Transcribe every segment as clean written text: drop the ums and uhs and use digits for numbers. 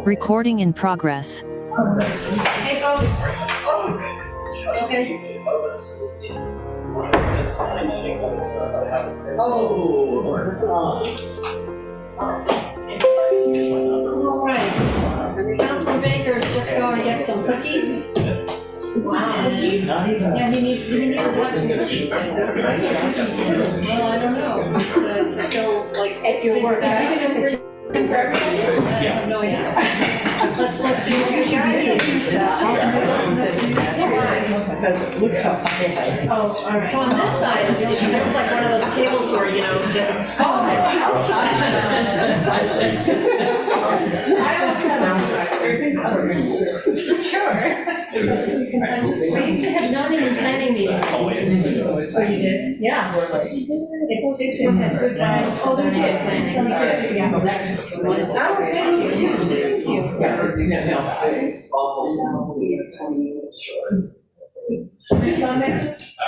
Recording in progress. Hey, folks. Okay. All right. Councilor Baker's just going to get some cookies. Wow. Yeah, he needs to have some cookies. Well, I don't know. It's still like at your work. I have no idea. Let's see what you guys Oh, all right. So on this side, it looks like one of those tables where, you know, I almost Sure. We used to have zoning and planning meetings. Oh, you did? Yeah. This one has good times. Oh, they did. Some did, yeah.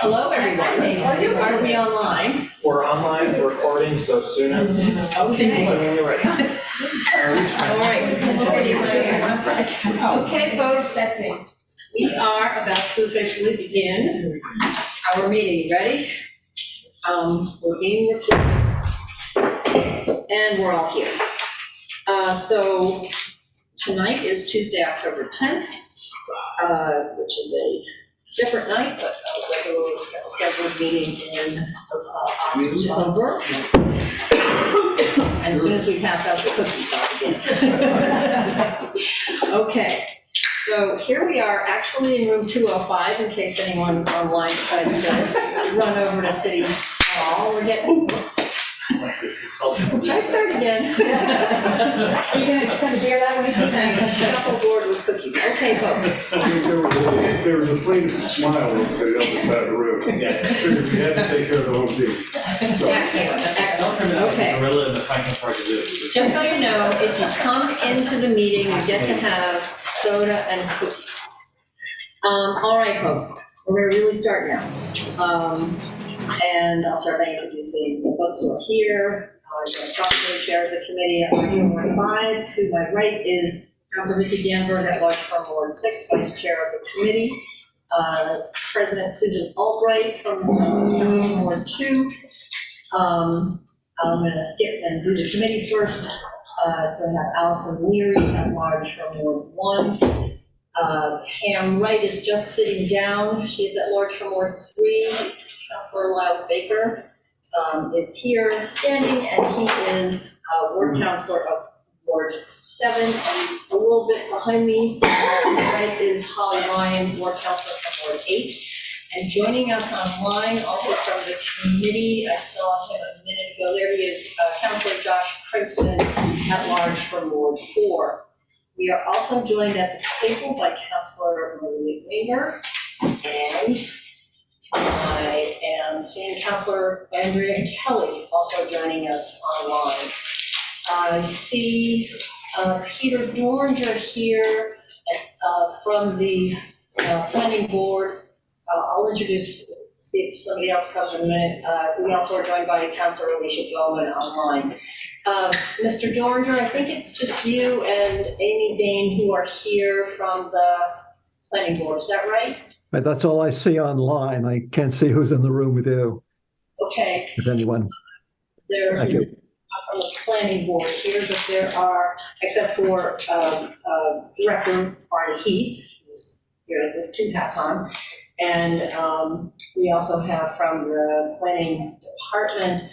Hello, everyone. Are we online? We're online, recording, so soon as. Okay. You're ready. All right. Okay, folks. We are about to officially begin our meeting. Ready? We're being recorded. And we're all here. So tonight is Tuesday, October 10th, which is a different night, but a regularly scheduled meeting in October. And as soon as we pass out the cookies, I'll begin. Okay, so here we are actually in room 205, in case anyone online decides to run over to City Hall. We're getting. Should I start again? Are you going to send a beer that way? Shuffle board with cookies. Okay, folks. There was a plain smile over the other side of the room. You had to take care of the whole thing. Excellent. Okay. Just so you know, if you come into the meeting, you get to have soda and cookies. All right, folks. We're going to really start now. And I'll start by introducing the folks who are here. John Proctor, Chair of the Committee at Large from Ward 5. To my right is Councilor Vicki Danberg at Large from Ward 6, Vice Chair of the Committee. President Susan Albright from Ward 2. I'm going to skip and do the committee first. So I have Allison Leary at Large from Ward 1. Pam Wright is just sitting down. She's at Large from Ward 3. Councilor Loud Baker is here standing, and he is Ward Councilor of Ward 7. And a little bit behind me, right, is Holly Ryan, Ward Councilor from Ward 8. And joining us online, also from the committee, I saw him a minute ago. There he is, Councilor Josh Krigsman at Large from Ward 4. We are also joined at the table by Councilor Marie Wenger, and I am seeing Councilor Andrea Kelly also joining us online. I see Peter Dorringer here from the planning board. I'll introduce, see if somebody else comes in a minute. We also are joined by Councilor Alicia Bowman online. Mr. Dorringer, I think it's just you and Amy Dane who are here from the planning board. Is that right? That's all I see online. I can't see who's in the room with you. Okay. If anyone. There is from the planning board here, but there are, except for Director Barney Heath, who's here with 2 hats on. And we also have from the planning department,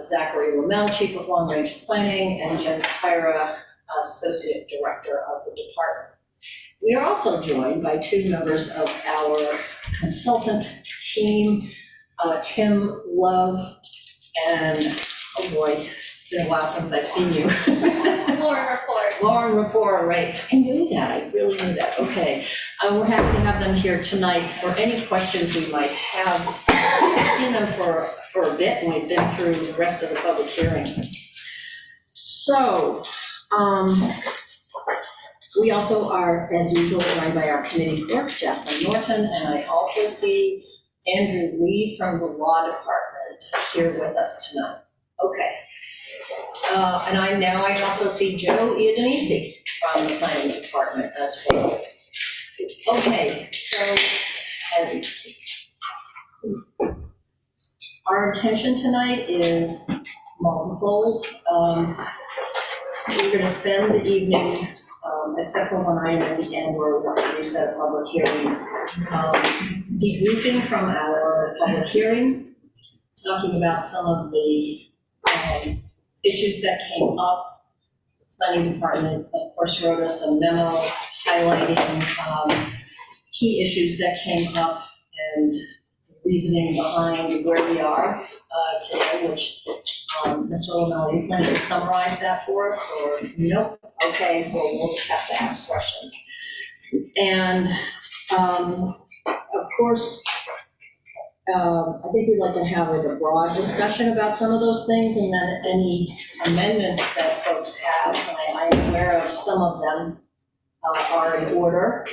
Zachary Lamel, Chief of Long Range Planning, and Jen Tyra, Associate Director of the department. We are also joined by 2 members of our consultant team, Tim Love and, oh boy, it's been a while since I've seen you. Lauren Rapport, right. I knew that, I really knew that, okay. We're happy to have them here tonight for any questions we might have. I've seen them for a bit, and we've been through the rest of the public hearing. So, we also are, as usual, joined by our committee clerk, Jacqueline Norton, and I also see Andrew Lee from the law department here with us tonight. Okay. And I also see Joe Iadonisi from the planning department as well. Okay, so, and our intention tonight is multifold. We're gonna spend the evening, except for one item at the end where we're going to set a public hearing, debriefing from our public hearing, talking about some of the issues that came up. The planning department, of course, wrote us a memo highlighting key issues that came up and reasoning behind where we are today, which Mr. Lamel, you plan to summarize that for us, or nope? Okay, well, we'll just have to ask questions. And of course, I think we'd like to have like a broad discussion about some of those things, and then any amendments that folks have. I am aware of some of them are in order.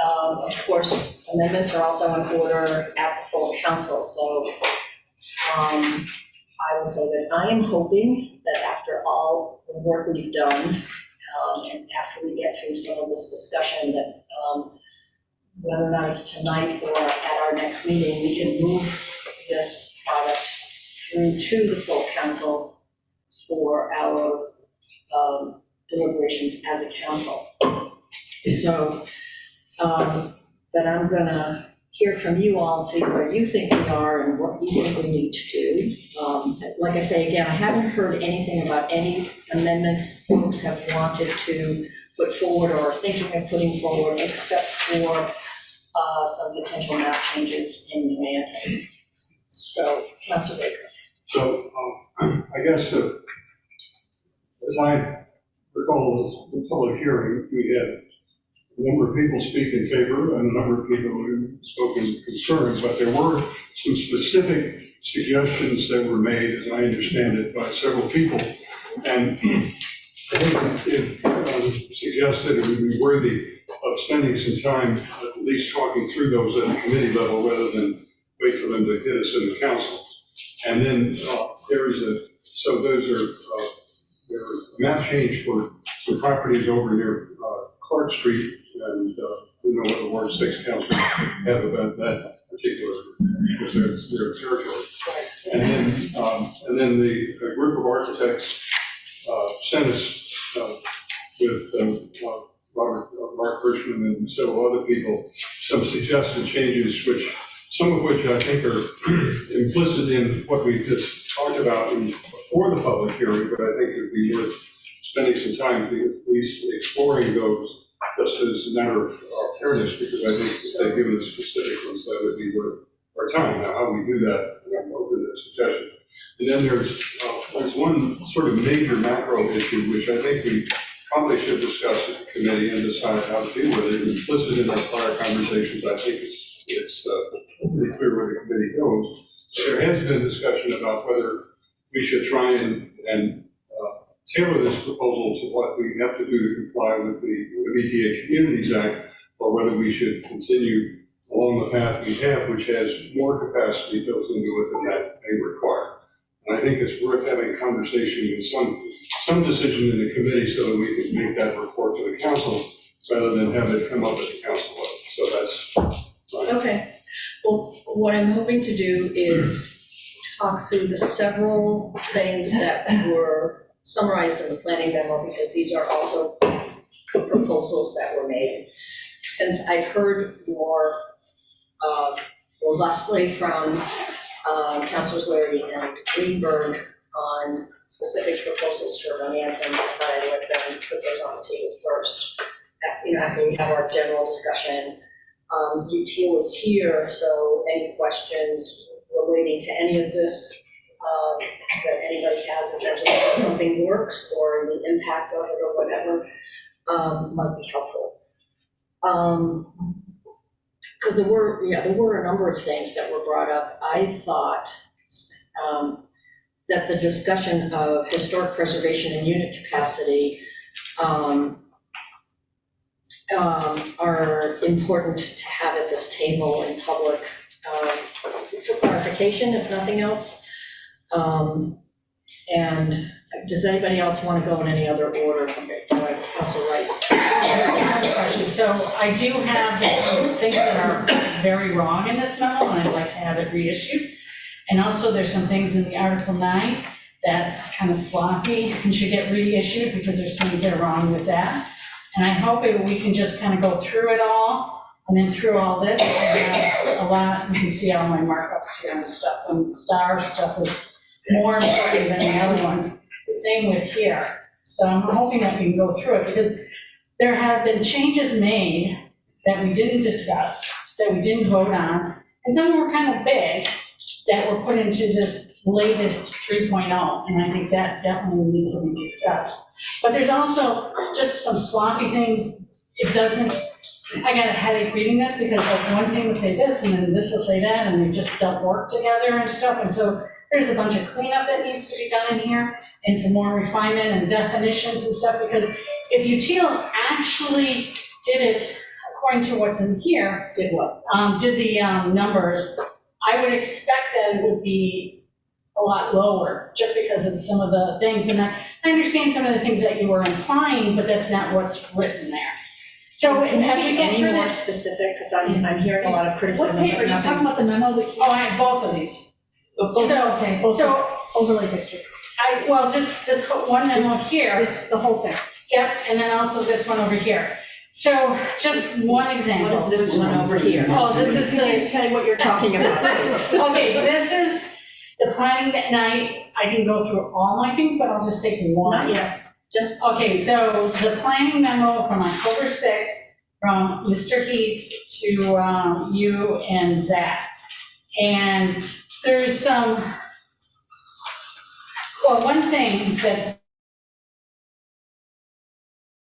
Of course, amendments are also in order at the full council, so I will say that I am hoping that after all the work we've done, and after we get through some of this discussion, that whether or not it's tonight or at our next meeting, we can move this product through to the full council for our deliberations as a council. So that I'm gonna hear from you all and see where you think we are and what you think we need to do. Like I say, again, I haven't heard anything about any amendments folks have wanted to put forward or are thinking of putting forward, except for some potential map changes in Manton. So, Councilor Baker. So, I guess, as I recall the public hearing, we had a number of people speak in favor and a number of people who spoke in concern, but there were some specific suggestions that were made, as I understand it, by several people. And I think it suggested it would be worthy of spending some time at least talking through those at the committee level rather than wait for them to hit us in the council. And then so those are, there are a map change for some properties over near Clark Street, and you know what the Ward 6 council have about that particular, because their territory. And then the group of architects sent us with Mark Hirschman and several other people some suggested changes, some of which I think are implicit in what we just talked about before the public hearing, but I think it would be worth spending some time at least exploring those, just as a matter of fairness, because I think if they've given us specific ones, that would be worth our time. Now, how we do that, I'm open to suggestion. And then there's one sort of major macro issue, which I think we probably should discuss at the committee and decide how to deal with it. Implicit in our prior conversations, I think it's pretty clear where the committee goes. There has been discussion about whether we should try and tailor this proposal to what we have to do to comply with the ETA Communities Act, or whether we should continue along the path we have, which has more capacity built into it than that may require. And I think it's worth having a conversation with some decision in the committee so that we can make that report to the council rather than have it come up at the council level. So that's Okay. Well, what I'm hoping to do is talk through the several things that were summarized in the planning memo, because these are also proposals that were made. Since I've heard more robustly from Councilors Larry and Greenberg on specific proposals for Manton, I thought I'd let them put those on the table first. After we have our general discussion. UTIL is here, so any questions relating to any of this that anybody has in terms of how something works or the impact of it or whatever might be helpful. Because there were a number of things that were brought up. I thought that the discussion of historic preservation and unit capacity are important to have at this table in public for clarification, if nothing else. And Does anybody else want to go in any other order? Council Wright. I have a question. So I do have some things that are very wrong in this memo, and I'd like to have it reissued. And also, there's some things in the Article 9 that's kind of sloppy and should get reissued because there's things that are wrong with that. And I hope we can just kind of go through it all, and then through all this, I have a lot, you can see all my markups here and stuff, and the star stuff is more important than the other ones. The same with here. So I'm hoping that we can go through it, because there have been changes made that we didn't discuss, that we didn't vote on, and some were kind of big, that were put into this latest 3.0, and I think that definitely needs to be discussed. But there's also just some sloppy things. It doesn't, I got a headache reading this, because like one thing will say this, and then this will say that, and they just don't work together and stuff, and so there's a bunch of cleanup that needs to be done in here, and some more refinement and definitions and stuff, because if UTIL actually did it according to what's in here, Did what? did the numbers, I would expect that it would be a lot lower, just because of some of the things, and I understand some of the things that you were implying, but that's not what's written there. So Can as you we be go any through more this, specific, because I'm hearing a lot of What criticism, paper, are but you talking nothing. about the memo that came? oh, I have both of these. Okay, both So, overlay district, well, just this one memo here. this, the whole thing. Yep, and then also this one over here. So just one example. What is this one over here? Oh, this is Can you the, just tell me what you're talking about, please? okay, this is the planning that night. I can go through all my things, but I'll just take one. Not yet, just, Okay, so the planning memo from October 6th, from Mr. Heath to you and Zach. And there's some, well, one thing that's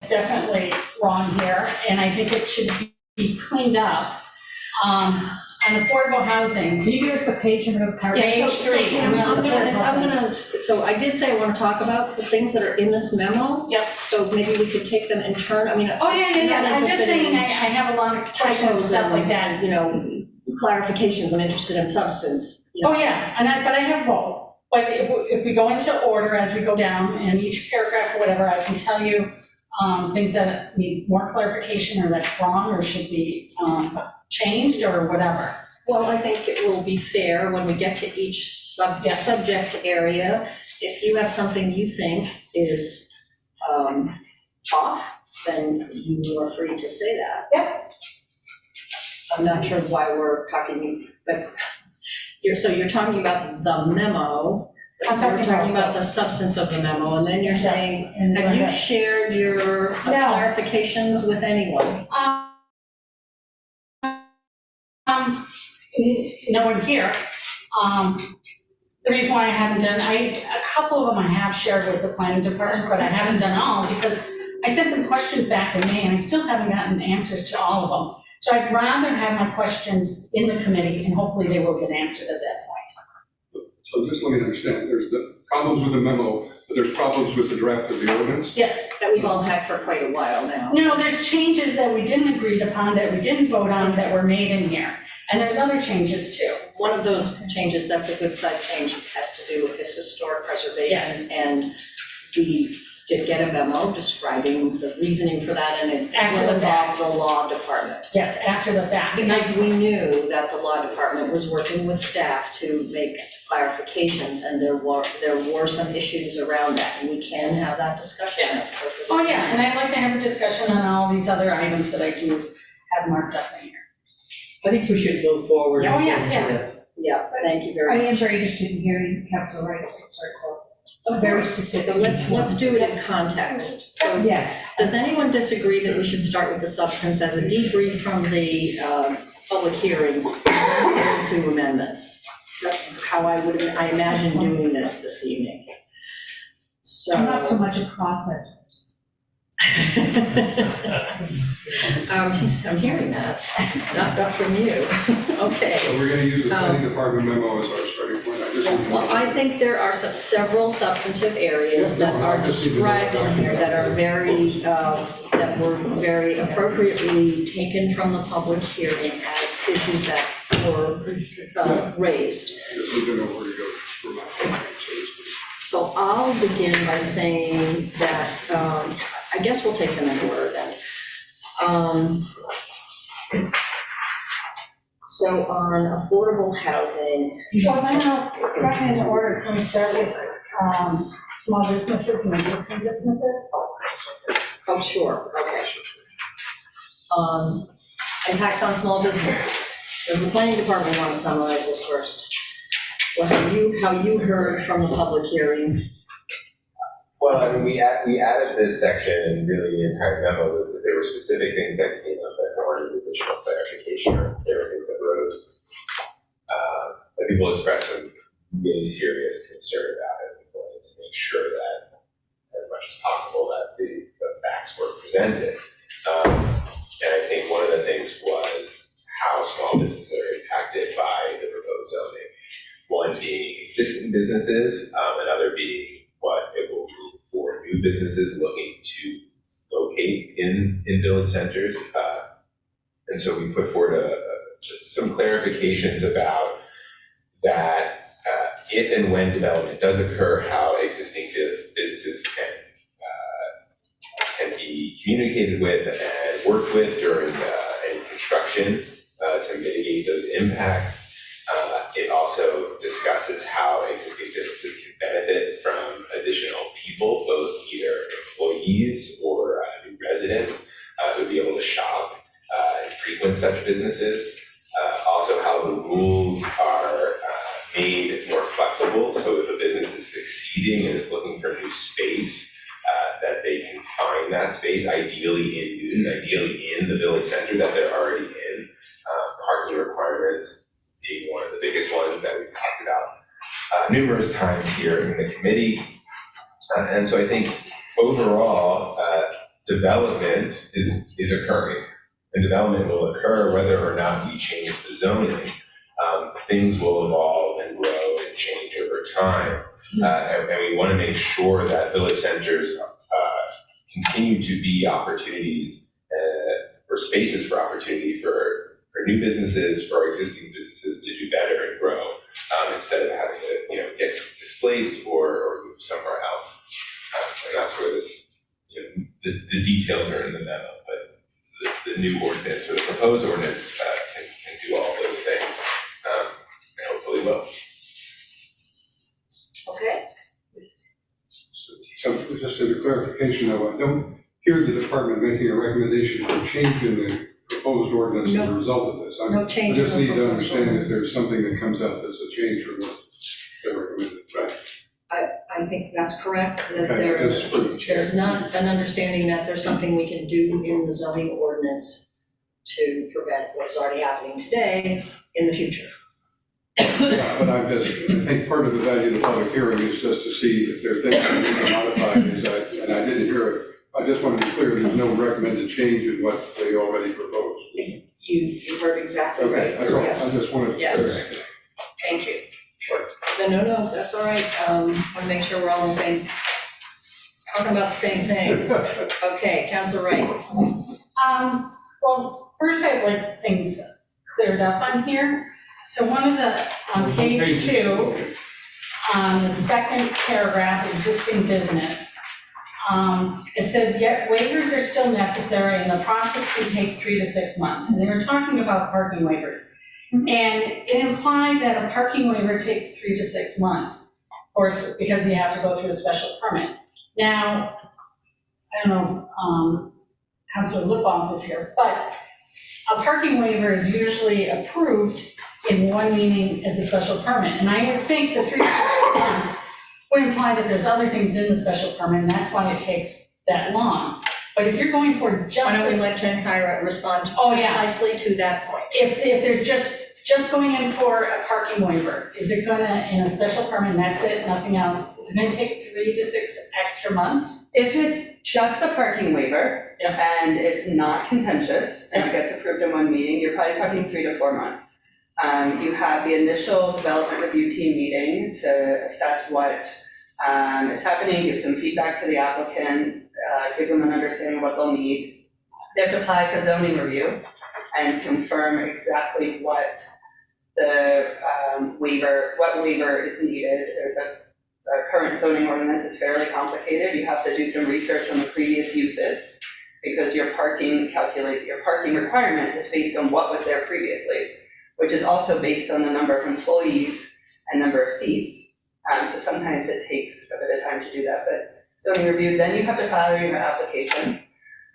definitely wrong here, and I think it should be cleaned up, on affordable housing. Can you give us the page number of paragraph? Page so 3. I'm gonna, so I did say I want to talk about the things that are in this memo. Yep. So maybe we could take them in turn, I mean. Oh, yeah, I'm not I'm just interested saying, in I have a lot of questions and typos stuff like that. and, you know, clarifications, I'm interested in substance. You know. Oh, yeah, but I have both. But if we go into order as we go down, and each paragraph or whatever, I can tell you things that need more clarification, or that's wrong, or should be changed, or whatever. Well, I think it will be fair when we get to each Yeah. subject area. If you have something you think is off, then you are free to say that. Yep. I'm not sure why we're talking, but you're talking about the memo. I'm You're talking about about the substance of the memo, and then you're Yeah. saying, And have you go ahead. shared your clarifications with anyone? No one here. The reason why I haven't done, a couple of them I have shared with the planning department, but I haven't done all, because I sent them questions back in May, and I still haven't gotten answers to all of them. So I'd rather have my questions in the committee, and hopefully they will get answered at that point. So just let me understand, there's the problems with the memo, but there's problems with the draft of the ordinance? Yes. That we've all had for quite a while now. No, there's changes that we didn't agree upon, that we didn't vote on, that were made in here. And there's other changes too. One of those changes, that's a good size change, has to do with this historic preservation. Yes. And we did get a memo describing the reasoning for that, and it After will the fact. involve the law department. Yes, after the fact. Because we knew that the law department was working with staff to make clarifications, and there were some issues around that, and we can have that discussion, Yeah. that's perfectly. Oh, yeah, and I'd like to have a discussion on all these other items that I do have marked up in here. I think we should move forward Oh, and yeah, get yeah. into this. Yeah, thank you I very much. am very interested in hearing council rights research, so very specific. So let's do it in context. So Yes, does anyone disagree that we should start with the substance as a debrief from the public hearing to amendments? That's how I imagine doing this evening. So. I'm not so much a process person. I'm hearing that, not from you. Okay. So we're gonna use the planning department memo as our starting point, I just. Well, I think there are several substantive areas that are described in here that are very, that were very appropriately taken from the public hearing as issues that were raised. I just need to know where to go for my, so to speak. So I'll begin by saying that, I guess we'll take them in order then. So on affordable housing, Well, then running in order, can we start with, small businesses and existing businesses? oh, sure, okay. Impacts on small businesses. Does the planning department want to summarize this first? Well, how you heard from the public hearing? Well, I mean, we added this section, and really the entire memo was that there were specific things that came up that warranted additional clarification, or there were things that arose that people expressed some really serious concern about it. We wanted to make sure that, as much as possible, that the facts were presented. And I think one of the things was how small businesses are impacted by the proposed zoning. One being existing businesses, another being what it will mean for new businesses looking to locate in village centers. And so we put forward just some clarifications about that if and when development does occur, how existing businesses can be communicated with and worked with during any construction to mitigate those impacts. It also discusses how existing businesses can benefit from additional people, both either employees or new residents who would be able to shop and frequent such businesses. Also how the rules are made more flexible, so if a business is succeeding and is looking for new space, that they can find that space, ideally in the village center that they're already in. Parking requirements being one of the biggest ones that we've talked about numerous times here in the committee. And so I think overall, development is occurring, and development will occur whether or not we change the zoning. Things will evolve and grow and change over time. And we want to make sure that village centers continue to be opportunities or spaces for opportunity for new businesses, for existing businesses to do better and grow, instead of having to, get displaced or move somewhere else. And that's where this, the details are in the memo, but the new ordinance or the proposed ordinance can do all those things, and hopefully will. Okay. So just as a clarification though, I don't hear the department making a recommendation for change in the proposed ordinance as a result of this. No change I in just the need to proposed understand that ordinance. there's something that comes out that's a change from what they recommended, right? I think that's correct, that Okay, that's pretty there's not an understanding that there's something we can do in the zoning ordinance to prevent what is already happening today in the future. But I think part of the value of the public hearing is just to see if there are things that need to be modified, and I didn't hear it. I just want to be clear, there's no recommended change in what they already proposed. You heard exactly right. Okay, that's all. I Yes. just wanted to Yes. clarify. Thank you. No, that's all right. Want to make sure we're all on the same, talking about the same thing. Okay, Councilor Wright. Well, first I'd like things cleared up on here. So one of the, on page 2, on the second paragraph, existing business, it says, yet waivers are still necessary and the process can take 3 to 6 months. And they were talking about parking waivers. And it implied that a parking waiver takes 3 to 6 months, of course, because you have to go through a special permit. Now, I don't know, Councilor Lipoff was here, but a parking waiver is usually approved in one meeting as a special permit. And I would think the 3 to 6 months would imply that there's other things in the special permit, and that's why it takes that long. But if you're going for just Why don't we let Jen Kyra respond Oh, yeah. precisely to that point? if there's just going in for a parking waiver, is it gonna, in a special permit, and that's it, nothing else, is it gonna take 3 to 6 extra months? If it's just a parking waiver Yeah. and it's not contentious and it gets approved in one meeting, you're probably talking 3 to 4 months. You have the initial development review team meeting to assess what is happening, give some feedback to the applicant, give them an understanding of what they'll need. They have to apply for zoning review and confirm exactly what the waiver is needed. There's the current zoning ordinance is fairly complicated. You have to do some research on the previous uses because your parking requirement is based on what was there previously, which is also based on the number of employees and number of seats. So sometimes it takes a bit of time to do that, but zoning review, then you have to file your application.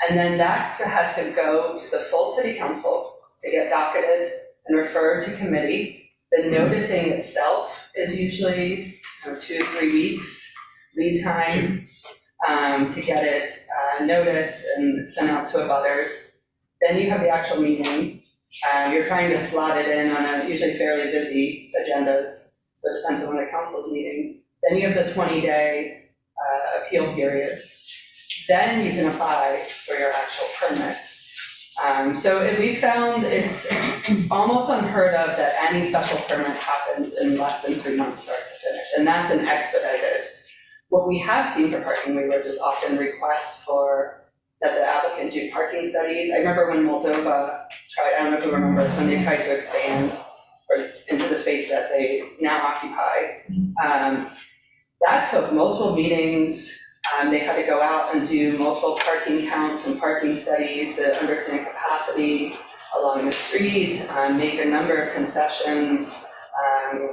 And then that has to go to the full city council to get docketed and referred to committee. The noticing itself is usually 2 to 3 weeks lead time to get it noticed and sent out to abutters. Then you have the actual meeting. You're trying to slot it in on a usually fairly busy agendas, so it depends on when the council's meeting. Then you have the 20-day appeal period. Then you can apply for your actual permit. We found it's almost unheard of that any special permit happens in less than 3 months start to finish, and that's an expedited. What we have seen for parking waivers is often requests for that the applicant do parking studies. I remember when Moldova tried, I don't know who remembers, when they tried to expand or into the space that they now occupy. That took multiple meetings. They had to go out and do multiple parking counts and parking studies to understand capacity along the street, make a number of concessions,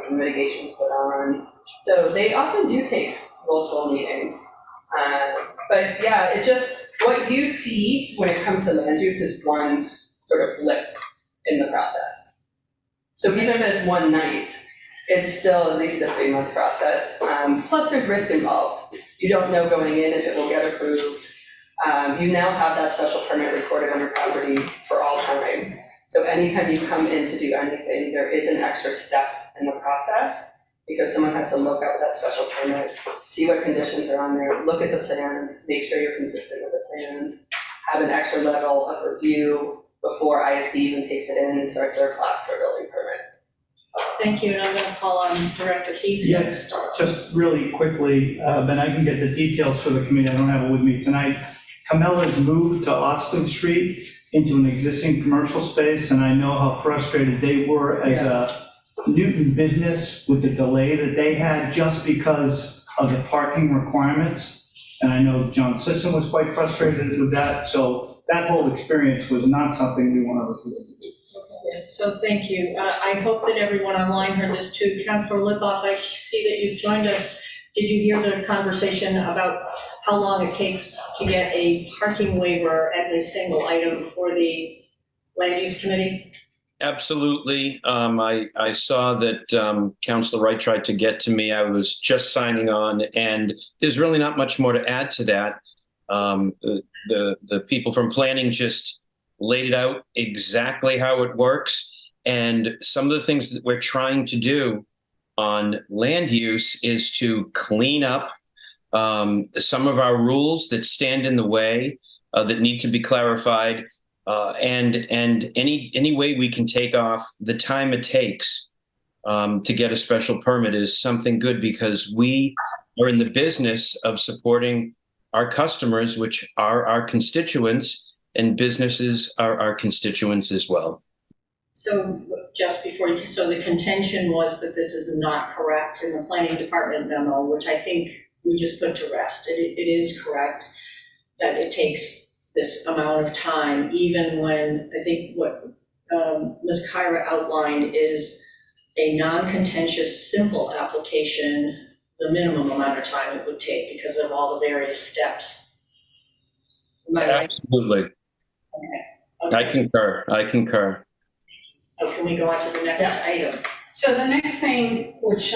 some mitigations put on. So they often do take multiple meetings. But yeah, it just, what you see when it comes to land use is one sort of blip in the process. So even if it's one night, it's still at least a 3-month process. Plus there's risk involved. You don't know going in if it will get approved. You now have that special permit recorded on your property for all time. So anytime you come in to do anything, there is an extra step in the process because someone has to look at that special permit, see what conditions are on there, look at the plans, make sure you're consistent with the plans, have an extra level of review before ISD even takes it in and starts their clock for a building permit. Thank you, and I'm gonna call on Director Heath to start. Just really quickly, then I can get the details for the committee, I don't have it with me tonight. Camella's moved to Austin Street into an existing commercial space, and I know how frustrated they were as a Newton business with the delay that they had just because of the parking requirements. And I know John Sisson was quite frustrated with that, so that whole experience was not something we want to repeat. So thank you. I hope that everyone online heard this too. Councilor Lipoff, I see that you've joined us. Did you hear the conversation about how long it takes to get a parking waiver as a single item for the Land Use Committee? Absolutely. I saw that Councilor Wright tried to get to me. I was just signing on, and there's really not much more to add to that. The people from planning just laid it out exactly how it works. And some of the things that we're trying to do on land use is to clean up some of our rules that stand in the way, that need to be clarified, and any way we can take off the time it takes to get a special permit is something good, because we are in the business of supporting our customers, which are our constituents, and businesses are our constituents as well. So just before you, so the contention was that this is not correct in the planning department memo, which I think we just put to rest. It is correct that it takes this amount of time, even when I think what Ms. Kyra outlined is a non-contentious, simple application, the minimum amount of time it would take because of all the various steps. Am I right? Absolutely. Okay. I concur. So can we go on to the next item? So the next thing, which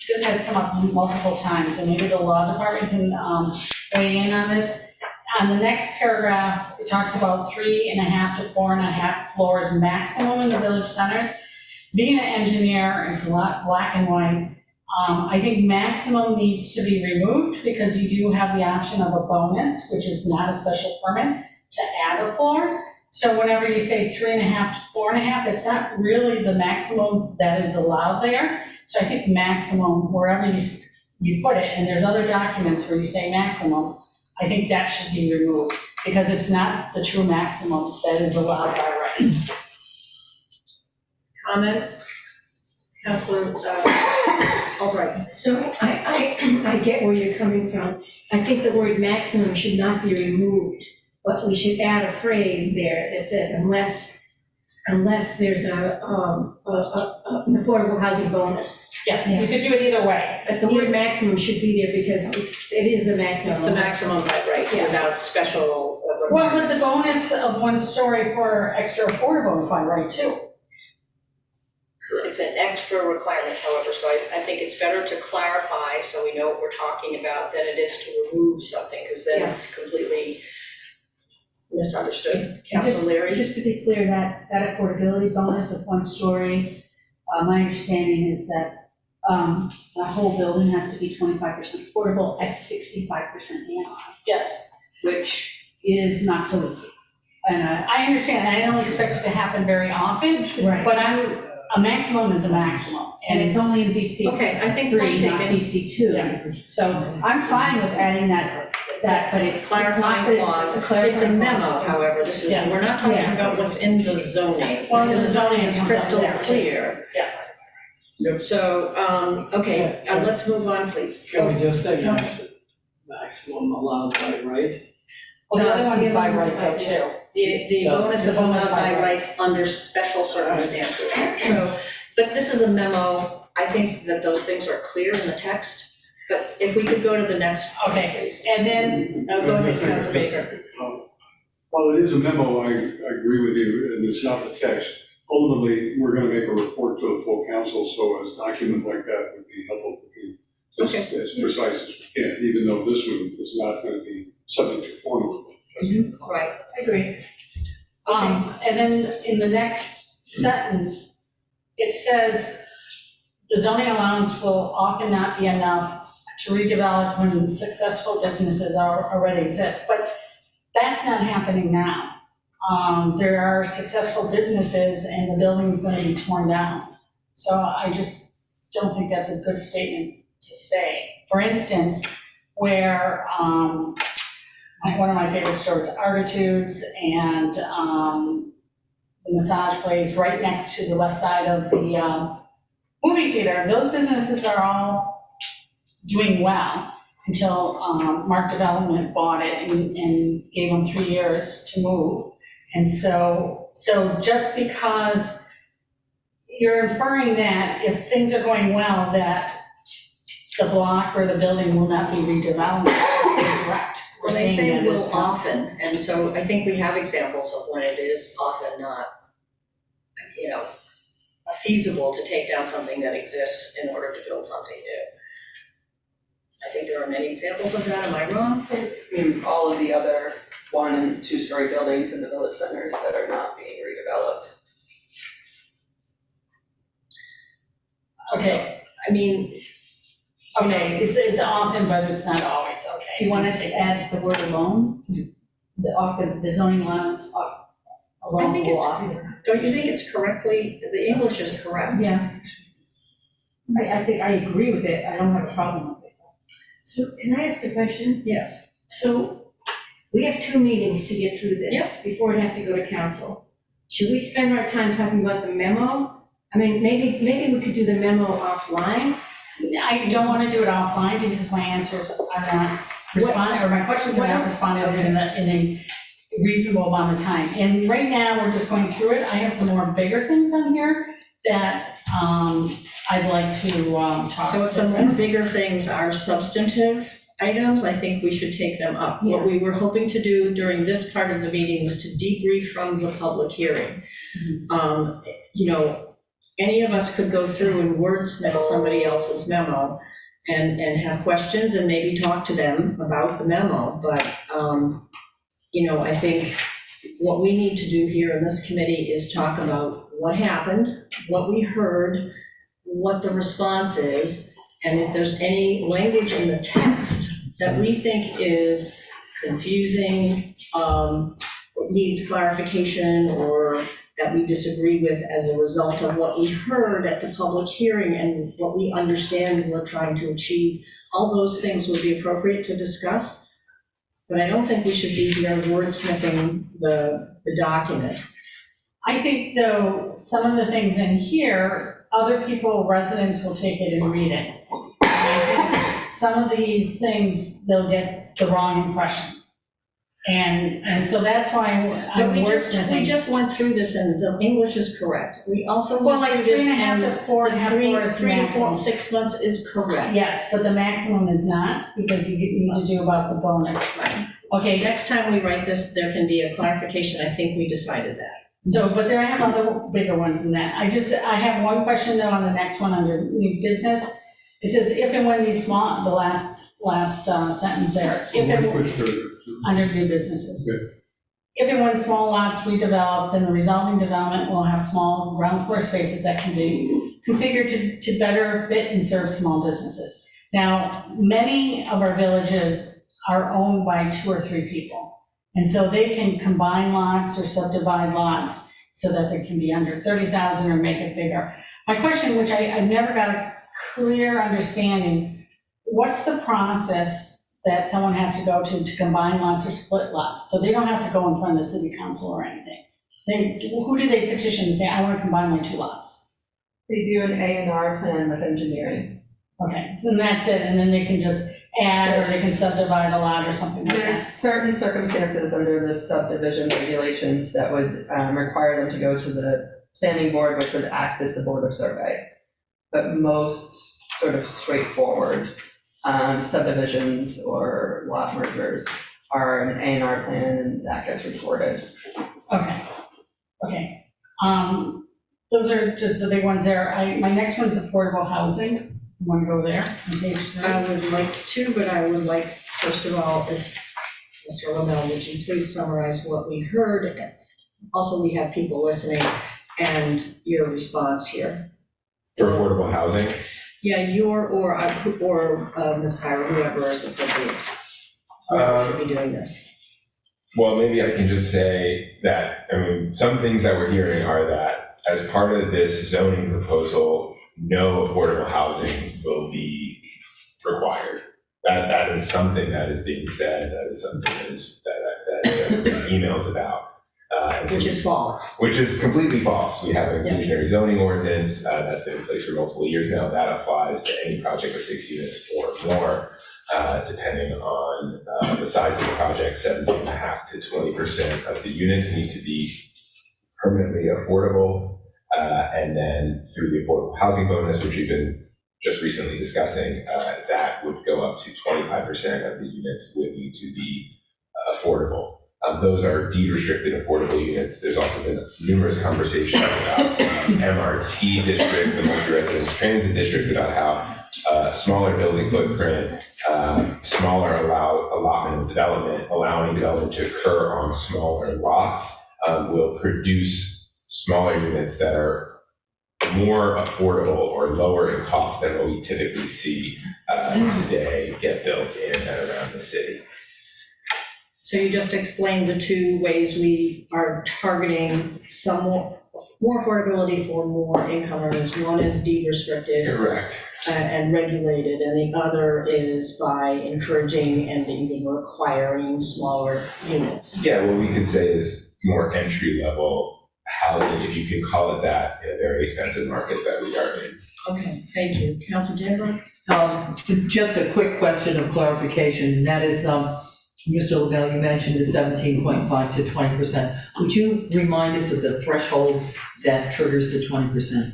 this has come up multiple times, and maybe the law department can weigh in on this. On the next paragraph, it talks about 3.5 to 4.5 floors maximum in the village centers. Being an engineer, it's a lot black and white. I think maximum needs to be removed because you do have the option of a bonus, which is not a special permit, to add a floor. So whenever you say 3.5 to 4.5, it's not really the maximum that is allowed there. So I think maximum, wherever you put it, and there's other documents where you say maximum, I think that should be removed because it's not the true maximum that is allowed by right. Comments? Councilor All right. So I get where you're coming from. I think the word maximum should not be removed, but we should add a phrase there that says unless there's an affordable housing bonus. Yeah, you could do it either way. But the word maximum should be there because it is the maximum. It's the maximum by right, Yeah. without special Well, with the requirements. bonus of 1 story for extra affordable is by right too. It's an extra requirement, however, so I think it's better to clarify so we know what we're talking about than it is to remove something, because then it's completely misunderstood. Councilor Leary? Just to be clear, that affordability bonus of 1 story, my understanding is that the whole building has to be 25% affordable at 65% AMI, Yes, which is not so easy. And I understand, and I don't expect it to happen very often, right. but a maximum is a maximum. And it's only in BC Okay, I think point 3, not taken. BC 2. So I'm fine with adding that, but it's Clarifying clause. It's a memo, however, this is, Yeah. we're not talking Yeah. about what's in the zoning. Well, What's in the the zoning zoning is comes crystal up there. clear. Yeah. So, okay, let's move on, please. Can we just say maximum allowed by right? Well, the other one's by the other right though one's too. The bonus The is bonus allowed by by right under special circumstances. So, but this is a memo, I think that those things are clear in the text, but if we could go to the next point, Okay. please. And then, Go ahead, Councilor Baker. While it is a memo, I agree with you, and it's not the text. Ultimately, we're going to make a report to the full council, so a document like that would be helpful to be as precise as we can, even though this one is not going to be subject to formal. Right. I agree. And then in the next sentence, it says, the zoning allowance will often not be enough to redevelop when successful businesses already exist, but that's not happening now. There are successful businesses and the building is going to be torn down. So I just don't think that's a good statement to say. For instance, where, one of my favorite stores, Artitudes, and the massage place right next to the left side of the movie theater, those businesses are all doing well until Mark Development bought it and gave them 3 years to move. And so just because you're inferring that if things are going well, that the block or the building will not be redeveloped, that's incorrect. We're Well, they saying say that will it's not. often, and so I think we have examples of when it is often not, feasible to take down something that exists in order to build something new. I think there are many examples of that, am I wrong? All of the other 1 and 2 story buildings in the village centers that are not being redeveloped. Okay, I mean, okay, it's often, but it's not always, okay. You want to add the word alone? The zoning allowance alone I think will it's, often. don't you think it's correctly, the English is correct? Yeah. I think I agree with it. I don't have a problem with it. So can I ask a question? Yes. So we have 2 meetings to get through this Yep. before it has to go to council. Should we spend our time talking about the memo? I mean, maybe we could do the memo offline. I don't want to do it offline because my answers are not responding, or my questions are not responded in a reasonable amount of time. And right now, we're just going through it. I have some more bigger things on here that I'd like to talk. So if the more bigger things are substantive items, I think we should take them up. What we were hoping to do during this part of the meeting was to debrief from the public hearing. Any of us could go through and wordsmith somebody else's memo and have questions and maybe talk to them about the memo, but, I think what we need to do here in this committee is talk about what happened, what we heard, what the response is, and if there's any language in the text that we think is confusing, needs clarification, or that we disagree with as a result of what we heard at the public hearing and what we understand we're trying to achieve, all those things would be appropriate to discuss. But I don't think we should be here wordsmithing the document. I think, though, some of the things in here, other people, residents will take it and read it. And I think some of these things, they'll get the wrong impression. And so that's why But I'm we wordsmithing. just went through this and the English is correct. We also Well, went like through this 3.5 and to 4.5 is three to four, maximum. 6 months is correct. Yes, but the maximum is not, because you need to do about the bonus. Right. Okay, Next time we write this, there can be a clarification. I think we decided that. so, but there I have other bigger ones than that. I have one question though on the next one under new business. It says if and when these small, the last sentence there, if and Which there- under new businesses. Okay. If and when small lots redevelop, then the resulting development will have small ground floor spaces that can be configured to better fit and serve small businesses. Now, many of our villages are owned by 2 or 3 people. And so they can combine lots or subdivide lots so that they can be under 30,000 or make it bigger. My question, which I've never got a clear understanding, what's the process that someone has to go to combine lots or split lots? So they don't have to go in front of the city council or anything. Who do they petition and say, I want to combine my 2 lots? They do an A&R plan with engineering. Okay, so that's it, and then they can just add, or they can subdivide a lot or something like There's that? certain circumstances under the subdivision regulations that would require them to go to the planning board, which would act as the board of survey. But most sort of straightforward subdivisions or lot mergers are an A&R plan, and that gets recorded. Okay. Those are just the big ones there. My next one is affordable housing. You want to go there on page 3? I would like to, but I would like, first of all, if Mr. Lamel, would you please summarize what we heard? Also, we have people listening and your response here. For affordable housing, Yeah, or Ms. Kyra, whoever is appropriate. Whoever should be doing this. well, maybe I can just say that, I mean, some things that we're hearing are that as part of this zoning proposal, no affordable housing will be required. That is something that is being said, that is something that emails about. Which is false. Which is completely false. We have a inclusionary zoning ordinance that's been in place for multiple years now. That applies to any project with 6 units or more, depending on the size of the project. 17.5% to 20% of the units need to be permanently affordable. And then through the affordable housing bonus, which we've been just recently discussing, that would go up to 25% of the units would need to be affordable. Those are deed restricted affordable units. There's also been numerous conversations about MRT district, the multi-residence transit district, about how smaller building footprint, smaller allotment of development, allowing development to occur on smaller lots will produce smaller units that are more affordable or lower in cost than what we typically see today get built in and around the city. So you just explained the 2 ways we are targeting some more affordability for more income earners. One is deed restricted. Correct. And regulated, and the other is by encouraging and even requiring smaller units. Yeah, what we could say is more entry level housing, if you can call it that, in a very expensive market that we are in. Okay, thank you. Councilor Danforth? Just a quick question of clarification, and that is, Mr. Lavelle, you mentioned the 17.5 to 20%. Would you remind us of the threshold that triggers the 20%?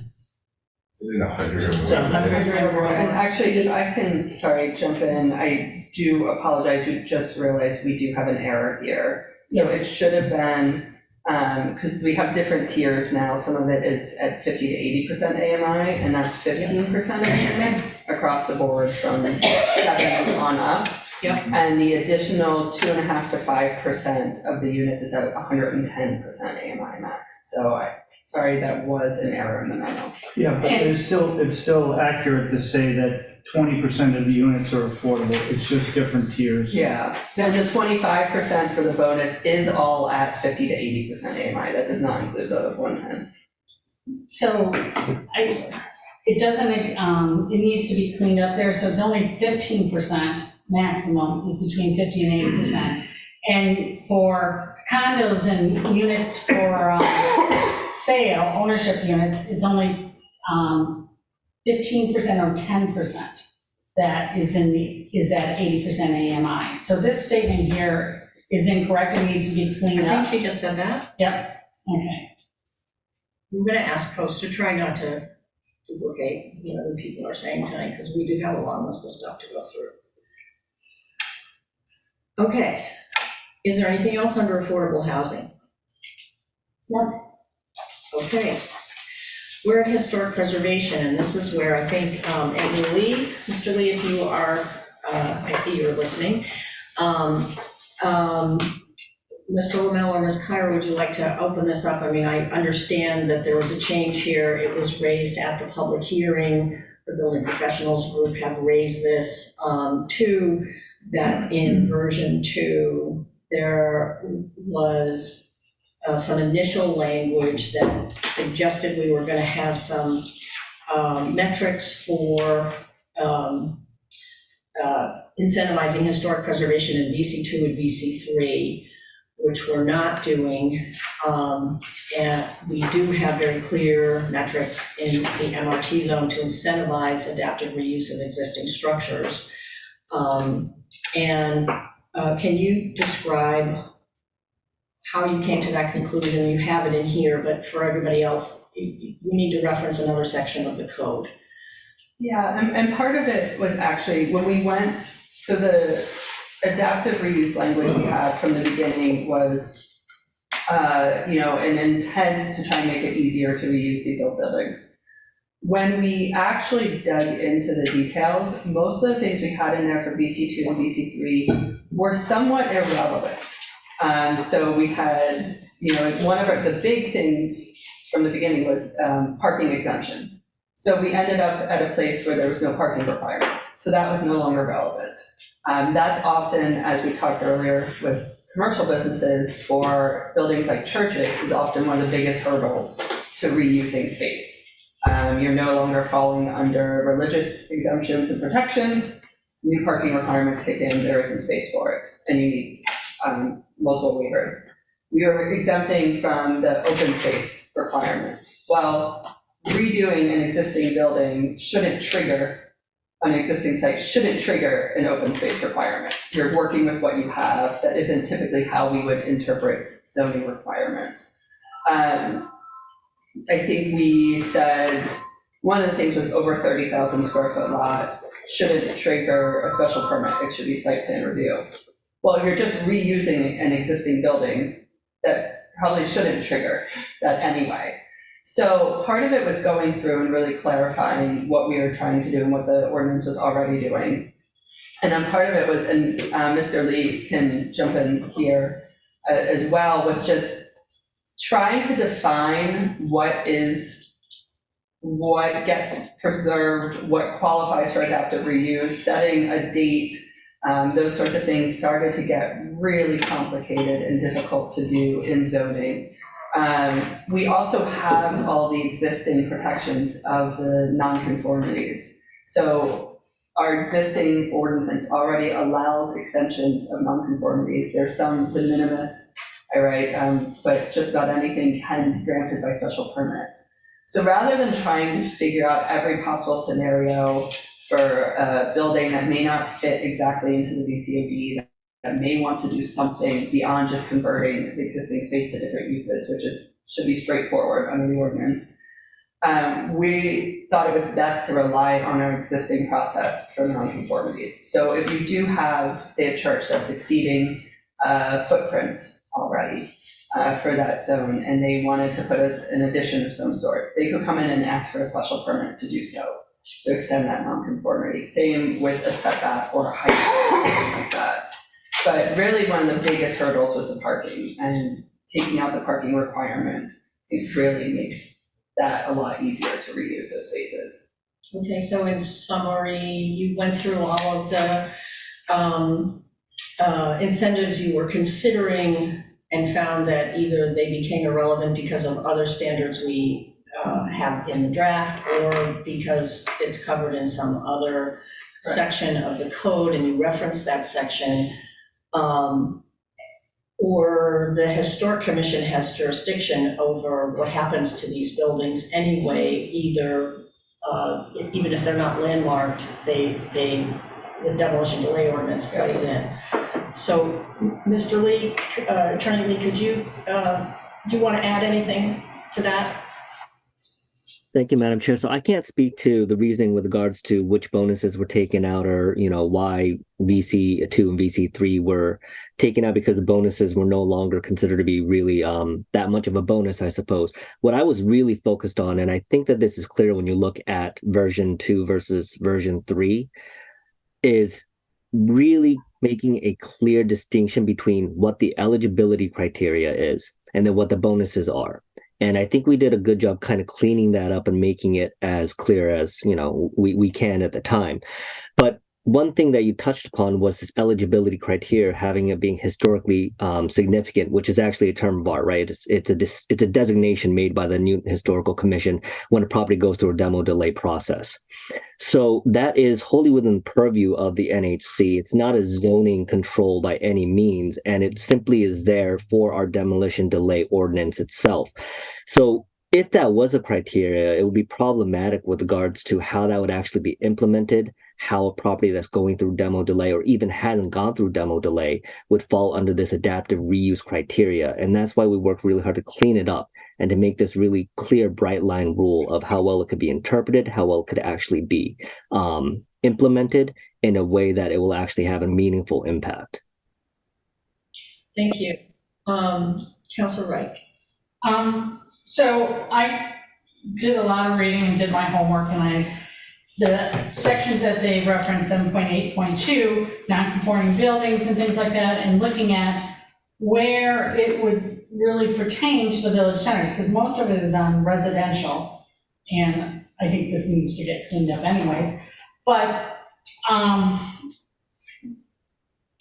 In 100 or more. So 100 or more. And actually, if I can, jump in, I do apologize, we just realized we do have an error here. So it should have been, because we have different tiers now, some of it is at 50 to 80% AMI, and that's 15% of units across the board from 7 on up. Yep. And the additional 2.5% to 5% of the units is at 110% AMI max. So sorry, that was an error in the memo. Yeah, but it's still accurate to say that 20% of the units are affordable. It's just different tiers. Yeah, then the 25% for the bonus is all at 50 to 80% AMI. That does not include the 110. So it doesn't, it needs to be cleaned up there, so it's only 15% maximum is between 50 and 80%. And for condos and units for sale, ownership units, it's only 15% or 10% that is at 80% AMI. So this statement here is incorrect and needs to be cleaned I up. think she just said that. Okay. I'm gonna ask folks to try not to duplicate what other people are saying tonight, because we do have a long list of stuff to go through. Okay, is there anything else under affordable housing? No. Okay. We're at historic preservation, and this is where I think, Andrew Lee, Mr. Lee, if you are, I see you're listening. Mr. Lamel or Ms. Kyra, would you like to open this up? I mean, I understand that there was a change here. It was raised at the public hearing. The building professionals group have raised this, too, that in version 2, there was some initial language that suggested we were going to have some metrics for incentivizing historic preservation in VC2 and VC3, which we're not doing. And we do have very clear metrics in the MRT zone to incentivize adaptive reuse of existing structures. Can you describe how you came to that conclusion? You have it in here, but for everybody else, we need to reference another section of the code. Yeah, and part of it was actually when we went, so the adaptive reuse language we had from the beginning was, an intent to try and make it easier to reuse these old buildings. When we actually dug into the details, most of the things we had in there for VC2 and VC3 were somewhat irrelevant. So we had, one of the big things from the beginning was parking exemption. So we ended up at a place where there was no parking requirements. So that was no longer relevant. That's often, as we talked earlier with commercial businesses or buildings like churches, is often one of the biggest hurdles to reusing space. You're no longer falling under religious exemptions and protections. New parking requirements kick in, there isn't space for it, and you need multiple waivers. We are exempting from the open space requirement. Well, redoing an existing building shouldn't trigger, an existing site shouldn't trigger an open space requirement. You're working with what you have. That isn't typically how we would interpret zoning requirements. I think we said one of the things was over 30,000 square foot lot shouldn't trigger a special permit. It should be site plan review. Well, if you're just reusing an existing building, that probably shouldn't trigger that anyway. So part of it was going through and really clarifying what we were trying to do and what the ordinance was already doing. And then part of it was, and Mr. Lee can jump in here as well, was just trying to define what gets preserved, what qualifies for adaptive reuse, setting a date. Those sorts of things started to get really complicated and difficult to do in zoning. We also have all the existing protections of the nonconformities. So our existing ordinance already allows extensions of nonconformities. There's some de minimis, but just about anything can be granted by special permit. So rather than trying to figure out every possible scenario for a building that may not fit exactly into the VCOD, that may want to do something beyond just converting the existing space to different uses, which should be straightforward under the ordinance, we thought it was best to rely on our existing process for nonconformities. So if you do have, say, a church that's exceeding a footprint already for that zone, and they wanted to put an addition of some sort, they could come in and ask for a special permit to do so, to extend that nonconformity. Same with a setback or a height, something like that. But really one of the biggest hurdles was the parking, and taking out the parking requirement, it really makes that a lot easier to reuse those spaces. Okay, so in summary, you went through all of the incentives you were considering and found that either they became irrelevant because of other standards we have in the draft, or because it's covered in some other section of the code and you referenced that section. or the historic commission has jurisdiction over what happens to these buildings anyway, either, even if they're not landmarked, the demolition delay ordinance plays in. So, Mr. Lee, Attorney Lee, could you, do you want to add anything to that? Thank you, Madam Chair. So I can't speak to the reasoning with regards to which bonuses were taken out or, why VC2 and VC3 were taken out, because the bonuses were no longer considered to be really that much of a bonus, I suppose. What I was really focused on, and I think that this is clear when you look at version 2 versus version 3, is really making a clear distinction between what the eligibility criteria is and then what the bonuses are. And I think we did a good job kind of cleaning that up and making it as clear as, we can at the time. But one thing that you touched upon was this eligibility criteria, having it being historically significant, which is actually a term of art, right? It's a designation made by the Newton Historical Commission when a property goes through a demo delay process. So that is wholly within the purview of the NHC. It's not a zoning control by any means, and it simply is there for our demolition delay ordinance itself. So if that was a criteria, it would be problematic with regards to how that would actually be implemented, how a property that's going through demo delay or even hasn't gone through demo delay would fall under this adaptive reuse criteria. And that's why we worked really hard to clean it up and to make this really clear, bright line rule of how well it could be interpreted, how well it could actually be implemented in a way that it will actually have a meaningful impact. Thank you. Councilor Wright. So I did a lot of reading and did my homework, and the sections that they reference, 7.8.2, non-conforming buildings and things like that, and looking at where it would really pertain to the village centers, because most of it is on residential, and I think this needs to get cleaned up anyways. But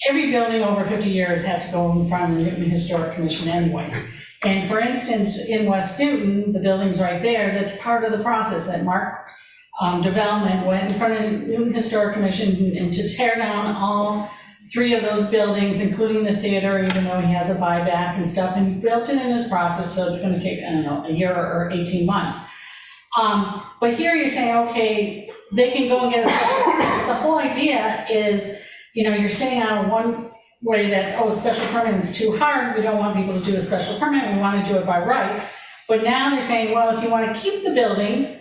every building over 50 years has to go in front of the Newton Historic Commission anyways. And for instance, in West Newton, the building's right there, that's part of the process that Mark Development went in front of the Newton Historic Commission and to tear down all 3 of those buildings, including the theater, even though he has a buyback and stuff, and he built it in his process, so it's gonna take, I don't know, a year or 18 months. But here you're saying, okay, they can go and get a special permit. The whole idea is, you're saying on one way that, special permit is too hard, we don't want people to do a special permit, we want to do it by right. But now they're saying, well, if you want to keep the building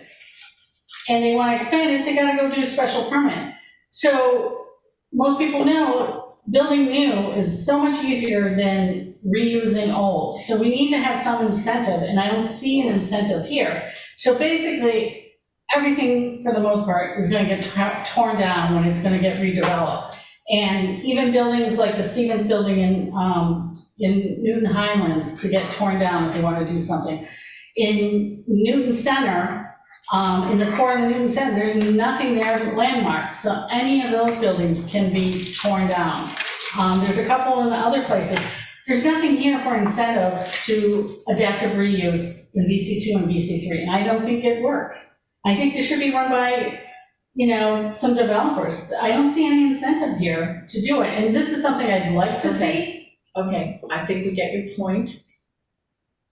and they want to expand it, they got to go do a special permit. So most people know building new is so much easier than reusing old. So we need to have some incentive, and I don't see an incentive here. So basically, everything for the most part is going to get torn down when it's going to get redeveloped. And even buildings like the Stevens building in Newton Highlands could get torn down if they want to do something. In Newton Center, in the core of the Newton Center, there's nothing there landmarked. So any of those buildings can be torn down. There's a couple in the other places. There's nothing here for incentive to adaptive reuse in VC2 and VC3, and I don't think it works. I think this should be run by some developers. I don't see any incentive here to do it, and this is something I'd like to see. Okay, I think we get your point.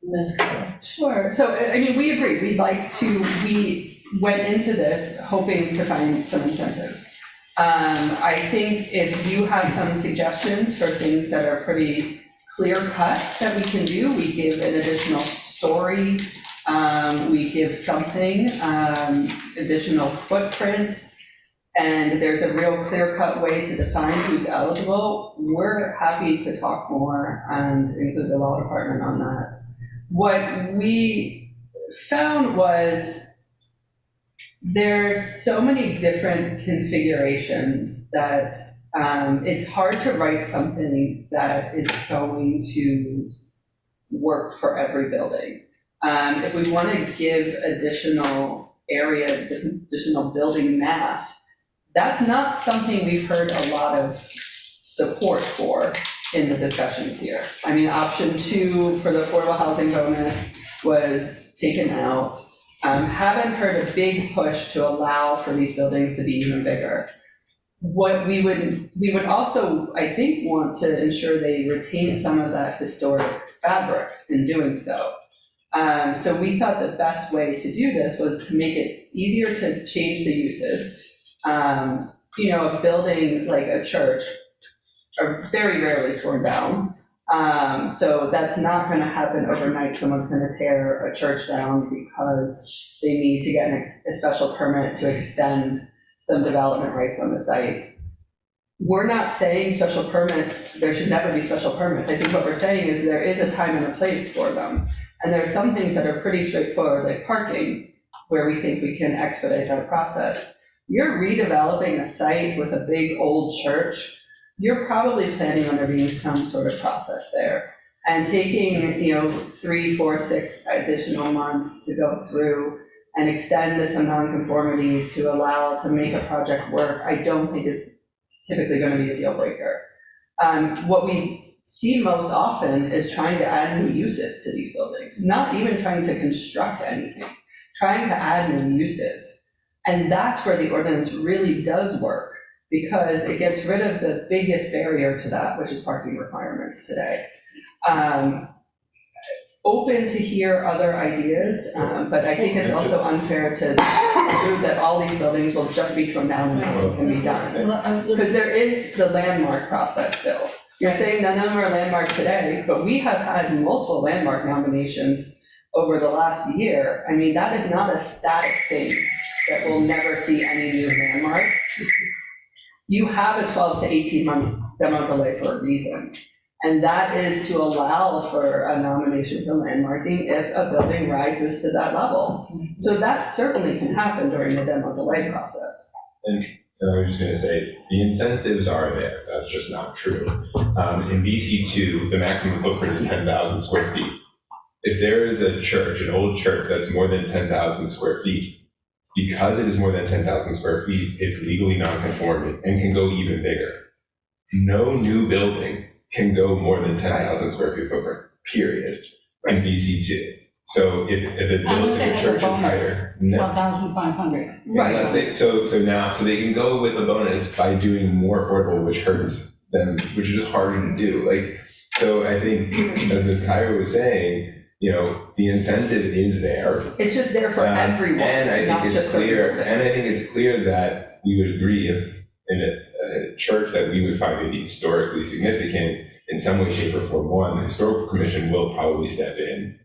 Ms. Keller. Sure. So, we agree. We went into this hoping to find some incentives. I think if you have some suggestions for things that are pretty clear cut that we can do, we give an additional story. We give something, additional footprint, and there's a real clear-cut way to define who's eligible. We're happy to talk more and include the law department on that. What we found was there's so many different configurations that it's hard to write something that is going to work for every building. If we want to give additional area, additional building mass, that's not something we've heard a lot of support for in the discussions here. Option 2 for the affordable housing bonus was taken out. Haven't heard a big push to allow for these buildings to be even bigger. what we would also, I think, want to ensure they retain some of that historic fabric in doing so. So we thought the best way to do this was to make it easier to change the uses. A building like a church are very rarely torn down. So that's not going to happen overnight. Someone's going to tear a church down because they need to get a special permit to extend some development rights on the site. We're not saying special permits, there should never be special permits. I think what we're saying is there is a time and a place for them. And there are some things that are pretty straightforward, like parking, where we think we can expedite that process. You're redeveloping a site with a big old church, you're probably planning on there being some sort of process there. And taking, 3, 4, 6 additional months to go through and extend to some nonconformities to allow to make a project work, I don't think is typically going to be a deal breaker. What we see most often is trying to add new uses to these buildings, not even trying to construct anything, trying to add new uses. And that's where the ordinance really does work, because it gets rid of the biggest barrier to that, which is parking requirements today. Open to hear other ideas, but I think it's also unfair to conclude that all these buildings will just be torn down and be done. Because there is the landmark process still. You're saying none of them are landmark today, but we have had multiple landmark nominations over the last year. I mean, that is not a static thing that will never see any new landmarks. You have a 12 to 18 month demo delay for a reason. And that is to allow for a nomination for landmarking if a building rises to that level. So that certainly can happen during the demo delay process. And I was just going to say, the incentives are there. That's just not true. In VC2, the maximum footprint is 10,000 square feet. If there is a church, an old church that's more than 10,000 square feet, because it is more than 10,000 square feet, it's legally non-conforming and can go even bigger. No new building can go more than 10,000 square feet footprint, period, in VC2. So if a building, a church is higher. 12,500. Right. So they can go with a bonus by doing more affordable, which hurts them, which is just harder to do. So I think, as Ms. Kyra was saying, the incentive is there. It's just there for everyone, and I not think just it's certain clear. buildings. And I think it's clear that we would agree if in a church that we would find to be historically significant in some way, shape, or form, one, the historical commission will probably step in.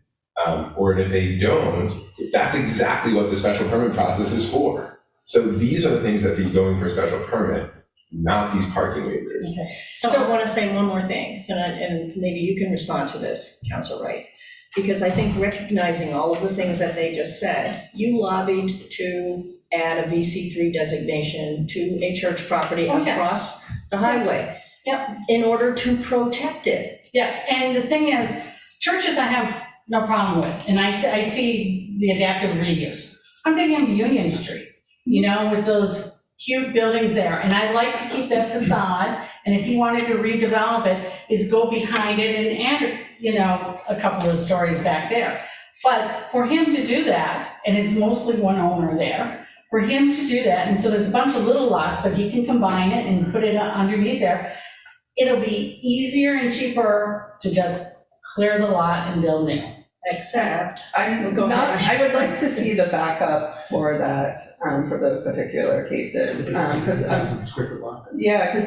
Or if they don't, that's exactly what the special permit process is for. So these are the things that be going for a special permit, not these parking waivers. Okay. So I want to say one more thing, and maybe you can respond to this, Councilor Wright, because I think recognizing all of the things that they just said, you lobbied to add a VC3 designation to a church property across the highway. Yep. In order to protect it. Yeah, and the thing is, churches I have no problem with, and I see the adaptive reuse. I'm thinking of Union Street, with those cute buildings there, and I like to keep that facade, and if he wanted to redevelop it, is go behind it and add, a couple of stories back there. But for him to do that, and it's mostly one owner there, for him to do that, and so there's a bunch of little lots, but he can combine it and put it underneath there, it'll be easier and cheaper to just clear the lot and build new. Except, I would like to see the backup for that, for those particular cases. Because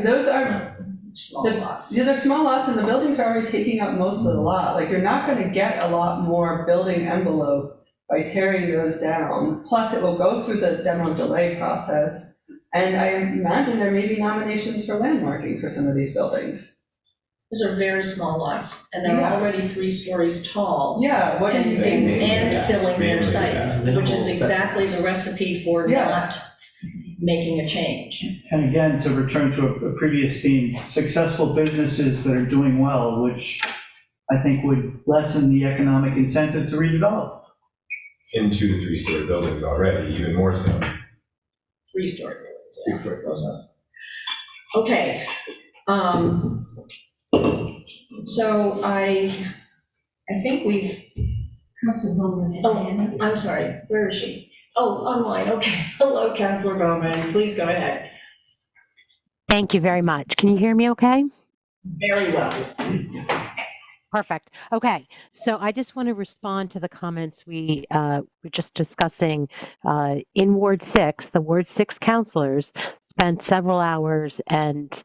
those are small lots. Yeah, they're small lots and the buildings are already taking up most of the lot. You're not going to get a lot more building envelope by tearing those down. Plus, it will go through the demo delay process. And I imagine there may be nominations for landmarking for some of these buildings. Those are very small lots, and they're already 3 stories tall. Yeah, what do you mean? And filling their sites, which is exactly the recipe for not making a change. And again, to return to a previous theme, successful businesses that are doing well, which I think would lessen the economic incentive to redevelop. In 2 to 3 story buildings already, even more so. 3-story buildings. 3-story buildings. Okay. So I think we've. Councilor Bowman is Oh, I'm sorry. Where is she? Oh, online. Okay. Hello, Councilor Bowman. Please go ahead. Thank you very much. Can you hear me okay? Very well. Perfect. Okay, so I just want to respond to the comments we were just discussing. In Ward 6, the Ward 6 counselors spent several hours and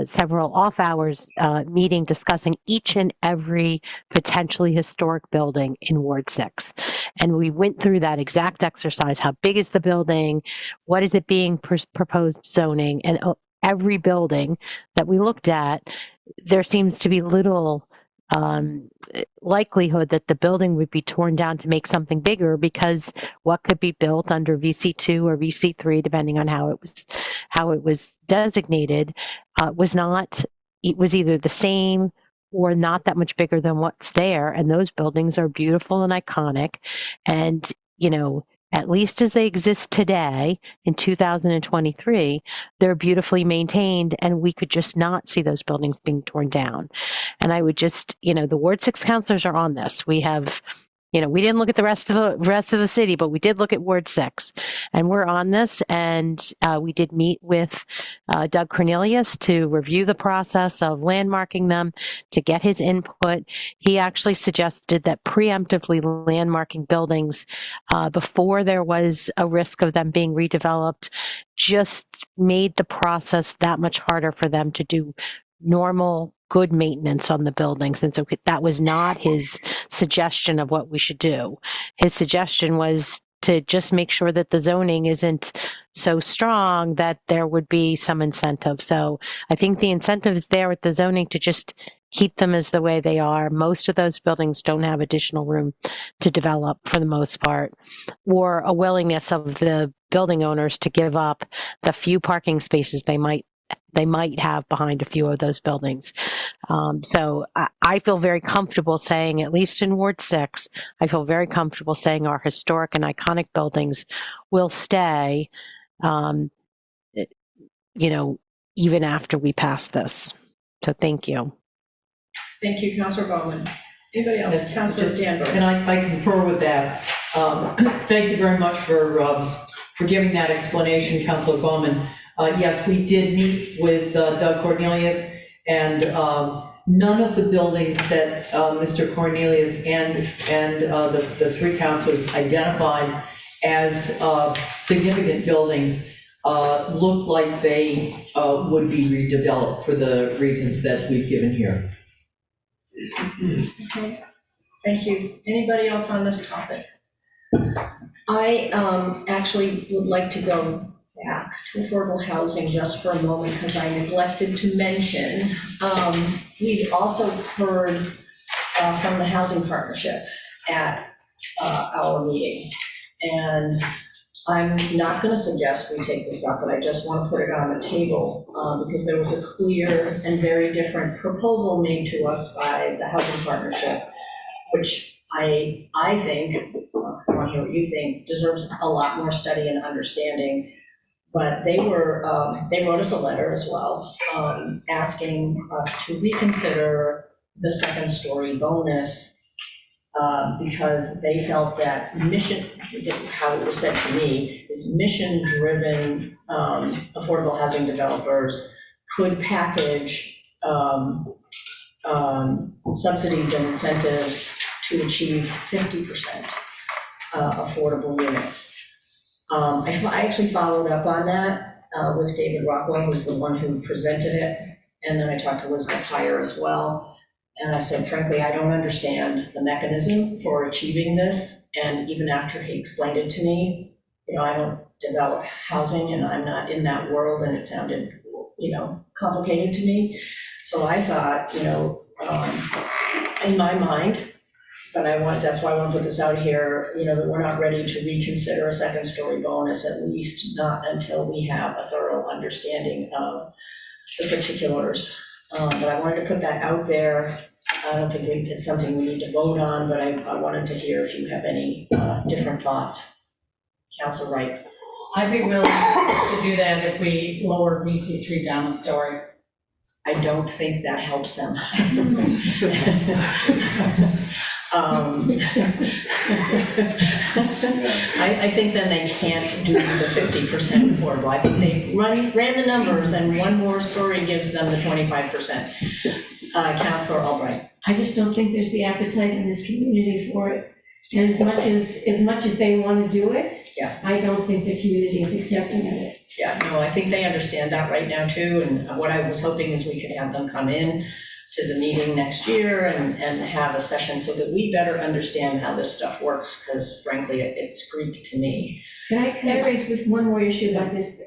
several off hours meeting discussing each and every potentially historic building in Ward 6. And we went through that exact exercise. How big is the building? What is it being proposed zoning? And every building that we looked at, there seems to be little likelihood that the building would be torn down to make something bigger, because what could be built under VC2 or VC3, depending on how it was designated, was either the same or not that much bigger than what's there. And those buildings are beautiful and iconic, and at least as they exist today in 2023, they're beautifully maintained, and we could just not see those buildings being torn down. And I would just, the Ward 6 counselors are on this. We have, we didn't look at the rest of the city, but we did look at Ward 6, and we're on this. And we did meet with Doug Cornelius to review the process of landmarking them, to get his input. He actually suggested that preemptively landmarking buildings before there was a risk of them being redeveloped just made the process that much harder for them to do normal good maintenance on the buildings. And so that was not his suggestion of what we should do. His suggestion was to just make sure that the zoning isn't so strong that there would be some incentive. So I think the incentive is there with the zoning to just keep them as the way they are. Most of those buildings don't have additional room to develop for the most part, or a willingness of the building owners to give up the few parking spaces they might have behind a few of those buildings. So I feel very comfortable saying, at least in Ward 6, I feel very comfortable saying our historic and iconic buildings will stay, even after we pass this. So thank you. Thank you, Councilor Bowman. Anybody else? Councilor Danbury. And I concur with that. Thank you very much for giving that explanation, Councilor Bowman. Yes, we did meet with Doug Cornelius, and none of the buildings that Mr. Cornelius and the three councilors identified as significant buildings look like they would be redeveloped for the reasons that we've given here. Okay, thank you. Anybody else on this topic? I actually would like to go back to affordable housing just for a moment, because I neglected to mention, we've also heard from the Housing Partnership at our meeting. And I'm not going to suggest we take this up, but I just want to put it on the table because there was a clear and very different proposal made to us by the Housing Partnership, which I think, I want to hear what you think, deserves a lot more study and understanding. But they wrote us a letter as well, asking us to reconsider the second story bonus because they felt that mission, how it was said to me, is mission-driven affordable housing developers could package subsidies and incentives to achieve 50% affordable units. I actually followed up on that with David Rockwell, who's the one who presented it, and then I talked to Elizabeth Heyer as well. And I said, frankly, I don't understand the mechanism for achieving this. And even after he explained it to me, I don't develop housing and I'm not in that world, and it sounded, complicated to me. So I thought, in my mind, but that's why I want to put this out here, that we're not ready to reconsider a second story bonus, at least not until we have a thorough understanding of the particulars. But I wanted to put that out there. I don't think it's something we need to vote on, but I wanted to hear if you have any different thoughts. Councilor Wright. I'd be willing to do that if we lower VC3 down a story. I think then they can't do the 50% affordable. I think they ran the numbers and one more story gives them the 25%. Counselor Albright. I just don't think there's the appetite in this community for it. And as much as they want to do it, Yeah. I don't think the community is accepting of it. Yeah, no, I think they understand that right now too, and what I was hoping is we could have them come in to the meeting next year and have a session so that we better understand how this stuff works, because frankly, it's Greek to me. Can I raise with one more issue about this,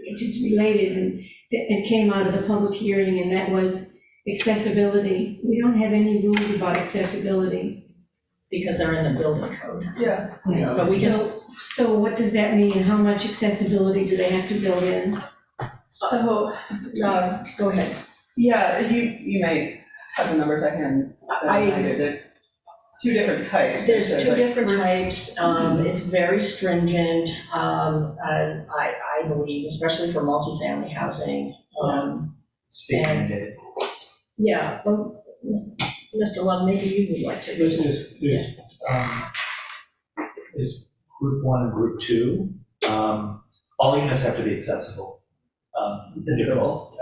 which is related and it came out of the public hearing, and that was accessibility. We don't have any rules about accessibility. Because they're in the building code. Yeah. But we just, So what does that mean? How much accessibility do they have to build in? So, go ahead. yeah, you may have the numbers I can, there's two different types. There's two different types. It's very stringent, I believe, especially for multifamily housing. State mandated. Yeah, well, Mr. Love, maybe you would like to. There's group one and group two. All units have to be accessible. Visible.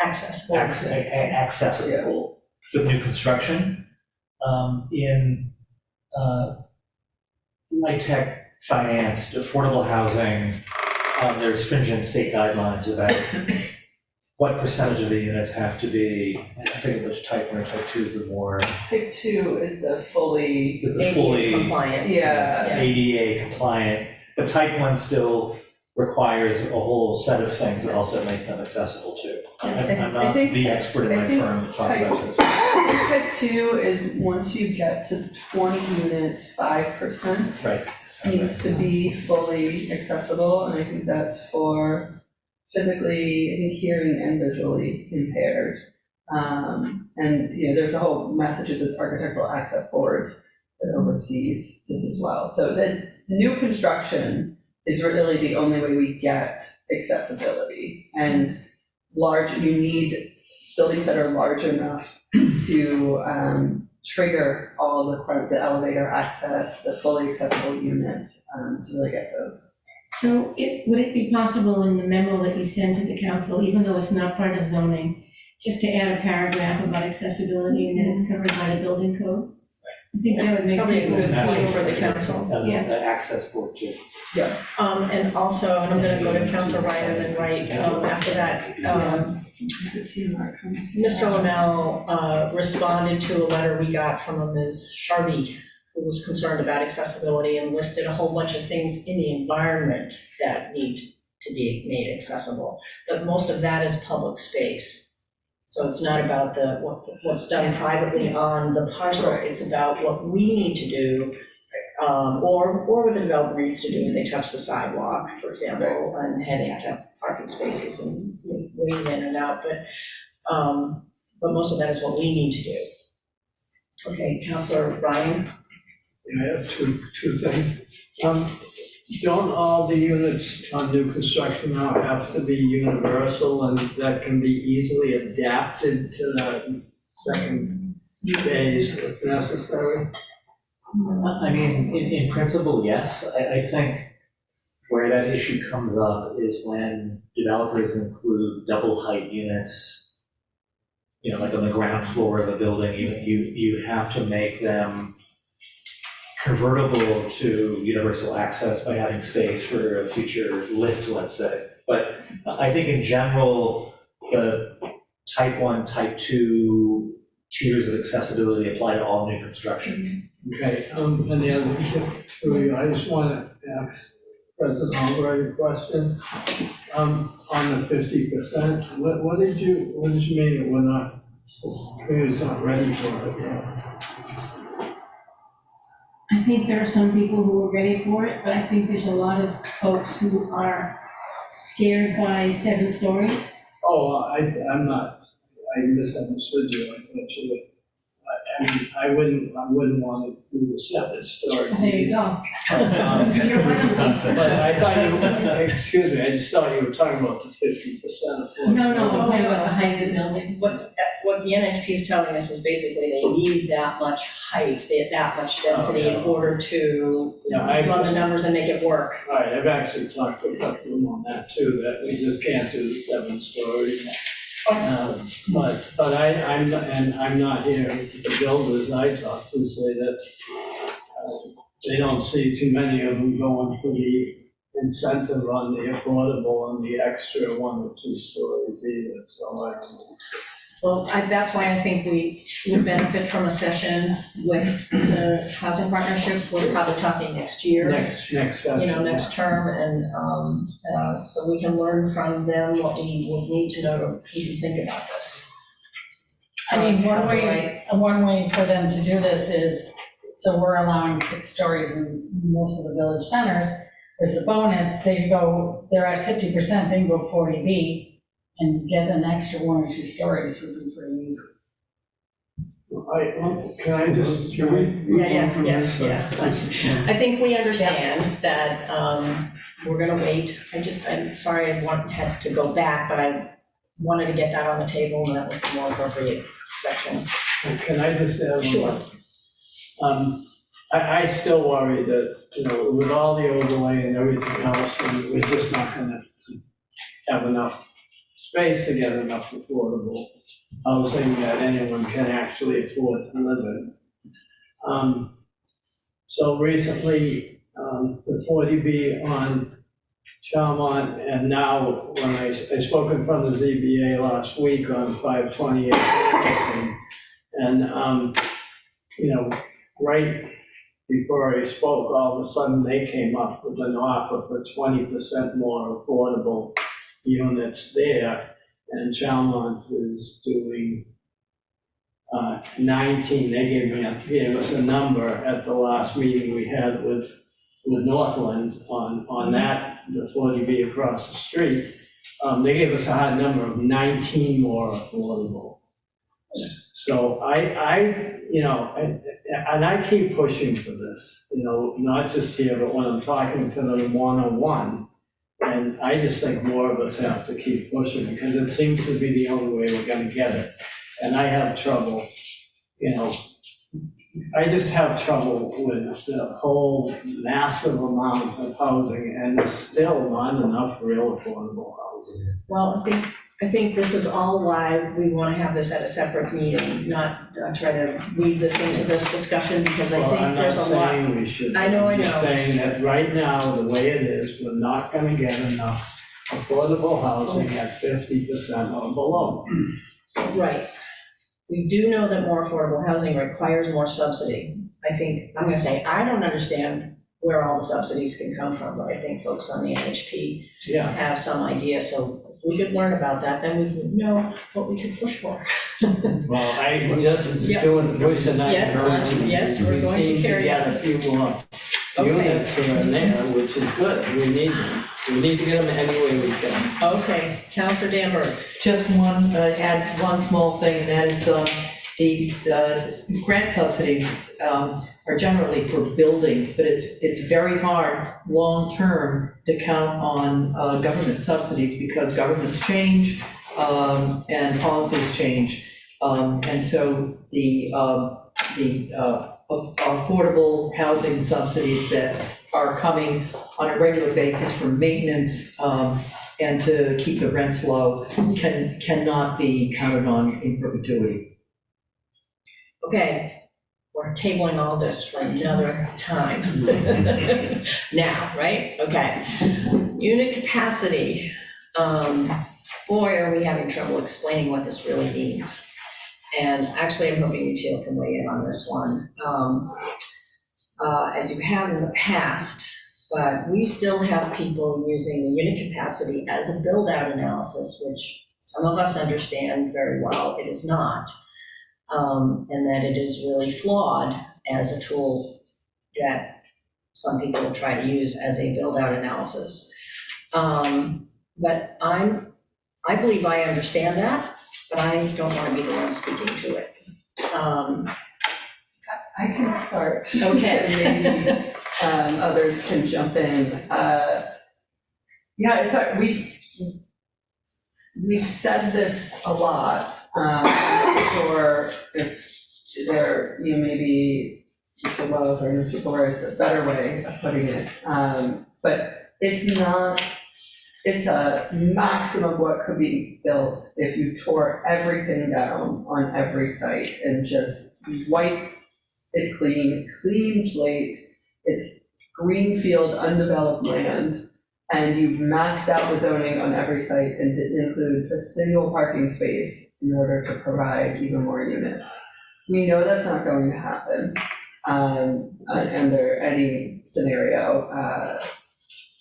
Accessible. Accessible with new construction. In light tech financed affordable housing, there are stringent state guidelines about what percentage of the units have to be, I forget which type 1 or type 2 is the more. Type 2 is the fully. ADA compliant. Yeah. ADA compliant, but type 1 still requires a whole set of things that also make them accessible too. I'm not the expert in my firm to talk about this. Type 2 is once you get to 20 units, 5% Right. needs to be fully accessible, and I think that's for physically, I think, hearing and visually impaired. And, there's a whole Massachusetts Architectural Access Board that oversees this as well. So the new construction is really the only way we get accessibility. And you need buildings that are large enough to trigger all the elevator access, the fully accessible units, to really get those. So would it be possible in the memo that you send to the council, even though it's not part of zoning, just to add a paragraph about accessibility and then it's covered by the building code? I think that would make Probably a people good feel point for the council. Yeah. The access board too. Yeah. And also, and I'm gonna go to Councilor Ryan and then Wright, after that. Mr. Linnell responded to a letter we got from a Ms. Sharby, who was concerned about accessibility and listed a whole bunch of things in the environment that need to be made accessible. But most of that is public space. So it's not about what's done privately on the parcel, it's about what we need to do, or what the developer needs to do when they touch the sidewalk, for example, and heading to parking spaces and ways in and out, but most of that is what we need to do. Okay, Councilor Ryan? I have two things. Don't all the units on new construction now have to be universal and that can be easily adapted to the second phase if necessary? I mean, in principle, yes. I think where that issue comes up is when developers include double height units, like on the ground floor of a building, you have to make them convertible to universal access by having space for a future lift, let's say. But I think in general, the type 1, type 2 tiers of accessibility apply to all new construction. Okay, and the other two, I just want to ask President Albright a question. On the 50%, what did you mean that we're not, community's not ready for it yet? I think there are some people who are ready for it, but I think there's a lot of folks who are scared by 7 stories. Oh, I'm not, I misunderstood you. I thought you mean, I wouldn't want to do the separate stories. There you go. But I thought excuse me, I just thought you were talking about the 50% affordable. No, I'm talking about the height of the building. What the NHP is telling us is basically they need that much height, they have that much density in order to run the numbers and make it work. All right, I've actually talked to a couple of them on that too, that we just can't do the 7 stories. But I'm not here, the builders I talk to say that they don't see too many of them going for the incentive on the affordable and the extra 1 or 2 stories either, so I don't know. Well, that's why I think we would benefit from a session with the housing partnership. We're probably talking next year. Next session. Next term, and so we can learn from them what we would need to know to even think about this. I mean, That's all right. one way for them to do this is, so we're allowing 6 stories in most of the village centers. With the bonus, they're at 50%, they can go 40B. And get an extra 1 or 2 stories would be pretty easy. Can I just, can we? Yeah. I think we understand that we're gonna wait. I'm sorry I had to go back, but I wanted to get that on the table, and that was the more appropriate section. Can I just add one? Sure. I still worry that, with all the overlay and everything else, and we're just not gonna have enough space to get enough affordable housing that anyone can actually afford to live in. So recently, the 40B on Chalmont, and now when I spoke in front of the ZBA last week on 528, and, right before I spoke, all of a sudden they came up with an offer for 20% more affordable units there, and Chalmont is doing 19. They gave us a number at the last meeting we had with Northland on that, the 40B across the street. They gave us a hard number of 19 more affordable. So and I keep pushing for this, not just here, but when I'm talking to them one-on-one. And I just think more of us have to keep pushing, because it seems to be the only way we're gonna get it. And I have trouble, I just have trouble with the whole massive amount of housing, and there's still not enough real affordable housing. Well, I think this is all why we want to have this at a separate meeting, not try to weave this into this discussion, because I think there's a lot. Well, I'm not saying we should. I know. I'm just saying that right now, the way it is, we're not gonna get enough affordable housing at 50% or below. Right. We do know that more affordable housing requires more subsidy. I'm gonna say, I don't understand where all the subsidies can come from, but I think folks on the NHP have some idea, so if we could learn about that, then we would know what we could push for. Well, I just doing the push tonight. Yes, we're going to carry get a few more units here and there, which is good. We need them. We need to get them any way we can. Okay, Councilor Danberg. Just add one small thing, and that is the grant subsidies are generally for building, but it's very hard long-term to count on government subsidies, because governments change and policies change. And so the affordable housing subsidies that are coming on a regular basis for maintenance and to keep the rents low cannot be counted on in perpetuity. Okay, we're tabling all this for another time. Now, right? Okay. Unit capacity. Boy, are we having trouble explaining what this really means. And actually, I'm hoping Teal can weigh in on this one. As you have in the past, but we still have people using the unit capacity as a build-out analysis, which some of us understand very well. It is not. And that it is really flawed as a tool that some people will try to use as a build-out analysis. But I believe I understand that, but I don't want to be the one speaking to it. I can start. Okay. And maybe others can jump in. Yeah, we've said this a lot. I'm not sure if there, maybe Mr. Wells or Mr. Bohr is a better way of putting it. But it's a maximum of what could be built if you tore everything down on every site and just wiped it clean slate. It's greenfield, undeveloped land, and you've maxed out the zoning on every site and didn't include a single parking space in order to provide even more units. We know that's not going to happen under any scenario.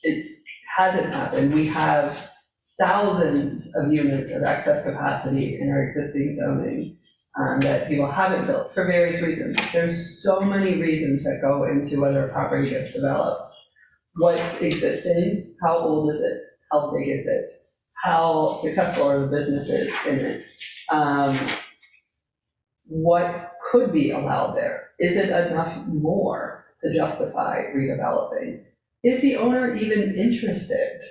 It hasn't happened. We have thousands of units of excess capacity in our existing zoning that people haven't built for various reasons. There's so many reasons that go into whether a property gets developed. What's existing? How old is it? How big is it? How successful are the businesses in it? What could be allowed there? Is it enough more to justify redeveloping? Is the owner even interested?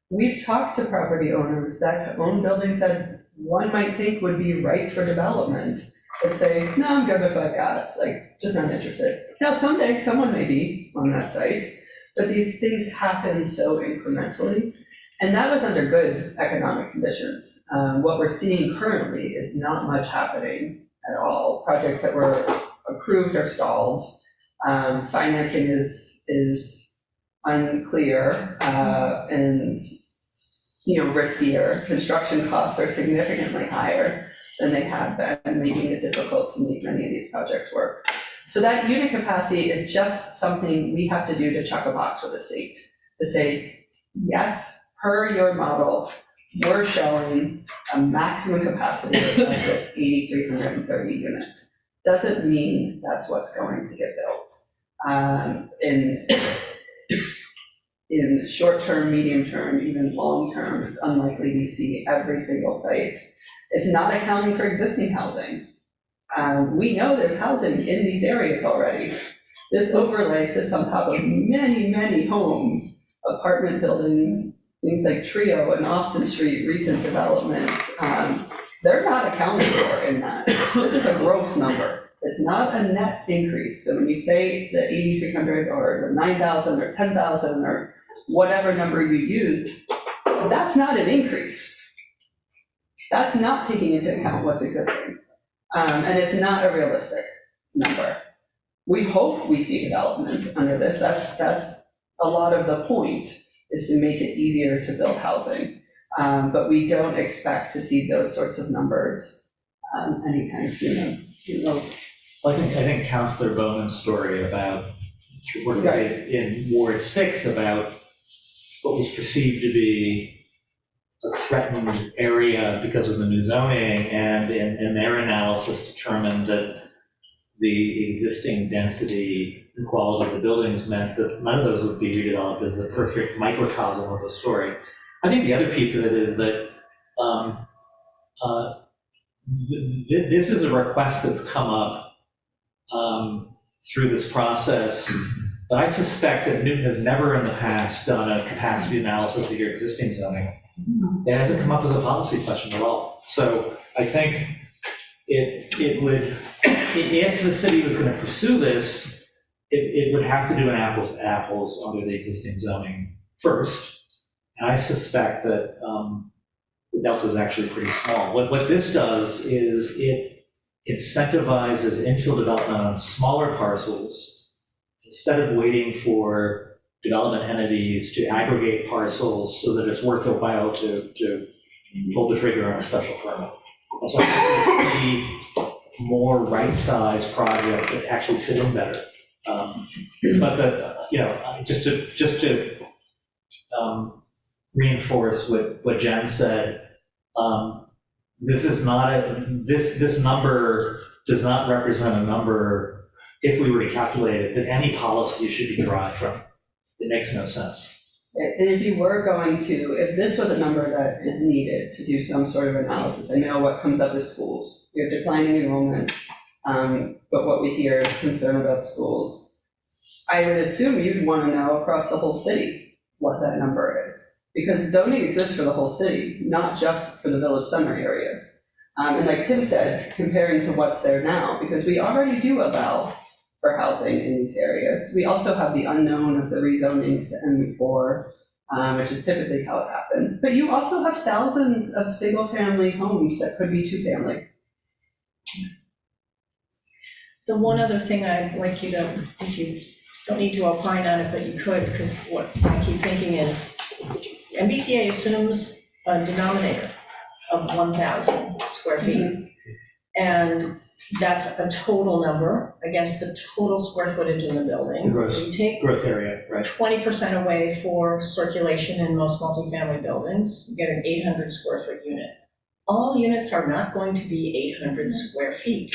We've talked to property owners that own buildings that one might think would be right for development, but say, no, I'm good with what I've got, like, just not interested. Now, someday someone may be on that site, but these things happen so incrementally. And that was under good economic conditions. What we're seeing currently is not much happening at all. Projects that were approved are stalled. Financing is unclear and riskier. Construction costs are significantly higher than they have been, making it difficult to make many of these projects work. So that unit capacity is just something we have to do to check a box with the state, to say, yes, per your model, we're showing a maximum capacity of this 8,330 units. Doesn't mean that's what's going to get built. In short term, medium term, even long term, it's unlikely we see every single site. It's not accounting for existing housing. We know there's housing in these areas already. This overlay sits on top of many, many homes, apartment buildings, things like Trio and Austin Street, recent developments. They're not accounted for in that. This is a gross number. It's not a net increase. So when you say the 8,300 or the 9,000 or 10,000 or whatever number you use, that's not an increase. That's not taking into account what's existing. And it's not a realistic number. We hope we see development under this. That's a lot of the point, is to make it easier to build housing. But we don't expect to see those sorts of numbers anytime soon. Well, I think Councillor Bowman's story about in Ward 6 about what was perceived to be a threatened area because of the new zoning, and in their analysis determined that the existing density and quality of the buildings meant that none of those would be redeveloped as the perfect microcosm of the story. I think the other piece of it is that this is a request that's come up through this process, but I suspect that Newton has never in the past done a capacity analysis of your existing zoning. It hasn't come up as a policy question at all. So I think it would, if the city was going to pursue this, it would have to do an apples to apples under the existing zoning first. And I suspect that the delta is actually pretty small. What this does is it incentivizes infill development on smaller parcels instead of waiting for development entities to aggregate parcels so that it's worth their while to pull the trigger on a special permit. So I think we see more right-sized projects that actually fit in better. But just to reinforce what Jen said, this is not this number does not represent a number, if we were to calculate it, that any policy should be derived from. It makes no sense. And if you were going to, if this was a number that is needed to do some sort of analysis, I know what comes up is schools. You have declining enrollment, but what we hear is concern about schools. I would assume you'd want to know across the whole city what that number is, because zoning exists for the whole city, not just for the village center areas. And like Tim said, comparing to what's there now, because we already do allow for housing in these areas. We also have the unknown of the rezonings to MU4, which is typically how it happens. But you also have thousands of single-family homes that could be two-family. The one other thing I'd like you to, if you don't need to opine on it, but you could, because what I keep thinking is, MBTA assumes a denominator of 1,000 square feet. And that's a total number against the total square footage in the building. So you take Gross area, right? 20% away for circulation in most multifamily buildings, you get an 800 square foot unit. All units are not going to be 800 square feet.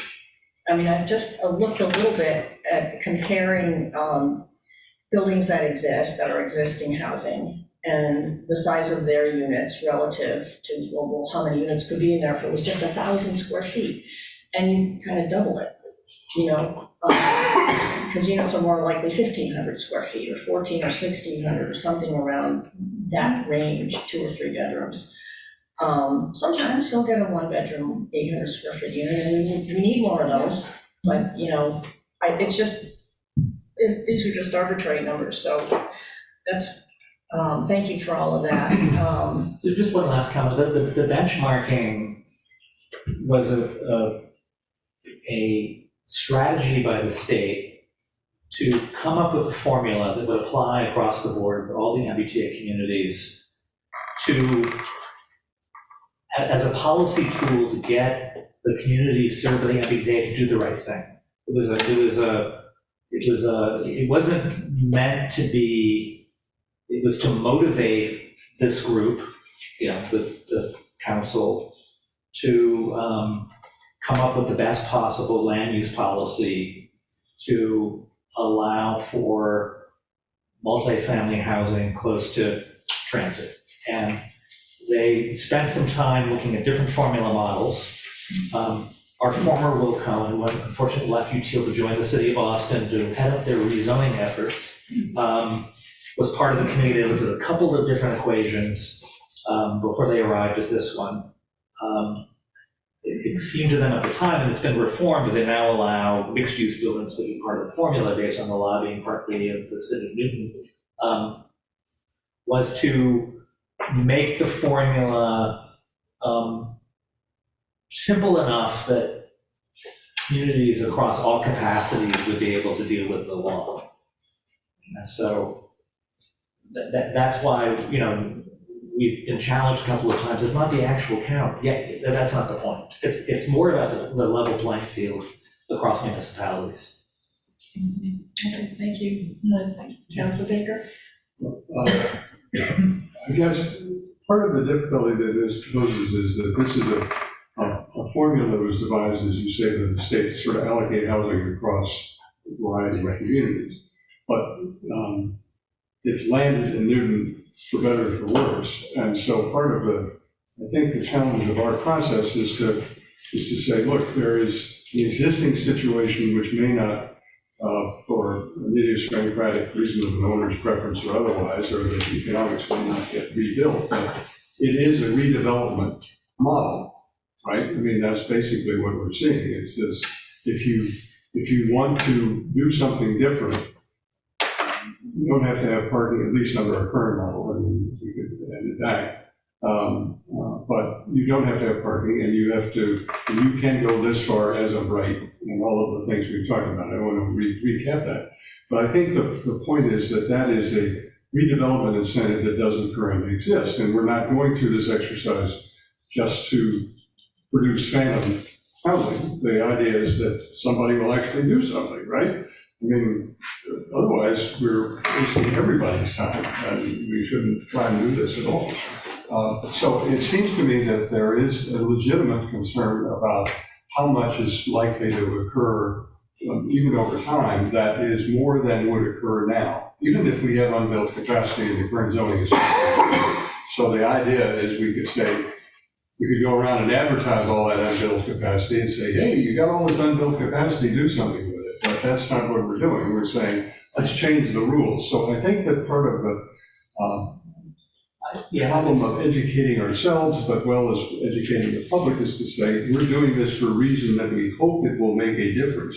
I mean, I've just looked a little bit at comparing buildings that exist, that are existing housing, and the size of their units relative to, well, how many units could be in there if it was just 1,000 square feet. And you kind of double it, because units are more likely 1,500 square feet, or 1,400 or 1,600, or something around that range, 2 or 3 bedrooms. Sometimes you'll get a 1-bedroom, 800 square foot unit, and we need more of those, but, these are just arbitrary numbers, so that's, thank you for all of that. So just one last comment, the benchmarking was a strategy by the state to come up with a formula that would apply across the board for all the MBTA communities to, as a policy tool to get the communities served by the MBTA to do the right thing. It wasn't meant to be, it was to motivate this group, the council, to come up with the best possible land use policy to allow for multifamily housing close to transit. And they spent some time looking at different formula models. Our former Will Cohen, who unfortunately left UTL to join the city of Austin to head up their rezoning efforts, was part of the committee that looked at a couple of different equations before they arrived at this one. It seemed to them at the time, and it's been reformed, because they now allow mixed-use buildings to be part of the formula based on the lobbying partly of the city of Newton, was to make the formula simple enough that communities across all capacities would be able to deal with the law. And so that's why, we've been challenged a couple of times. It's not the actual count. Yeah, that's not the point. It's more about the level playing field across municipalities. Okay, thank you. Councilor Baker? I guess part of the difficulty that this poses is that this is a formula that was devised, as you say, by the state to sort of allocate housing across a variety of communities. But it's landed in Newton for better or for worse. And so part of I think the challenge of our process is to say, look, there is an existing situation which may not, for an idiosyncratic reason of an owner's preference or otherwise, or the economics may not get rebuilt, but it is a redevelopment model, right? I mean, that's basically what we're seeing. It's this, if you want to do something different, you don't have to have parking, at least under our current model. I mean, we could end it back. But you don't have to have parking, and you can go this far as of right, and all of the things we've talked about. I don't want to recap that. But I think the point is that is a redevelopment incentive that doesn't currently exist. And we're not going through this exercise just to produce phantom housing. The idea is that somebody will actually do something, right? I mean, otherwise we're wasting everybody's time, and we shouldn't try and do this at all. So it seems to me that there is a legitimate concern about how much is likely to occur, even over time, that is more than would occur now, even if we have unbuilt capacity in the current zoning. So the idea is we could say, we could go around and advertise all that unbuilt capacity and say, hey, you got all this unbuilt capacity, do something with it. But that's not what we're doing. We're saying, let's change the rules. So I think that part of the problem of educating ourselves, but well as educating the public, is to say, we're doing this for a reason that we hope it will make a difference,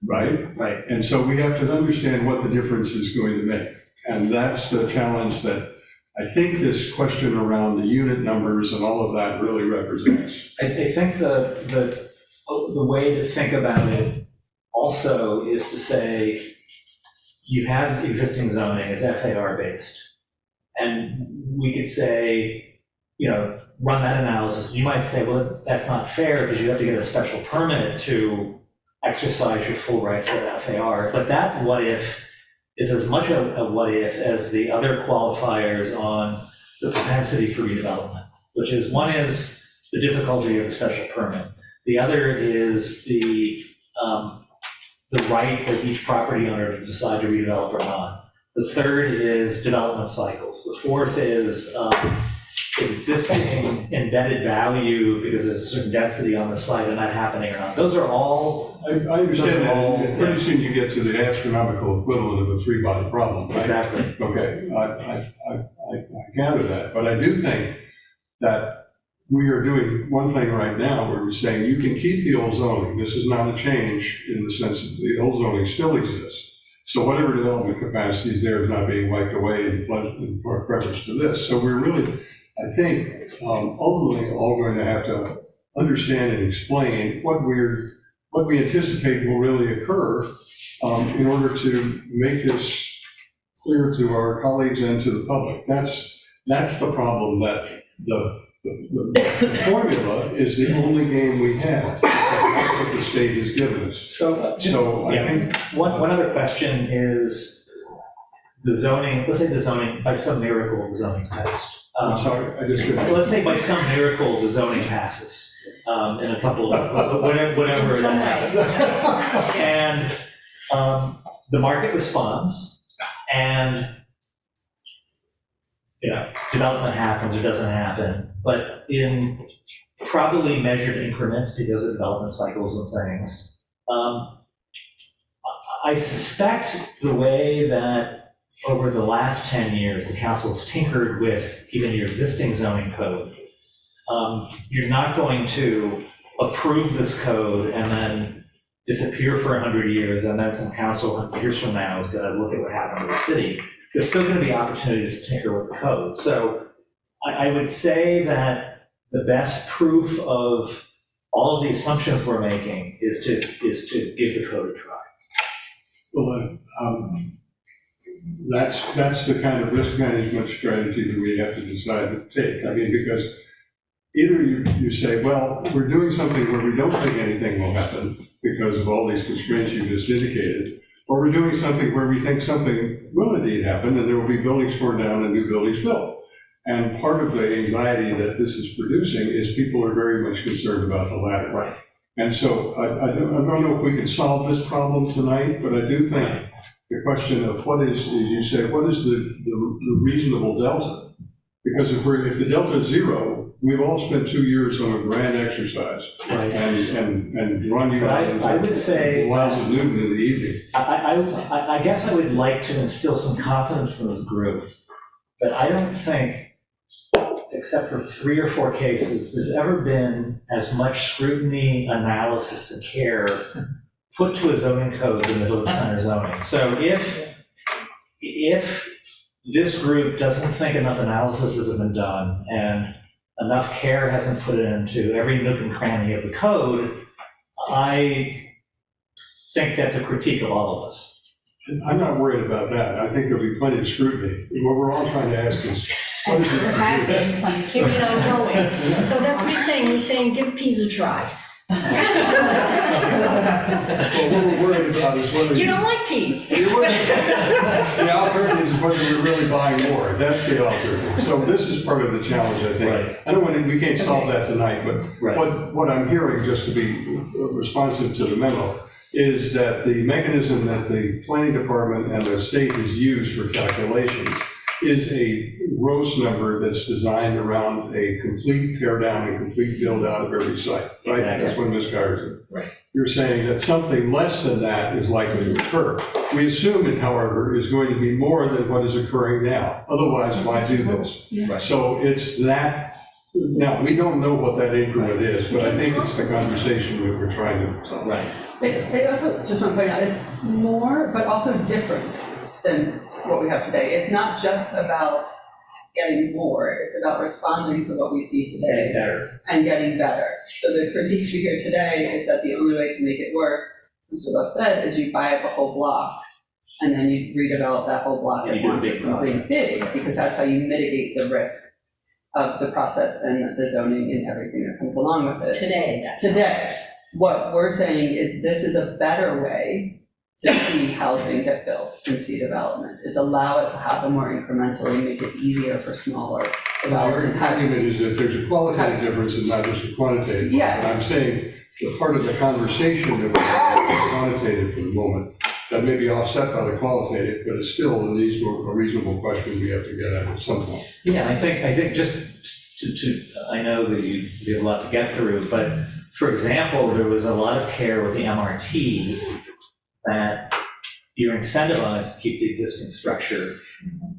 right? Right. And so we have to understand what the difference is going to make. And that's the challenge that I think this question around the unit numbers and all of that really represents. I think the way to think about it also is to say, you have existing zoning as FAR based. And we could say, run that analysis. You might say, well, that's not fair because you have to get a special permit to exercise your full rights to that FAR. But that what if is as much a what if as the other qualifiers on the propensity for redevelopment, which is, one is the difficulty of a special permit. The other is the right of each property owner to decide to redevelop or not. The third is development cycles. The fourth is existing embedded value because there's a certain density on the site and that happening or not. Those are all. I understand that. And pretty soon you get to the astronomical equivalent of a three-body problem, right? Exactly. Okay, I gather that, but I do think that we are doing one thing right now where we're saying you can keep the old zoning. This is not a change in the sense that the old zoning still exists. So whatever development capacity is there is not being wiped away in reference to this. So we're really, I think, ultimately all going to have to understand and explain what we anticipate will really occur in order to make this clear to our colleagues and to the public. That's the problem, that the formula is the only game we have. That's what the state has given us. So I think one other question is the zoning. Let's say the zoning, by some miracle, the zoning's passed. I'm sorry, I just couldn't. Let's say by some miracle the zoning passes in a couple of whatever In some that ways. happens, and the market responds, and development happens or doesn't happen, but in probably measured increments because of development cycles and things. I suspect the way that over the last 10 years, the council has tinkered with even your existing zoning code. You're not going to approve this code and then disappear for 100 years, and then some council 100 years from now is going to look at what happened to the city. There's still going to be opportunities to tinker with the code. So I would say that the best proof of all of the assumptions we're making is to give the code a try. Well, that's the kind of risk management strategy that we have to decide to take. I mean, because either you say, well, we're doing something where we don't think anything will happen because of all these constraints you just indicated, or we're doing something where we think something will indeed happen and there will be buildings torn down and new buildings built. And part of the anxiety that this is producing is people are very much concerned about the latter. Right. And so I don't know if we can solve this problem tonight, but I do think the question of what is, as you say, what is the reasonable delta? Because if the delta is zero, we've all spent 2 years on a grand exercise. Right. And run you out I would say the wilds of Newton in the evening. I guess I would like to instill some confidence in this group, but I don't think, except for 3 or 4 cases, there's ever been as much scrutiny, analysis, and care put to a zoning code than the village center zoning. So if this group doesn't think enough analysis has been done and enough care hasn't put into every nook and cranny of the code, I think that's a critique of all of us. I'm not worried about that. I think there'll be plenty of scrutiny. What we're all trying to ask is, what is There has the been plenty of Here we scrutiny. go, going. So that's what he's saying. He's saying, give peas a try. Well, what we're worried about is whether You don't like peas. The alternative is whether we're really buying more. That's the alternative. So this is part of the challenge, I think. Right. I don't want to, we can't solve that tonight, but Right. what I'm hearing, just to be responsive to the memo, is that the mechanism that the planning department and the state has used for calculations is a gross number that's designed around a complete tear down and complete build out of every site, right? Exactly. That's what Ms. Garza. Right. You're saying that something less than that is likely to occur. We assume it, however, is going to be more than what is occurring now. Otherwise, why do this? Right. So it's that, now, we don't know what that increment is, but I think it's the conversation that we're trying to. Right. I also just want to point out, it's more, but also different than what we have today. It's not just about getting more, it's about responding to what we see today. Getting better. And getting better. So the critique we hear today is that the only way to make it work, as Mr. Love said, is you buy up a whole block, and then you redevelop that whole block at once with something big, because that's how you mitigate the risk of the process and the zoning and everything that comes along with it. Today, what we're saying is this is a better way to see housing get built and see development, is allow it to happen more incrementally, make it easier for smaller Our development. argument is that there's a qualitative difference and not just a quantitative. Yes. And I'm saying the part of the conversation that was quantitative for the moment, that may be offset by the qualitative, but it's still a reasonable question we have to get at some point. Yeah, I think just I know that you have a lot to get through, but for example, there was a lot of care with the MRT that you're incentivized to keep the existing structure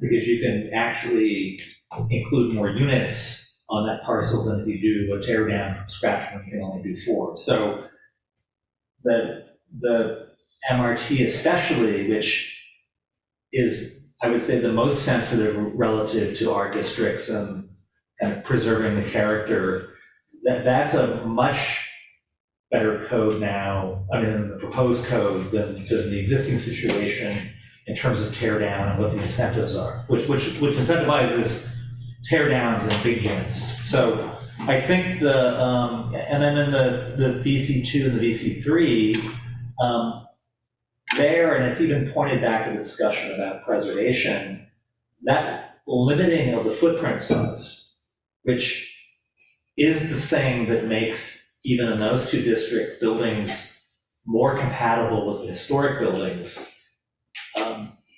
because you can actually include more units on that parcel than if you do a tear down from scratch when you can only do 4. So the MRT especially, which is, I would say, the most sensitive relative to our districts and kind of preserving the character, that's a much better code now, I mean, the proposed code than the existing situation in terms of tear down and what the incentives are, which incentivizes tear downs and big units. So I think and then in the VC2 and the VC3, there, and it's even pointed back to the discussion about preservation, that limiting of the footprint size, which is the thing that makes, even in those 2 districts, buildings more compatible with the historic buildings,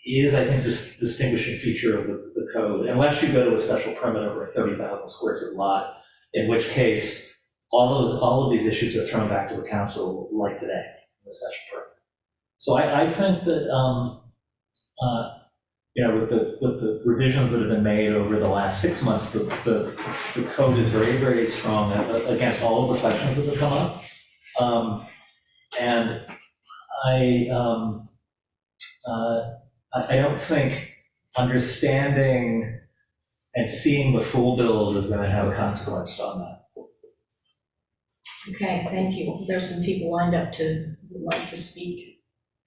is, I think, this distinguishing feature of the code, unless you go to a special permit over a 30,000 square foot lot, in which case all of these issues are thrown back to the council like today, in the special permit. So I think that, with the revisions that have been made over the last 6 months, the code is very, very strong against all of the questions that have come up. And I don't think understanding and seeing the full build is going to have a consequence on that. Okay, thank you. There's some people lined up would like to speak.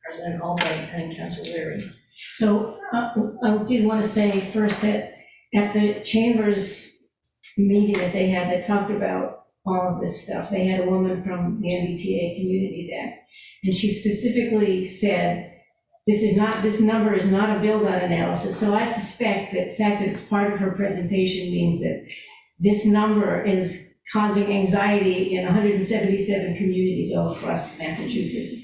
President Albright and Councilor Leary. So I did want to say first that at the Chambers meeting that they had that talked about all of this stuff, they had a woman from the MBTA Communities Act, and she specifically said, this number is not a build-out analysis. So I suspect that the fact that it's part of her presentation means that this number is causing anxiety in 177 communities all across Massachusetts.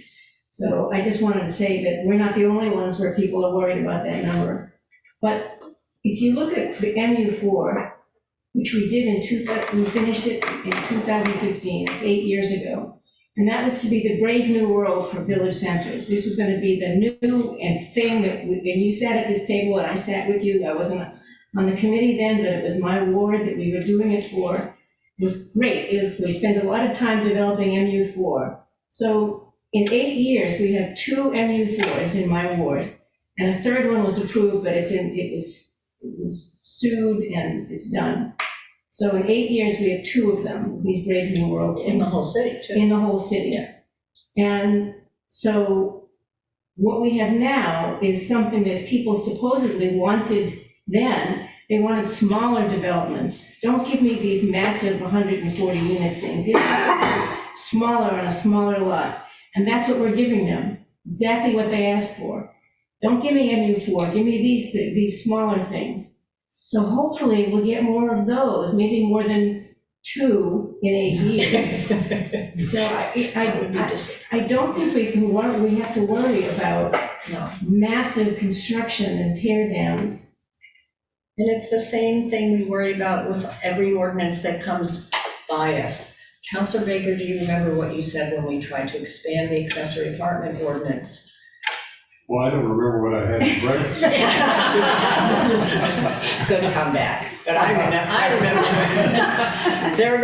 So I just wanted to say that we're not the only ones where people are worried about that number. But if you look at the MU4, which we did we finished it in 2015, it's 8 years ago. And that was to be the brave new world for village centers. This was going to be the new and thing that, and you sat at this table and I sat with you. I wasn't on the committee then, but it was my ward that we were doing it for. It was great. We spent a lot of time developing MU4. So in 8 years, we have 2 MU4s in my ward, and a third one was approved, but it was sued and it's done. So in 8 years, we have 2 of them, these brave new world. In the whole city, too. In the whole city. Yeah. And so what we have now is something that people supposedly wanted then. They wanted smaller developments. Don't give me these massive 140 unit things. Give me smaller on a smaller lot. And that's what we're giving them, exactly what they asked for. Don't give me MU4, give me these smaller things. So hopefully we'll get more of those, maybe more than 2 in 8 years. So I don't think we have to worry about massive construction and tear downs And it's the same thing we worry about with every ordinance that comes by us. Counselor Baker, do you remember what you said when we tried to expand the accessory apartment ordinance? Well, I don't remember what I had for breakfast. Good comeback, but I remember what you said. They're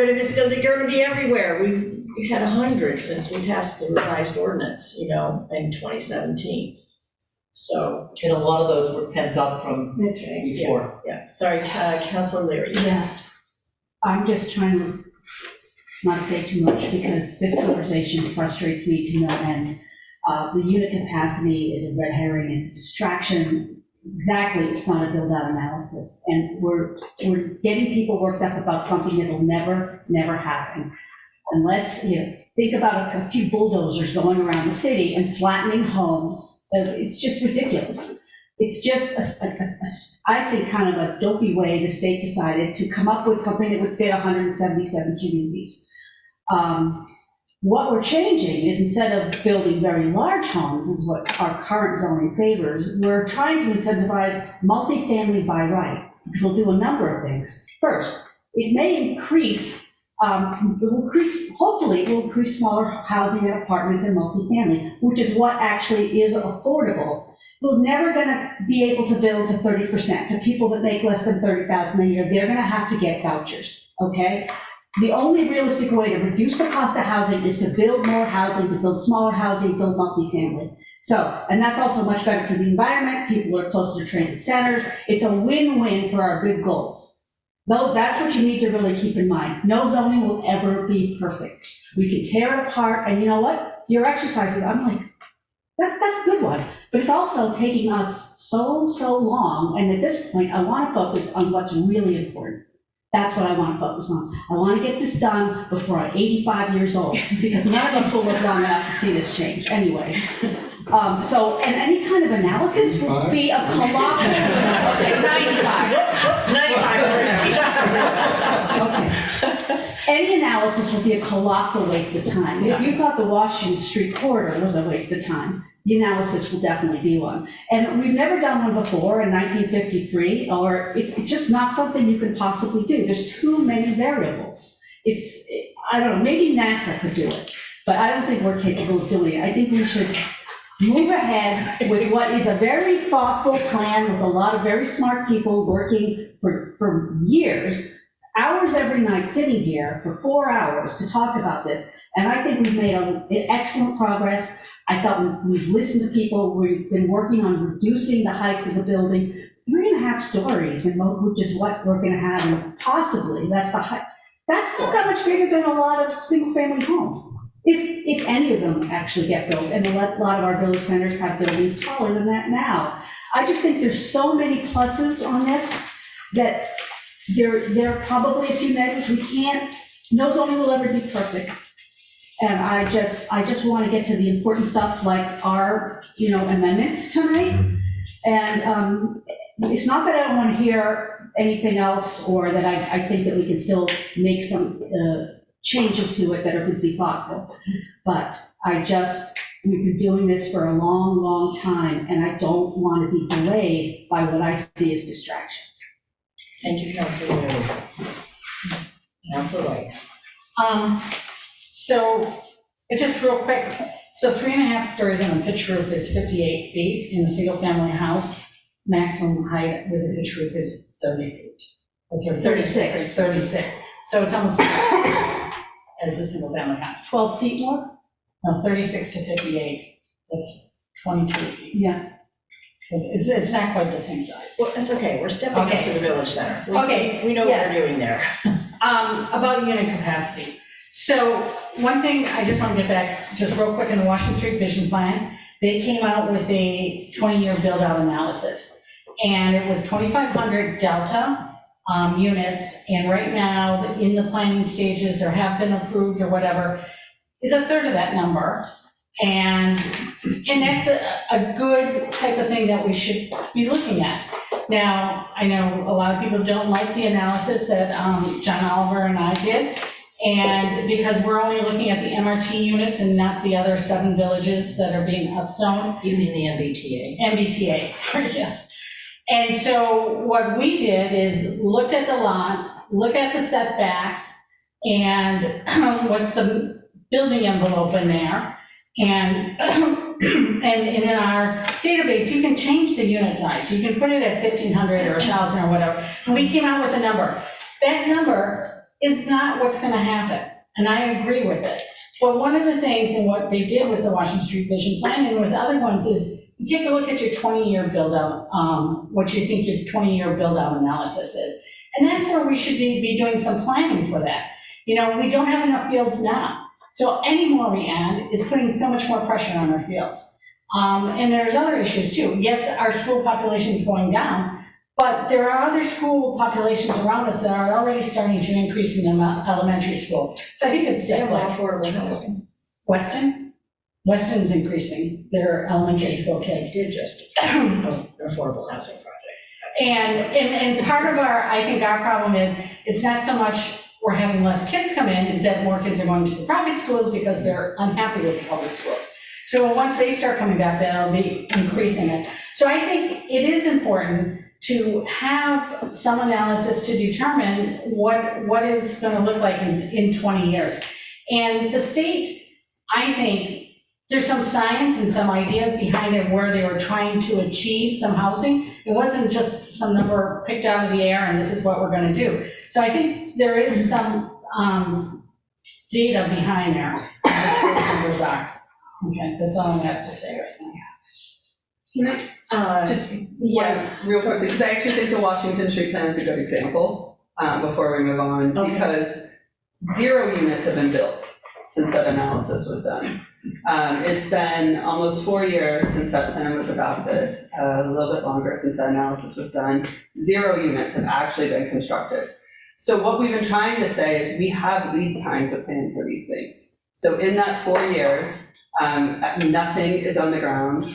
gonna be everywhere. We had 100 since we passed the revised ordinance, in 2017. So. And a lot of those were pent up from That's right. before. Yeah, sorry, Counselor Leary. Yes. I'm just trying to not say too much because this conversation frustrates me to no end. The unit capacity is a red herring and a distraction. Exactly, it's not a build-out analysis. And we're getting people worked up about something that'll never happen. Unless, think about a few bulldozers going around the city and flattening homes. It's just ridiculous. It's just, I think, kind of a dopey way the state decided to come up with something that would fit 177 communities. What we're changing is instead of building very large homes, is what our current zoning favors, we're trying to incentivize multifamily by right. We'll do a number of things. First, it may increase, hopefully it will increase smaller housing and apartments and multifamily, which is what actually is affordable. We're never gonna be able to build to 30%. To people that make less than $30,000 a year, they're gonna have to get vouchers, okay? The only realistic way to reduce the cost of housing is to build more housing, to build smaller housing, build multifamily. So, and that's also much better for the environment. People are closer to transit centers. It's a win-win for our good goals. Though that's what you need to really keep in mind. No zoning will ever be perfect. We can tear it apart, and you know what? Your exercises, I'm like, that's a good one. But it's also taking us so long, and at this point, I want to focus on what's really important. That's what I want to focus on. I want to get this done before I'm 85 years old, because none of us will live long enough to see this change anyway. So, and any kind of analysis would be a colossal. Okay, 95. Whoops, 95 Okay. Any analysis would be a colossal waste of time. If you thought the Washington Street corridor was a waste of time, the analysis will definitely be one. And we've never done one before in 1953, or it's just not something you can possibly do. There's too many variables. I don't know, maybe NASA could do it, but I don't think we're capable of doing it. I think we should move ahead with what is a very thoughtful plan with a lot of very smart people working for years, hours every night sitting here for 4 hours to talk about this. And I think we've made excellent progress. I thought we've listened to people. We've been working on reducing the heights of the building. 3.5 stories, and which is what we're going to have, and possibly that's the height. That's not that much bigger than a lot of single-family homes, if any of them actually get built. And a lot of our village centers have buildings taller than that now. I just think there's so many pluses on this that there are probably a few negatives. No zoning will ever be perfect. And I just want to get to the important stuff like our, amendments tonight. And it's not that I don't want to hear anything else, or that I think that we can still make some changes to it that are going to be thoughtful. But we've been doing this for a long, long time, and I don't want to be delayed by what I see as distractions. Thank you, Councilor Leary. Councilor White. So, just real quick, so 3.5 stories on a pitch roof is 58 feet in a single-family house. Maximum height with a pitch roof is 30 feet. Or 36. So it's almost as a single-family house. 12 feet more? No, 36 to 58. That's 22 feet. Yeah. So it's not quite the same size. Well, that's okay, we're stepping up to the village center. We know yes. what we're doing there. About unit capacity. So one thing I just want to get back, just real quick, in the Washington Street Vision Plan, they came out with a 20-year build-out analysis. And it was 2,500 Delta units, and right now, in the planning stages, or have been approved or whatever, is a third of that number. And that's a good type of thing that we should be looking at. Now, I know a lot of people don't like the analysis that John Oliver and I did, and because we're only looking at the MRT units and not the other 7 villages that are being upzoned. You mean the MBTA? MBTA, sorry, yes. And so what we did is looked at the lots, look at the setbacks, and what's the building envelope in there. And, and in our database, you can change the unit size. You can put it at 1,500 or 1,000 or whatever. And we came out with a number. That number is not what's gonna happen, and I agree with it. But one of the things, and what they did with the Washington Street Vision Plan and with other ones, is you take a look at your 20-year build-out, what you think your 20-year build-out analysis is. And that's where we should be doing some planning for that. You know, we don't have enough fields now. So any more we add is putting so much more pressure on our fields. And there's other issues too. Yes, our school population is going down, but there are other school populations around us that are already starting to increase in the elementary school. So I think it's They have more cyclic. affordable housing. Weston's increasing their elementary school kids. Did just an affordable housing project. And part of I think our problem is, it's not so much we're having less kids come in, it's that more kids are going to the private schools because they're unhappy with the public schools. So once they start coming back, that'll be increasing it. So I think it is important to have some analysis to determine what it's gonna look like in 20 years. And the state, I think, there's some science and some ideas behind it where they were trying to achieve some housing. It wasn't just some number picked out of the air and this is what we're gonna do. So I think there is some data behind there, what those numbers are. Okay, that's all I have to say right now. Yeah, real quickly, because I actually think the Washington Street Plan is a good example, before we move on, Okay. because 0 units have been built since that analysis was done. It's been almost 4 years since that plan was adopted, a little bit longer since that analysis was done. 0 units have actually been constructed. So what we've been trying to say is we have lead time to plan for these things. So in that 4 years, nothing is on the ground.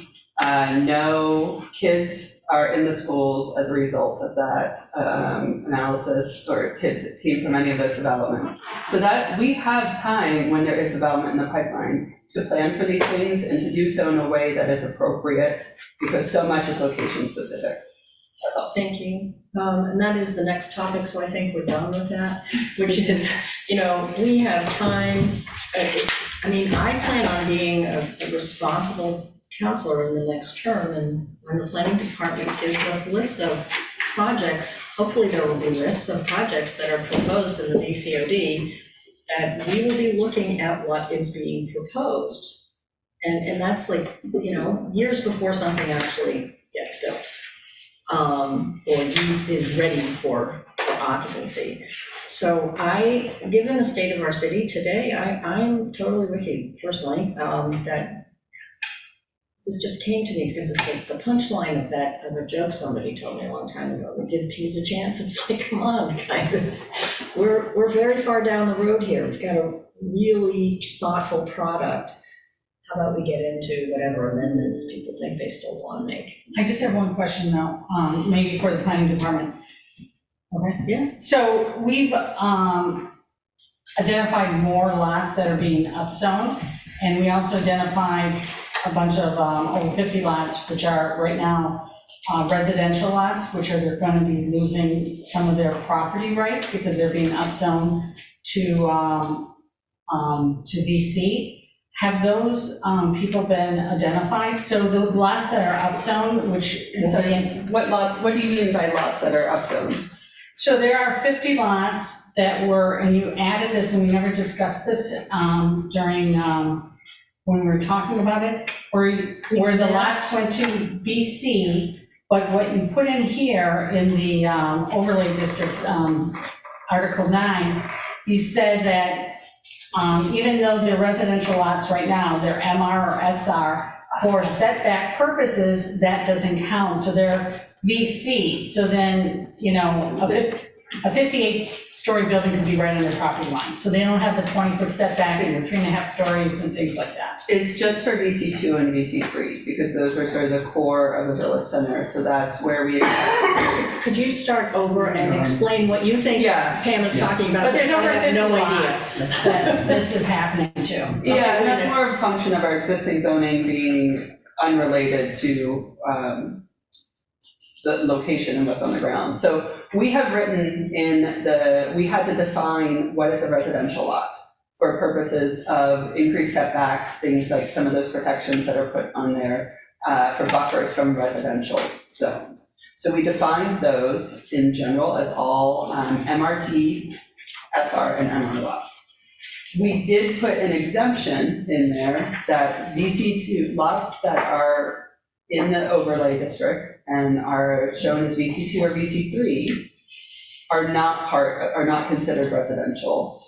No kids are in the schools as a result of that analysis, or kids that came from any of this development. So that we have time when there is development in the pipeline to plan for these things and to do so in a way that is appropriate, because so much is location specific. That's all. Thank you. And that is the next topic, so I think we're done with that, which is, you know, we have time. I mean, I plan on being a responsible counselor in the next term, and when the planning department gives us lists of projects, hopefully there will be lists of projects that are proposed in the VCOD, that we will be looking at what is being proposed. And that's like, you know, years before something actually gets built, or is ready for occupancy. So given the state of our city today, I'm totally with you personally, that this just came to me because it's like the punchline of a joke somebody told me a long time ago. We give peas a chance. It's like, come on, guys, we're very far down the road here. We've got a really thoughtful product. How about we get into whatever amendments people think they still want to make? I just have one question though, maybe for the planning department. Okay. Yeah. So we've identified more lots that are being upzoned, and we also identified a bunch of over 50 lots, which are right now residential lots, which they're going to be losing some of their property rights because they're being upzoned to VC. Have those people been identified? So the lots that are upzoned, which What do you mean by lots that are upzoned? So there are 50 lots that were, and you added this, and we never discussed this during, when we were talking about it, where the lots went to BC, but what you put in here in the overlay districts, Article 9, you said that even though they're residential lots right now, they're MR or SR, for setback purposes, that doesn't count, so they're VC. So then, you know, a 58-story building could be right on the property line. So they don't have the 20-foot setback and the 3.5 stories and things like that. It's just for VC2 and VC3, because those are sort of the core of the village center, so that's where we. Could you start over and explain what you think Pam is talking about? But there's because over I have 50 no lots that this is happening to. Yeah, and that's more of a function of our existing zoning being unrelated to the location and what's on the ground. So we have written we had to define what is a residential lot for purposes of increased setbacks, things like some of those protections that are put on there for buffers from residential zones. So we defined those in general as all MRT, SR, and MR lots. We did put an exemption in there that VC2 lots that are in the overlay district and are shown as VC2 or VC3 are not considered residential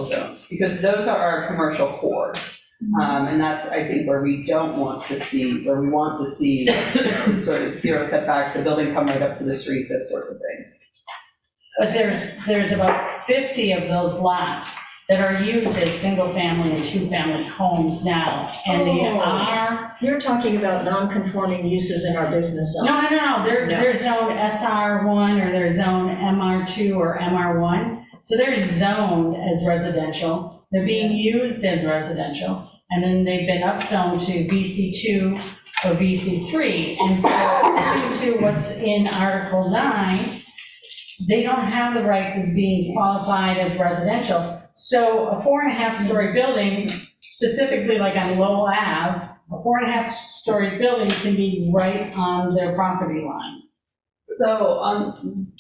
zones, because those are our commercial cores. And that's, I think, where we want to see sort of zero setbacks, the building come right up to the street, those sorts of things. But there's about 50 of those lots that are used as single-family and two-family homes now, and they are. You're talking about non-conforming uses in our business zones. No, they're zoned SR1 or they're zoned MR2 or MR1. So they're zoned as residential, they're being used as residential, and then they've been upzoned to VC2 or VC3. And so according to what's in Article 9, they don't have the rights as being qualified as residential. So a 4.5-story building, specifically like on Lowell Ave, a 4.5-story building can be right on their property line. So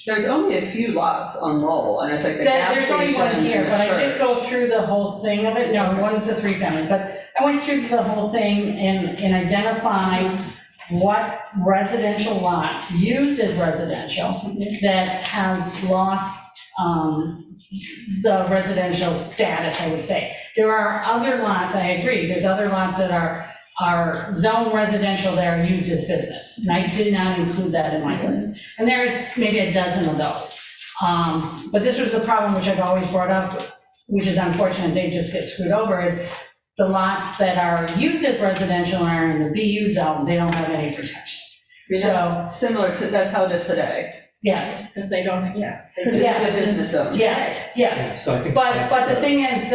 there's only a few lots on Lowell, and it's like the gas There's station only one here, and the but I did church. go through the whole thing of it. No, one's a 3-family, but I went through the whole thing and identified what residential lots used as residential that has lost the residential status, I would say. There are other lots, I agree, there's other lots that are zone residential that are used as business, and I did not include that in my list. And there's maybe a dozen of those. But this was the problem which I've always brought up, which is unfortunate, they just get screwed over, is the lots that are used as residential and are in the BU zone, they don't have any protection. So, similar to, that's how it is today. yes. Because they don't, Because it's a business zone. Yes, yes. So I think But that's the thing is,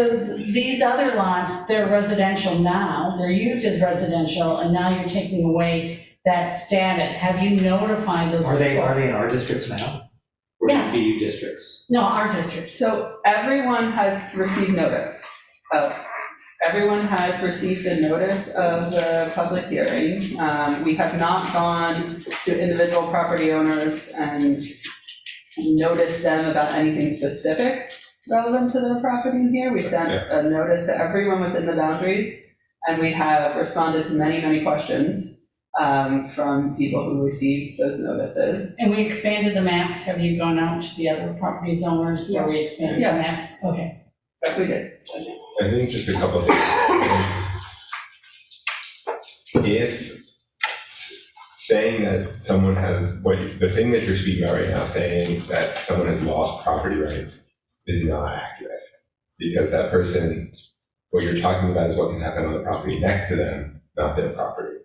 these other lots, they're residential now, they're used as residential, and now you're taking away that status. Have you notified those people? Are they in our districts now? Or Yes. BU districts? No, our districts. So everyone has received notice everyone has received a notice of the public hearing. We have not gone to individual property owners and noticed them about anything specific relevant to their property in here. We sent a notice to everyone within the boundaries, and we have responded to many, many questions from people who received those notices. And we expanded the maps. Have you gone out to the other property owners where we expanded the Yes. maps? Okay. We did. I think just a couple of things. If saying that someone has, the thing that you're speaking about right now, saying that someone has lost property rights is not accurate. Because that person, what you're talking about is what can happen on the property next to them, not their property.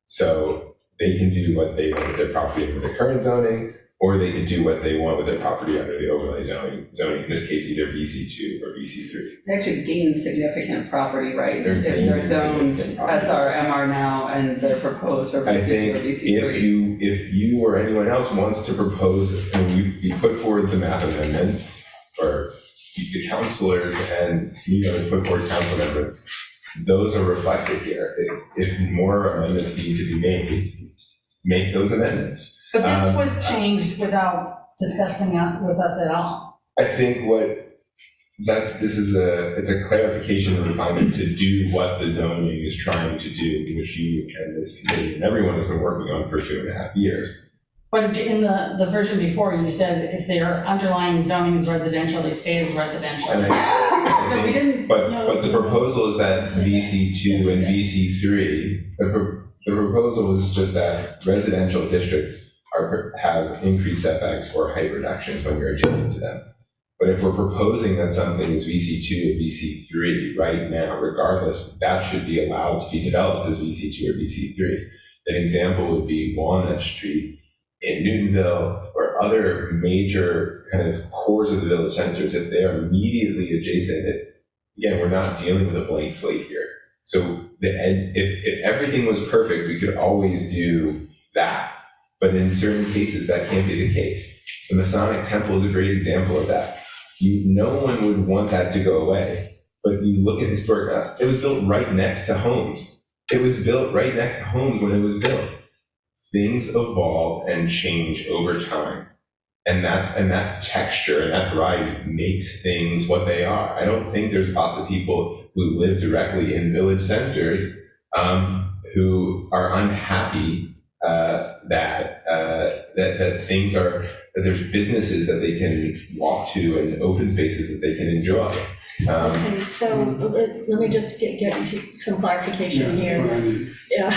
So they can do what they want with their property under the current zoning, or they could do what they want with their property under the overlay zoning, in this case, either VC2 or VC3. They actually gain significant property rights They're if they're gaining zoned significant property SR, MR now, and they're proposed for I VC2 think or VC3. if you or anyone else wants to propose, and we put forward the map amendments, or the counselors and, put forward council members, those are reflected here. If more amendments need to be made, make those amendments. So this was changed without discussing it with us at all. I think it's a clarification and refinement to do what the zoning is trying to do, which you and this committee and everyone has been working on for 2.5 years. But in the version before, you said if their underlying zoning is residential, they stay as residential. And I think, but the proposal is that VC2 and VC3, the proposal is just that residential districts have increased setbacks or height reductions when you're adjacent to them. But if we're proposing that something is VC2 or VC3 right now, regardless, that should be allowed to be developed as VC2 or VC3. An example would be Walnut Street in Newtonville or other major kind of cores of the village centers. If they are immediately adjacent, again, we're not dealing with a blank slate here. So if everything was perfect, we could always do that. but in certain cases, that can't be the case. The Masonic Temple is a great example of that. No one would want that to go away, but you look at historic house, it was built right next to homes. It was built right next to homes when it was built. Things evolve and change over time. And that texture and that variety makes things what they are. I don't think there's lots of people who live directly in village centers who are unhappy that things are, that there's businesses that they can walk to and open spaces that they can enjoy. Okay, so let me just get some clarification here. Yeah.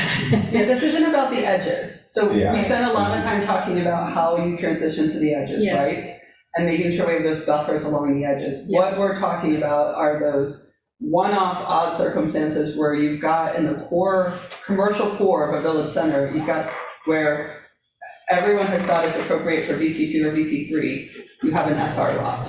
Yeah, this isn't about the edges. So Yeah. we spent a lot of time talking about how you transition to the edges, Yes. right? And making sure we have those buffers along the edges. Yes. What we're talking about are those one-off odd circumstances where you've got in the core, commercial core of a village center, you've got where everyone has thought is appropriate for VC2 or VC3, you have an SR lot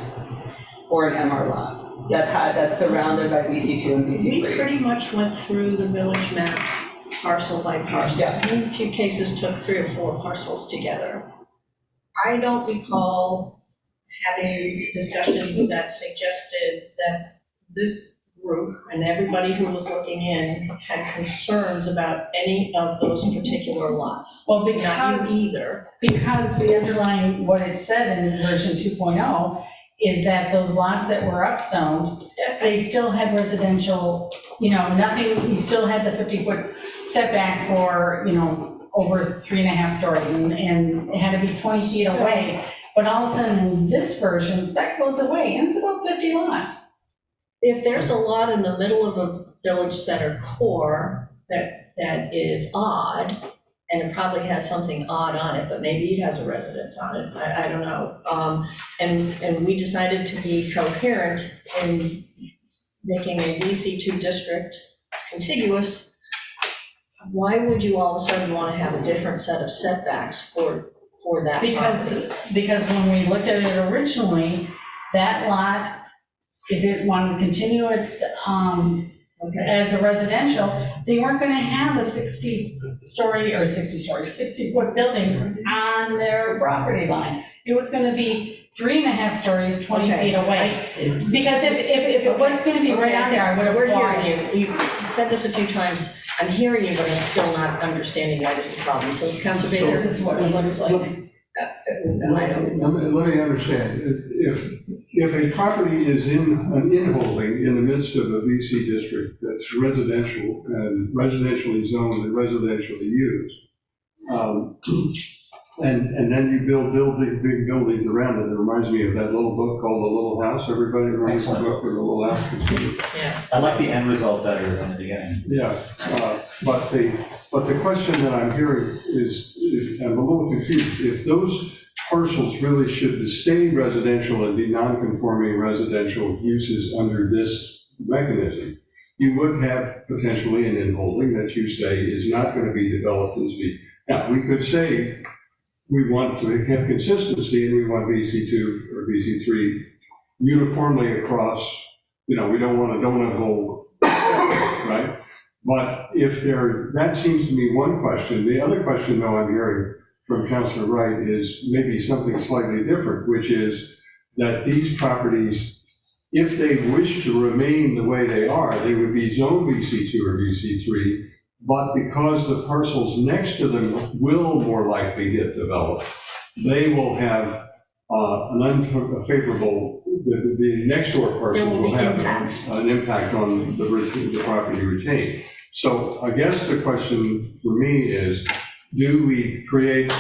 or an MR lot that's surrounded by VC2 and VC3. We pretty much went through the village maps parcel by parcel. Yeah. In a few cases took 3 or 4 parcels together. I don't recall having discussions that suggested that this group and everybody who was looking in had concerns about any of those particular lots. Well, Not because, you either. because the underlying, what it said in version 2.0 is that those lots that were upzoned, they still had residential, nothing, you still had the 50-foot setback for, over 3.5 stories, and it had to be 20 feet away. But all of a sudden, in this version, that goes away, and it's about 50 lots. If there's a lot in the middle of a village center core that is odd, and it probably has something odd on it, but maybe it has a residence on it, I don't know. And we decided to be coherent in making a VC2 district contiguous. Why would you all of a sudden want to have a different set of setbacks for that property? Because when we looked at it originally, that lot, if it wanted to continue its, as a residential, they weren't gonna have a 60-foot building on their property line. It was gonna be 3.5 stories, 20 Okay. feet away. Because if it was gonna be right on there, I would have We're thought. hearing you. You said this a few times. I'm hearing you, but I'm still not understanding why this is a problem. So Councilor Baker. This is what it looks like. I don't know. Let me understand. If a property is in an inholding in the midst of a VC district that's residential and residentially zoned and residentially used, and then you build big buildings around it, it reminds me of that little book called The Little House. Everybody remembers the book with the little house? Yes. I like the end result better than the beginning. Yeah, but the question that I'm hearing is I'm a little confused. If those parcels really should stay residential and be non-conforming residential uses under this mechanism, you would have potentially an inholding that you say is not going to be developed as V. Now, we could say we want to have consistency and we want VC2 or VC3 uniformly across, we don't want a donut hole, right? But that seems to me one question. The other question, though, I'm hearing from Councilor Wright is maybe something slightly different, which is that these properties, if they wish to remain the way they are, they would be zone VC2 or VC3, but because the parcels next to them will more likely get developed, they will have an unfavorable, the next door parcel will have an impact on the property retained. So I guess the question for me is, do we create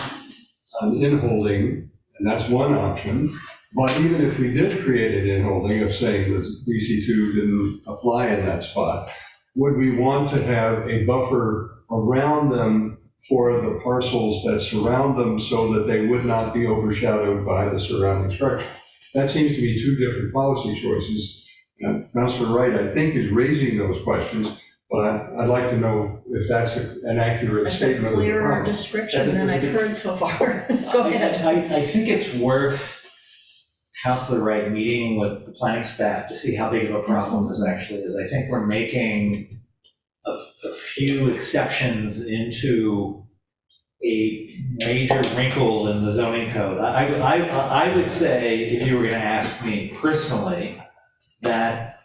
an inholding, and that's one option, but even if we did create an inholding of saying that VC2 didn't apply in that spot, would we want to have a buffer around them for the parcels that surround them so that they would not be overshadowed by the surrounding structure? That seems to be two different policy choices. And Councilor Wright, I think, is raising those questions, but I'd like to know if that's an accurate That's a statement of the clearer problem. description than I've heard so far. Go ahead. I think it's worth Councilor Wright meeting with the planning staff to see how big of a problem this actually is. I think we're making a few exceptions into a major wrinkle in the zoning code. I would say, if you were gonna ask me personally, that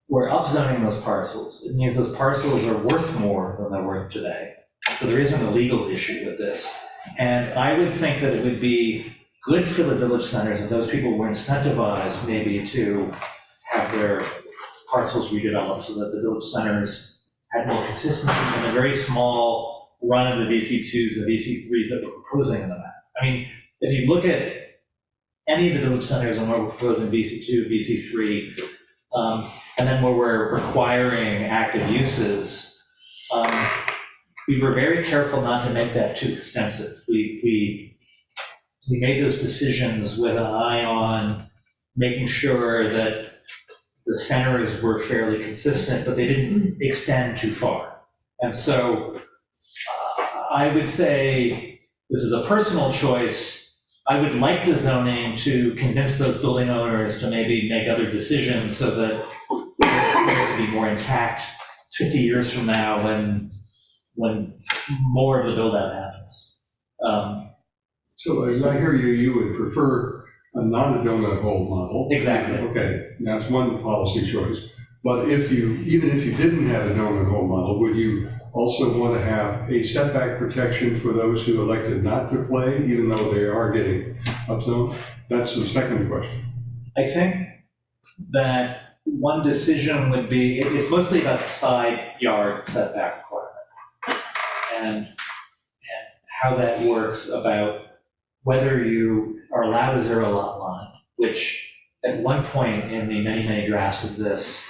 we're upzoning those parcels. It means those parcels are worth more than they're worth today. So there isn't a legal issue with this. And I would think that it would be good for the village centers and those people were incentivized maybe to have their parcels redeveloped so that the village centers had more consistency in a very small run of the VC2s, the VC3s that we're proposing in the map. I mean, if you look at any of the village centers and what we're proposing, VC2, VC3, and then where we're requiring active uses, we were very careful not to make that too extensive. We made those decisions with an eye on making sure that the centers were fairly consistent, but they didn't extend too far. And so I would say, this is a personal choice, I would like the zoning to convince those building owners to maybe make other decisions so that it could be more intact 50 years from now when more of the build out happens. So as I hear you, you would prefer a non-donut hole model. Exactly. Okay, that's one policy choice. But even if you didn't have a donut hole model, would you also want to have a setback protection for those who elected not to play, even though they are getting upzoned? That's the second question. I think that one decision would be, it's mostly about the side yard setback requirement and how that works about whether you are allowed a zero lot line, which at one point in the many, many drafts of this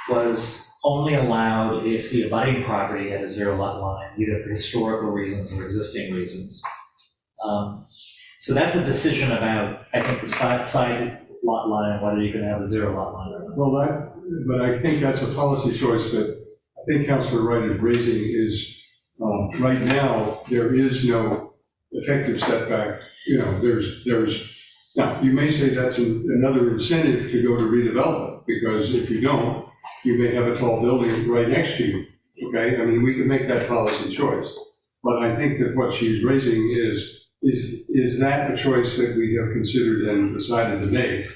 was only allowed if the abutting property had a zero lot line, either for historical reasons or existing reasons. So that's a decision about, I think, the side lot line, whether you can have a zero lot line. Well, but I think that's a policy choice that I think Councilor Wright is raising is, right now, there is no effective setback. You know, now, you may say that's another incentive to go to redevelopment, because if you don't, you may have a tall building right next to you, okay? I mean, we can make that policy choice. But I think that what she's raising is that a choice that we have considered and decided to make?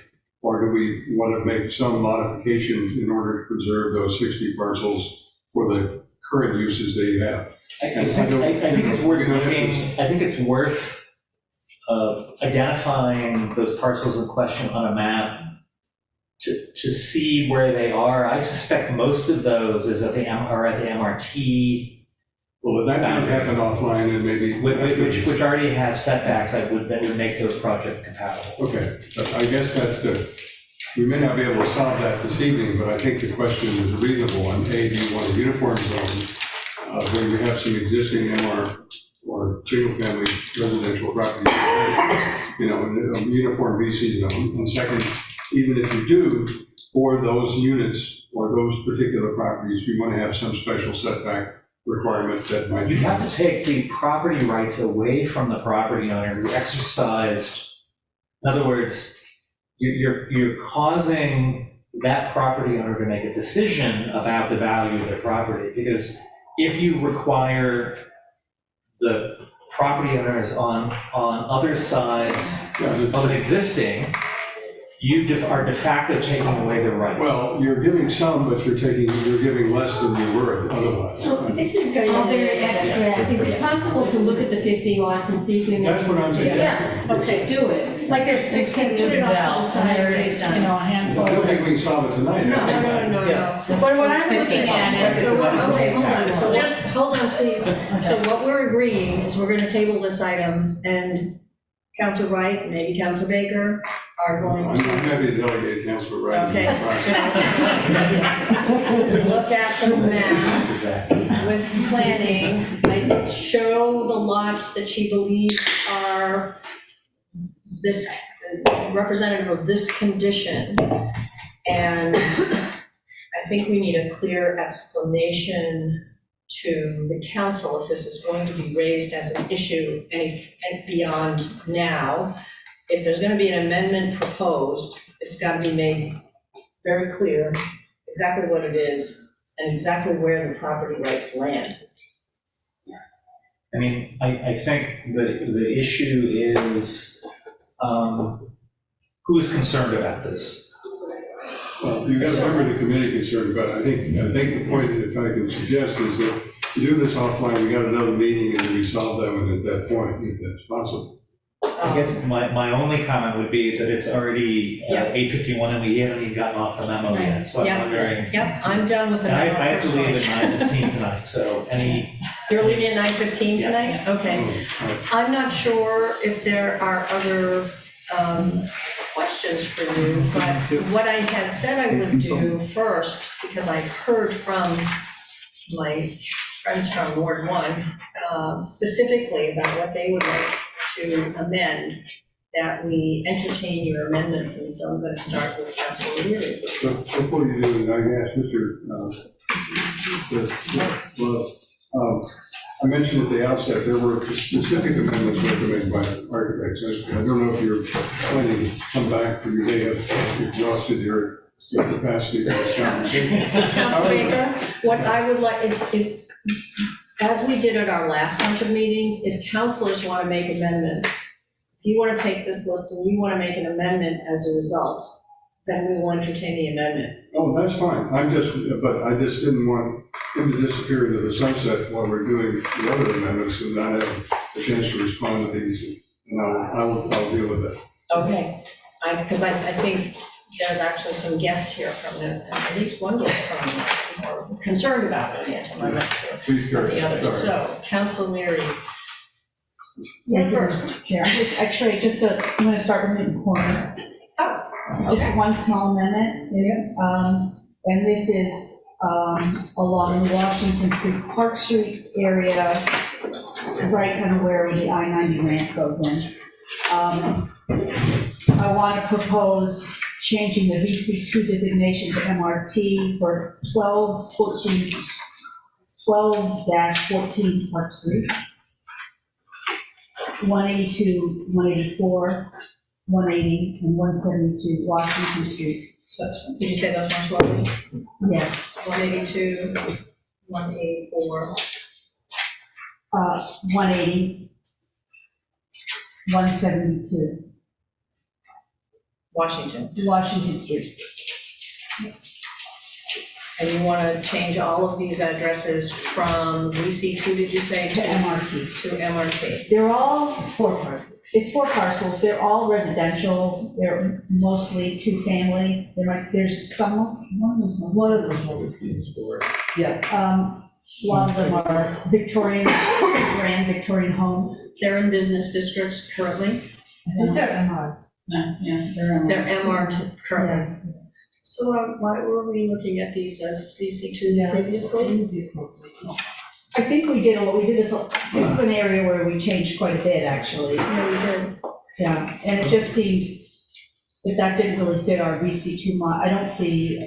Or do we want to make some modifications in order to preserve those 60 parcels for the current uses they have? I think it's worth looking, I think it's worth identifying those parcels in question on a map to see where they are. I suspect most of those are at the MRT. Well, that might happen offline and maybe. Which already has setbacks that would make those projects compatible. Okay, but I guess we may not be able to solve that this evening, but I think the question is a reasonable one. A, do you want a uniform zone where you have some existing MR or single-family residential property, you know, a uniform VC zone? And second, even if you do, for those units or those particular properties, you want to have some special setback requirement that might be. You have to take the property rights away from the property owner who exercised, in other words, you're causing that property owner to make a decision about the value of their property. Because if you require the property owners on other sides of an existing, you are de facto taking away their rights. Well, you're giving some, but you're giving less than you were otherwise. So this is very abstract. Is it possible to look at the 50 lots and see if we make That's what I'm a mistake? suggesting. Yeah, let's just do it. Like there's six, put it off to the side. There's, a handful. I don't think we can solve it tonight. No. But what I'm looking at is, okay, hold on, so just, hold on, please. So what we're agreeing is we're gonna table this item, and Councilor Wright, maybe Councilor Baker are going I'm to happy to delegate Councilor Wright. Okay. look at the map with planning, and show the lots that she believes are this, representative of this condition. And I think we need a clear explanation to the council if this is going to be raised as an issue and beyond now. If there's gonna be an amendment proposed, it's gotta be made very clear exactly what it is and exactly where the property rights land. I mean, I think the issue is, who's concerned about this? Well, you got a member of the committee concerned about it. I think the point, if I can suggest, is that to do this offline, we got another meeting and resolve that one at that point, if that's possible. I guess my only comment would be that it's already Yeah. 8:51 and we haven't even gotten off the memo yet, so I'm Yep. wondering. Yep, I'm done with the And I memo have to leave personally. at 9:15 tonight, so any, You're leaving at 9:15 tonight? Okay. I'm not sure if there are other questions for you, but what I had said I would do first, because I heard from my friends from Ward 1 specifically about what they would like to amend, that we entertain your amendments, and so I'm going to start with Councilor Leary. So before you do, I asked I mentioned at the outset, there were specific amendments recommended by architects. I don't know if you're planning to come back, or you may have exhausted your capacity for this conversation. Councilor Baker, what I would like is if, as we did at our last bunch of meetings, if councilors want to make amendments, if you want to take this list and you want to make an amendment as a result, then we will entertain the amendment. Oh, that's fine. But I just didn't want him to disappear into the sunset while we're doing the other amendments and not have a chance to respond to these. And I'll deal with that. Okay, because I think there's actually some guests here from at least one guest from, or concerned about it, yes, I'm not sure. Please carry The on. others, Sorry. so, Council Leary. Yeah, First. Chair, actually, I'm gonna start from the corner. Oh, Just okay. one small amendment. And this is, along Washington Street, Park Street area, right kind of where the I-90 ramp goes in. I want to propose changing the VC2 designation to MRT for 12-14 Park Street, 182, 184, 180, and 172 Washington Street. So, did you say those more slowly? Yes. 182, 184. 180, 172, Washington Street. And you want to change all of these addresses from VC2, did you say? To MRT. To MRT. They're all, it's 4 parcels. It's 4 parcels. They're all residential. They're mostly 2-family. There's some, one of them is for. Yeah. A lot of them are Victorian, grand Victorian homes. They're in business districts currently? I think they're MR. Yeah, they're MR. They're MR currently. So why were we looking at these as VC2 previously? I think we did this is an area where we changed quite a bit, actually. Yeah, we did. Yeah, and it just seemed that didn't really fit our VC2 I don't see,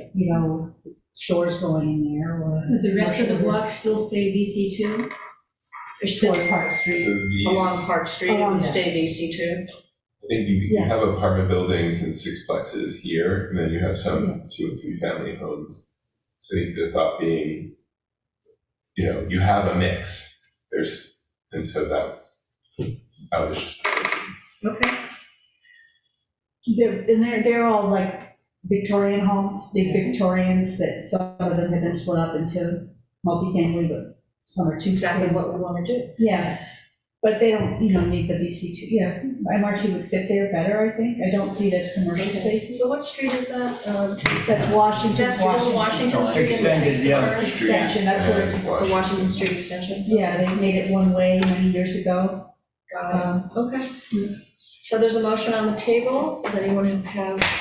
stores going in there or. The rest of the block still stay VC2? Toward Park Street. So these, Along Park Street, it would stay VC2. I think you have apartment buildings and sixplexes here, and then you have some 2 and 3 family homes. So I think the thought being, you have a mix. And so that was just. Okay. They're all like Victorian homes, big Victorians, that some of them have been split up into multifamily, but some are 2. Exactly what we want to do. Yeah, but they don't, need the VC2. Yeah, MRT would fit there better, I think. I don't see it as commercial spaces. So what street is that? That's Washington. That's still Washington Street? Extended, yeah. Extension, that's where it's, The Washington Street extension? yeah, they made it one way many years ago. Okay. So there's a motion on the table. Does anyone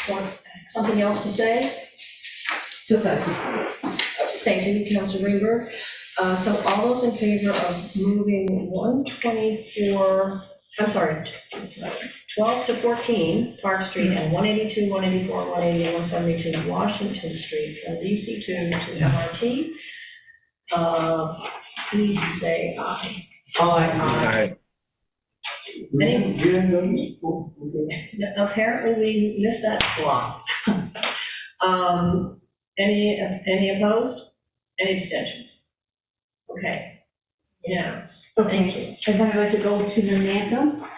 want something else to say? Just that. Thank you, Councilor Greenberg. So all those in favor of moving 12 to 14 Park Street and 182, 184, 180, and 172 Washington Street from VC2 to MRT, please say aye. Aye. Apparently we missed that block. Any opposed? Any abstentions? Okay. Unanimous. Okay. Thank you. And then I'd like to go to Nantucket.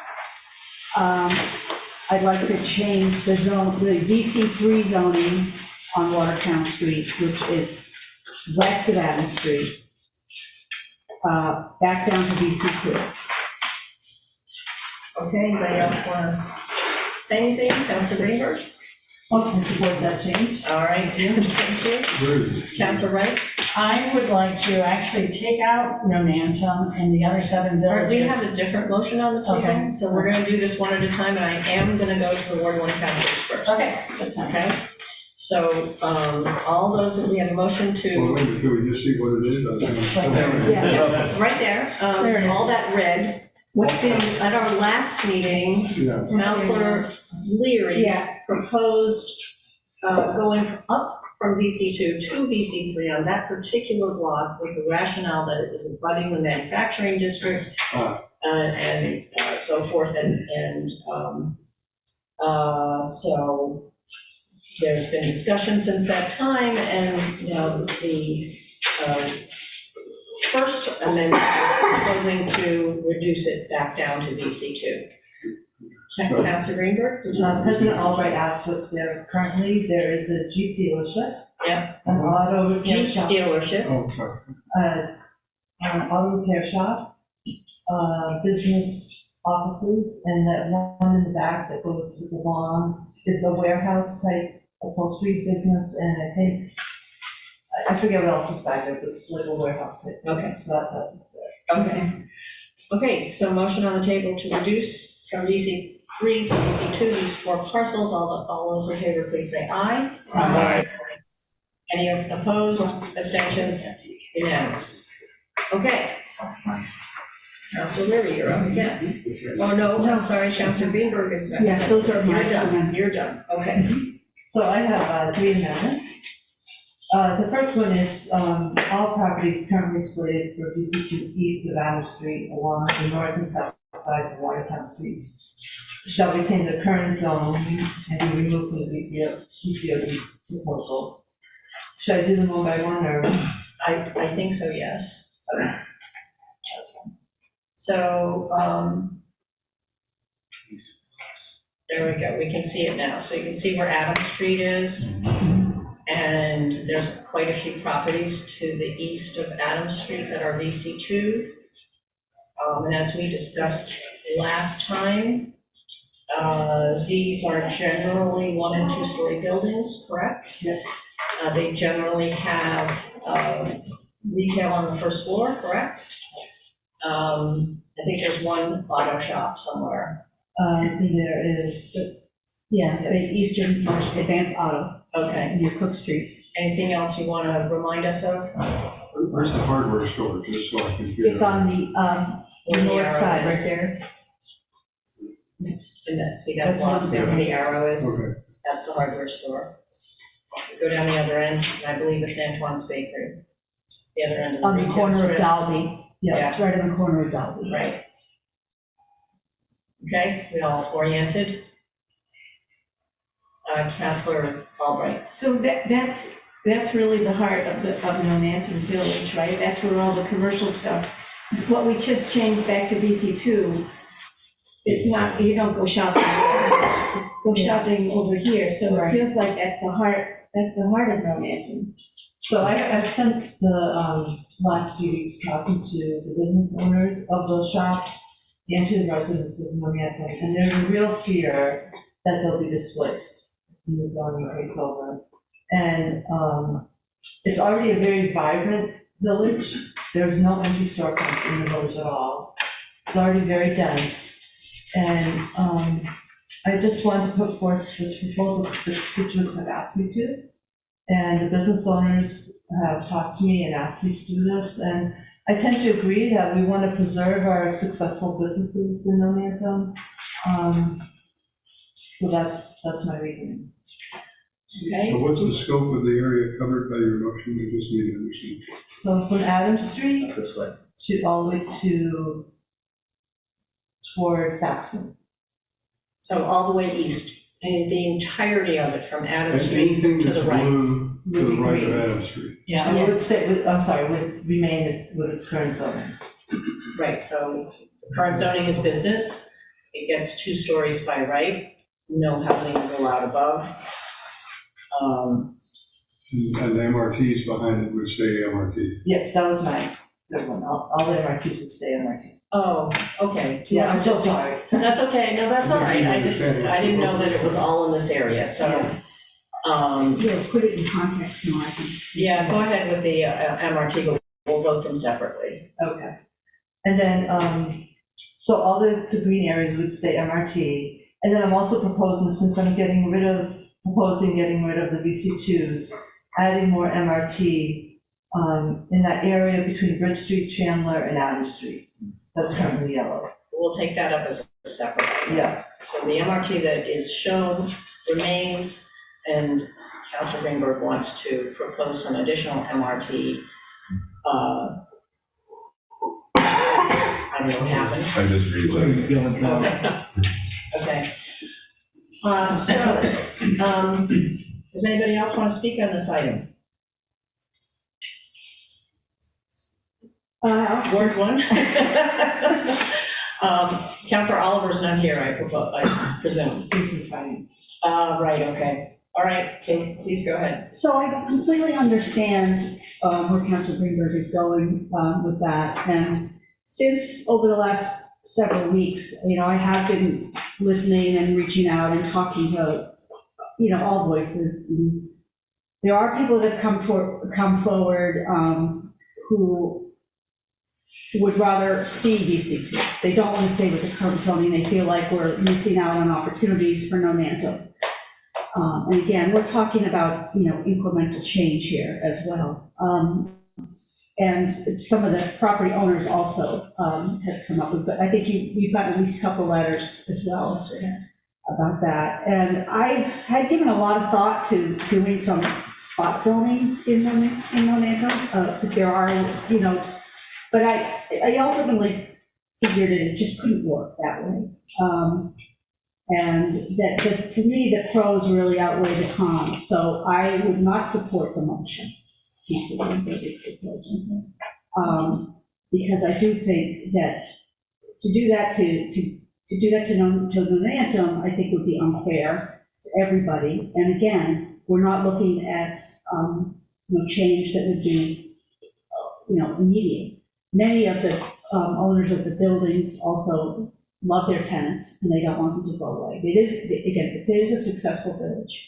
I'd like to change the zone, the VC3 zoning on Watertown Street, which is west of Adams Street, back down to VC2. Okay, anybody else want to say anything? Counselor Greenberg? I support that change. All right, thank you. Where is it? Counselor Wright? I would like to actually take out Nonantum and the other 7 All right, we villages. have a different motion on the table, Okay. so we're going to do this one at a time, and I am going to go to the Ward 1 councilors first. Okay, that's fine. Okay? So, all those, we have a motion Well, to, wait, can we just see what it is? I think I'm- yeah, right there, There it is. all that red. At our last meeting, Yeah. Counselor Leary Yeah. proposed going up from VC2 to VC3 on that particular block with the rationale that it was abutting the manufacturing district and so forth. And so there's been discussion since that time, and the first amendment is proposing to reduce it back down to VC2. Councilor Greenberg? President Albright asked what's there currently. There is a Jeep dealership. Yeah. An auto repair Jeep shop. dealership. Oh, sorry. An auto repair shop, business offices, and that one in the back that goes with the lawn is a warehouse type upholstery business, and I think, I forget what else is back there, but it's like a warehouse type. Okay. So that's what's there. Okay. Okay, so motion on the table to reduce from VC3 to VC2, these 4 parcels. All those in favor, please say aye. Aye. Any opposed, abstentions, unanimous. Okay. Counselor Leary, you're up again. Oh, no, I'm sorry, Counselor Greenberg is next. Yeah, those are my You're done, amendments. you're done, okay. So I have 3 amendments. The first one is, all properties currently slated for VC2 east of Adams Street along the north and south sides of Watertown Street shall retain their current zone and be removed from the VCOD proposal. Should I do them one by one, or? I think so, yes. Okay. So, there we go, we can see it now. So you can see where Adams Street is. And there's quite a few properties to the east of Adams Street that are VC2. And as we discussed last time, these are generally 1- and 2-story buildings, correct? Yeah. They generally have retail on the first floor, correct? I think there's one auto shop somewhere. There is, Yeah, it's Eastern Advanced Auto. Okay. Near Cook Street. Anything else you want to remind us of? Where's the hardware store, just so I can get it? It's on the Where the north arrow side, right is. there. And that, see that That's block one there where the arrow is? Okay. That's the hardware store. Go down the other end, and I believe it's Antoine's Bakery. The other end of the On the retail corner of strip. Dalby. Yeah, it's right on the corner of Dalby. Right. Okay, we all oriented? Counselor Albright. So that's really the heart of Nonantum Village, right? That's where all the commercial stuff, what we just changed back to VC2 is not, you don't go shopping there. Go shopping over here, so it feels like that's the heart of Nonantum. so I've spent the last few weeks talking to the business owners of those shops and to the residents of Normanton, and there's a real fear that they'll be displaced when the zoning takes over. And it's already a very vibrant village. There's no empty storefronts in the village at all. It's already very dense. And I just want to put forth this proposal because the constituents have asked me to. And the business owners have talked to me and asked me to do this. And I tend to agree that we want to preserve our successful businesses in Normanton. So that's my reasoning. Okay. So what's the scope of the area covered by your motion? I just need to understand. So from Adams Street This way. to all the way toward Faxon. So all the way east, and the entirety of it from Adams And Street anything to the that's right. blue to the right of Adams Street. And would remain with its current zoning. Right, so the current zoning is business. It gets 2 stories by right. No housing is allowed above. And the MRTs behind it would stay MRT. Yes, that was my good one. All the MRTs would stay MRT. Oh, okay. Yeah, I'm so just- sorry. That's okay, no, that's all right. I didn't know that it was all in this area, so. Yeah, put it in context, no, I think. Yeah, go ahead with the MRT, but we'll vote them separately. Okay. And then, so all the green areas would stay MRT. And then I'm also proposing, since I'm getting rid of the VC2s, adding more MRT in that area between Bridge Street, Chandler, and Adams Street. That's currently yellow. We'll take that up as a separate item. Yeah. So the MRT that is shown remains, and Councilor Greenberg wants to propose some additional MRT. I don't know what happened. I'm just reading. Okay. Does anybody else want to speak on this item? Ward 1? Councilor Oliver's not here, I presume. He's in finance. Right, okay. All right, Tim, please go ahead. So I completely understand where Councilor Greenberg is going with that. And since over the last several weeks, I have been listening and reaching out and talking to, all voices. And there are people that come forward who would rather see VC2. They don't want to stay with the current zoning. They feel like we're missing out on opportunities for Nonanto. And again, we're talking about, incremental change here as well. And some of the property owners also have come up with, but I think you've got at least a couple letters as well about that. And I had given a lot of thought to doing some spot zoning in Nonanto. But there are, but I ultimately figured it just couldn't work that way. And that for me, the pros really outweigh the cons. So I would not support the motion. Because I do think that to do that to Nonantum, I think would be unfair to everybody. And again, we're not looking at change that would be immediate. Many of the owners of the buildings also love their tenants and they don't want them to go away. It is a successful village.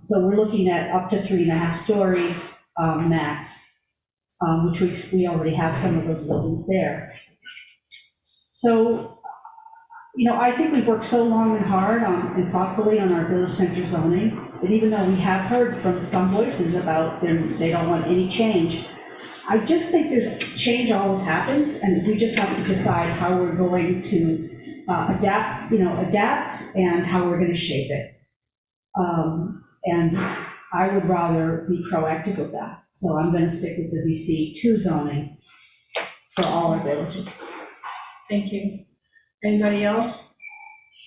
So we're looking at up to 3.5 stories max, which we already have some of those buildings there. So, I think we've worked so long and hard and thoughtfully on our village center zoning, that even though we have heard from some voices about they don't want any change, I just think change always happens, and we just have to decide how we're going to adapt and how we're going to shape it. And I would rather be proactive with that. So I'm going to stick with the VC2 zoning for all our villages. Thank you. Anybody else?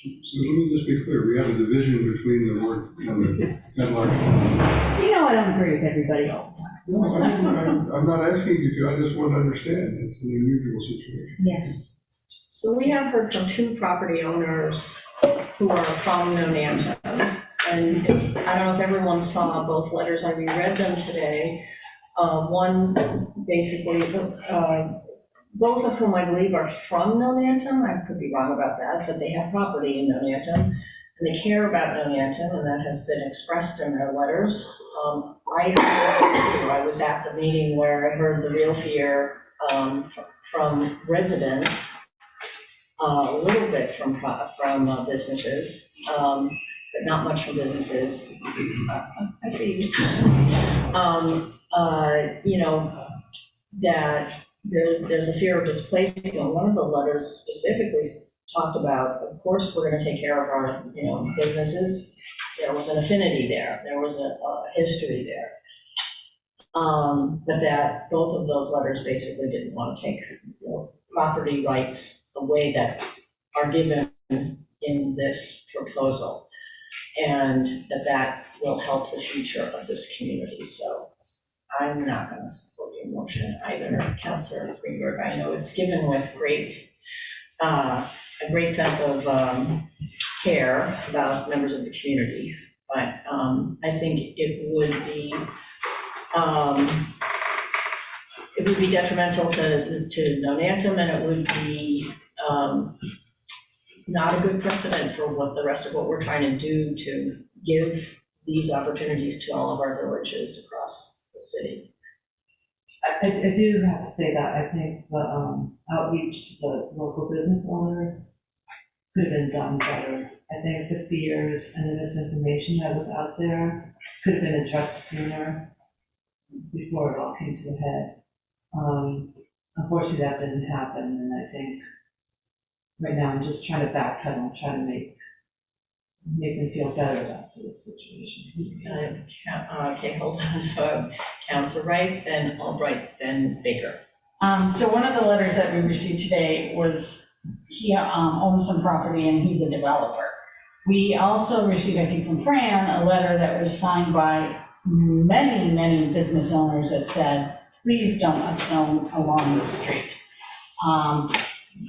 So let me just be clear, we have a division between the word and the Medlock. I don't agree with everybody all the time. No, I'm not asking you to, I just want to understand, it's an unusual situation. Yes. So we have heard from 2 property owners who are from Nonanto. And I don't know if everyone saw both letters, I reread them today. One, basically, both of whom I believe are from Nonantum. I could be wrong about that, but they have property in Nonantum, and they care about Nonantum, and that has been expressed in their letters. I was at the meeting where I heard the real fear from residents, a little bit from businesses, but not much from businesses. I see. That there's a fear of displacement. One of the letters specifically talked about, of course, we're going to take care of our, businesses. There was an affinity there. There was a history there. But that both of those letters basically didn't want to take property rights away that are given in this proposal, and that will help the future of this community. So I'm not gonna support your motion either, Counselor Greenberg. I know it's given with a great sense of care about members of the community, but I think it would be detrimental to Nonantum, and it would be not a good precedent for what the rest of what we're trying to do to give these opportunities to all of our villages across the city. I do have to say that I think the outreach to the local business owners could have been done better. I think the fears and the misinformation that was out there could have been addressed sooner before it all came to a head. Unfortunately, that didn't happen, and I think right now I'm just trying to backpedal and try to make me feel better about the situation. Okay, hold on, so Counselor Wright, then Albright, then Baker. So one of the letters that we received today was, he owns some property and he's a developer. We also received, I think from Fran, a letter that was signed by many, many business owners that said, please don't upzone along the street.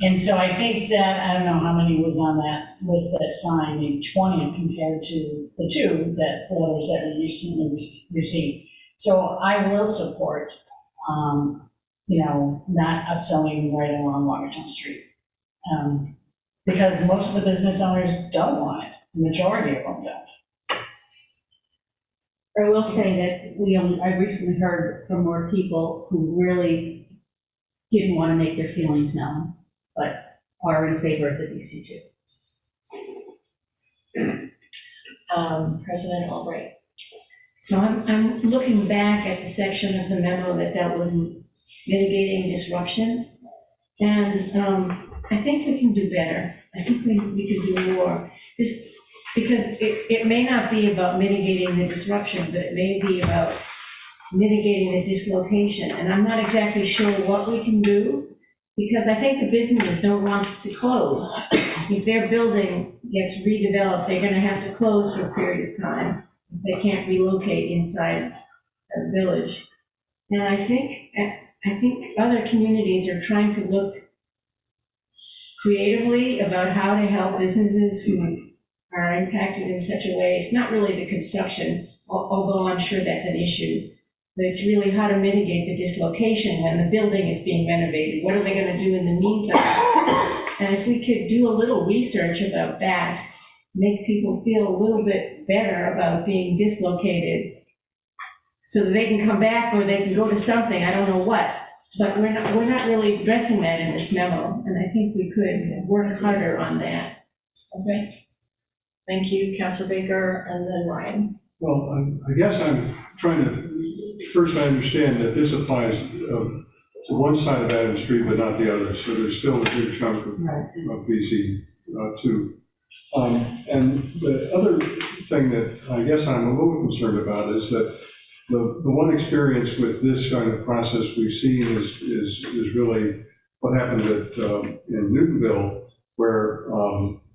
And so I think that, I don't know how many was on that list that signed, maybe 20 compared to the 2 letters that we recently received. So I will support, not upzoning right along Watertown Street. Because most of the business owners don't want it, the majority of them don't. I will say that I recently heard from more people who really didn't want to make their feelings known, but are in favor of the VC2. President Albright. So I'm looking back at the section of the memo that dealt with mitigating disruption, and I think we can do better. I think we could do more. Because it may not be about mitigating the disruption, but it may be about mitigating the dislocation. And I'm not exactly sure what we can do, because I think the businesses don't want to close. If their building gets redeveloped, they're gonna have to close for a period of time. They can't relocate inside a village. And I think other communities are trying to look creatively about how to help businesses who are impacted in such a way. It's not really the construction, although I'm sure that's an issue, but it's really how to mitigate the dislocation when the building is being renovated. What are they gonna do in the meantime? And if we could do a little research about that, make people feel a little bit better about being dislocated so that they can come back or they can go to something, I don't know what. But we're not really addressing that in this memo, and I think we could work harder on that. Okay. Thank you, Councilor Baker, and then Ryan. Well, I guess I'm trying to, first I understand that this applies to one side of Adams Street, but not the other. So there's still a big chunk of VC too. And the other thing that I guess I'm a little concerned about is that the one experience with this kind of process we've seen is really what happened in Newtonville, where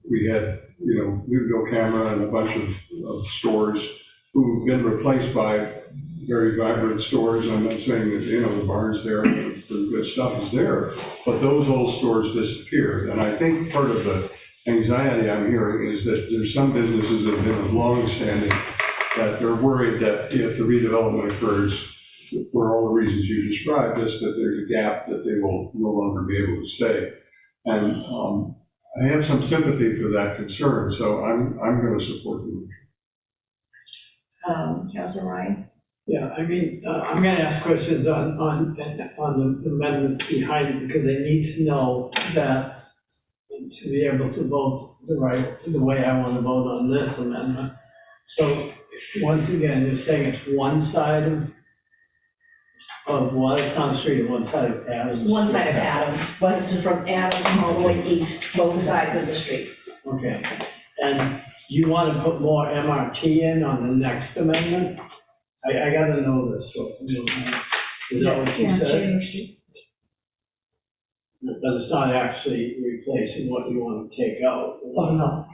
we had, Newtonville Camera and a bunch of stores who've been replaced by very vibrant stores. I'm not saying that, the barns there, the good stuff is there, but those old stores disappeared. And I think part of the anxiety I'm hearing is that there's some businesses that have been long-standing that they're worried that if the redevelopment occurs, for all the reasons you described, just that there's a gap that they will no longer be able to stay. And I have some sympathy for that concern, so I'm going to support the motion. Councilor Ryan. Yeah, I'm going to ask questions on the amendment behind it, because they need to know that to be able to vote the way I want to vote on this amendment. So once again, you're saying it's one side of Watertown Street and one side of Adams? One side of Adams, was from Adams all the way east, both sides of the street. Okay, and you want to put more MRT in on the next amendment? I gotta know this, so, is that what you said? But it's not actually replacing what you want to take out. Oh, no.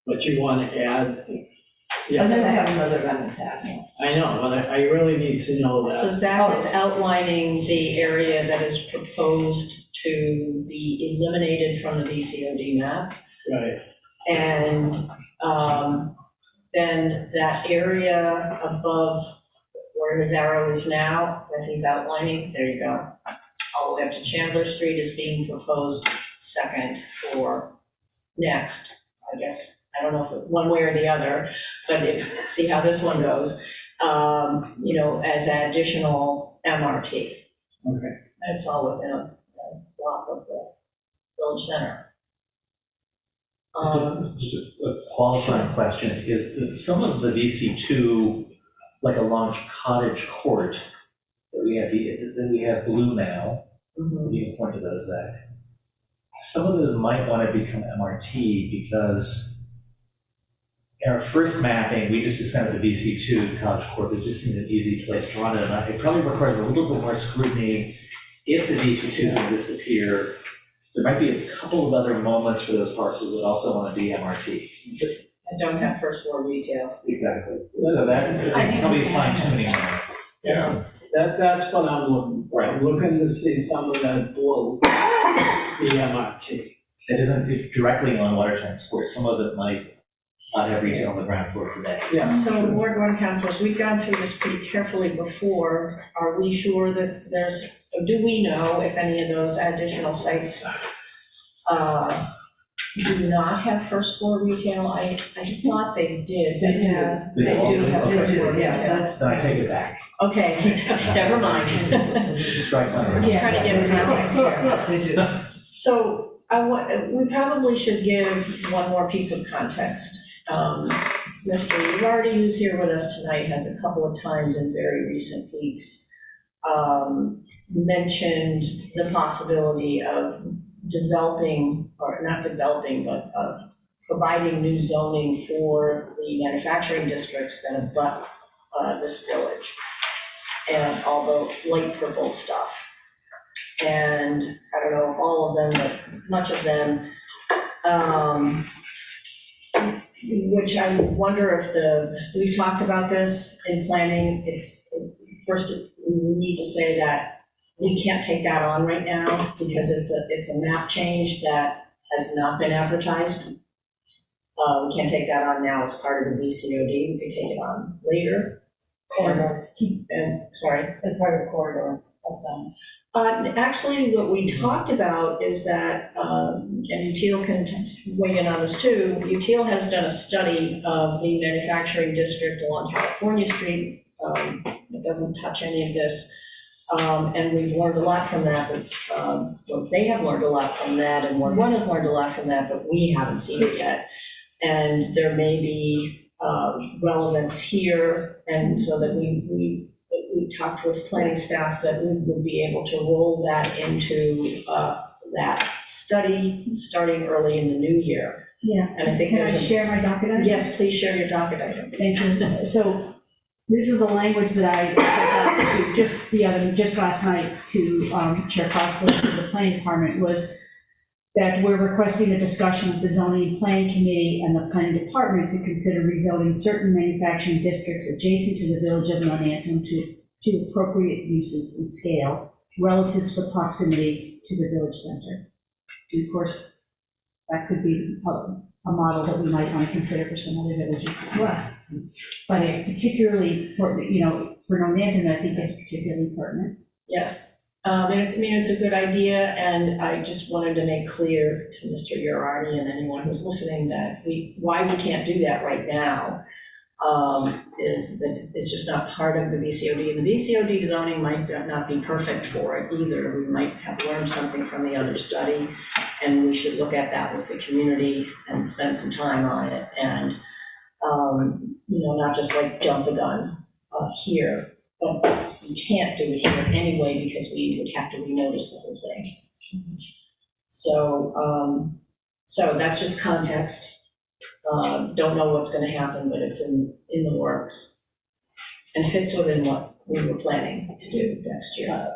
But you want to add And then I have another amendment to add. I know, but I really need to know So that. Zach is outlining the area that is proposed to be eliminated from the VCOD map. Right. And then that area above where his arrow is now, that he's outlining, there you go. All the way up to Chandler Street is being proposed second for next, I guess. I don't know if it- one way or the other, but see how this one goes, as additional MRT. Okay. It's all within a block of the village center. Just a qualifying question, is that some of the VC2, like along Cottage Court, that we have blue now, you can point to those, Zach. Some of those might want to become MRT because in our first mapping, we just extended the VC2 to Cottage Court. It just seemed an easy place to run it. And it probably requires a little bit more scrutiny if the VC2 is going to disappear. There might be a couple of other moments for those parcels that also want to be MRT. And don't have first floor retail. Exactly. So that, there's probably fine tuning on it. Yeah, that's what I'm looking for. I'm looking to see some of that blue, the MRT. That isn't directly on Watertown Square. Some of it might not have retail on the ground floor today. Yeah. So Ward 1 councilors, we've gone through this pretty carefully before. Are we sure that do we know if any of those additional sites do not have first floor retail? I thought they did. They do have first floor retail. Then I take it back. Okay, never mind. Strike one. I'm just trying to get context here. They do. So we probably should give one more piece of context. Mr. Uriarty, who's here with us tonight, has a couple of times in very recent weeks mentioned the possibility of developing, or not developing, but of providing new zoning for the manufacturing districts that abut this village, and all the light purple stuff. And I don't know if all of them, but much of them, which I wonder if we've talked about this in planning. First, we need to say that we can't take that on right now because it's a map change that has not been advertised. We can't take that on now as part of the VCOD. We can take it on later. Sorry. As part of the corridor of zone. Actually, what we talked about is that, and UTIL can weigh in on this too, UTIL has done a study of the manufacturing district along California Street. It doesn't touch any of this, and we've learned a lot from that, but they have learned a lot from that, and Ward 1 has learned a lot from that, but we haven't seen it yet. And there may be relevance here, and so that we talked with planning staff that we would be able to roll that into that study starting early in the new year. Yeah. And I think Can I share my docket item? Yes, please share your docket item. Thank you. So this is the language that I got to just last night to Chair Foster of the Planning Department, was that we're requesting a discussion with the Zoning and Planning Committee and the Planning Department to consider rezoning certain manufacturing districts adjacent to the village of Northampton to appropriate uses and scale relative to the proximity to the village center. And of course, that could be a model that we might want to consider for some other villages as well. But it's particularly important, for Northampton, I think it's particularly pertinent. Yes. It's a good idea, and I just wanted to make clear to Mr. Uriarty and anyone who's listening that why we can't do that right now is that it's just not part of the VCOD, and the VCOD zoning might not be perfect for it either. We might have learned something from the other study, and we should look at that with the community and spend some time on it, and not just like jump the gun here. But we can't do it here anyway because we would have to renotice the whole thing. So that's just context. Don't know what's going to happen, but it's in the works and fits within what we were planning to do next year.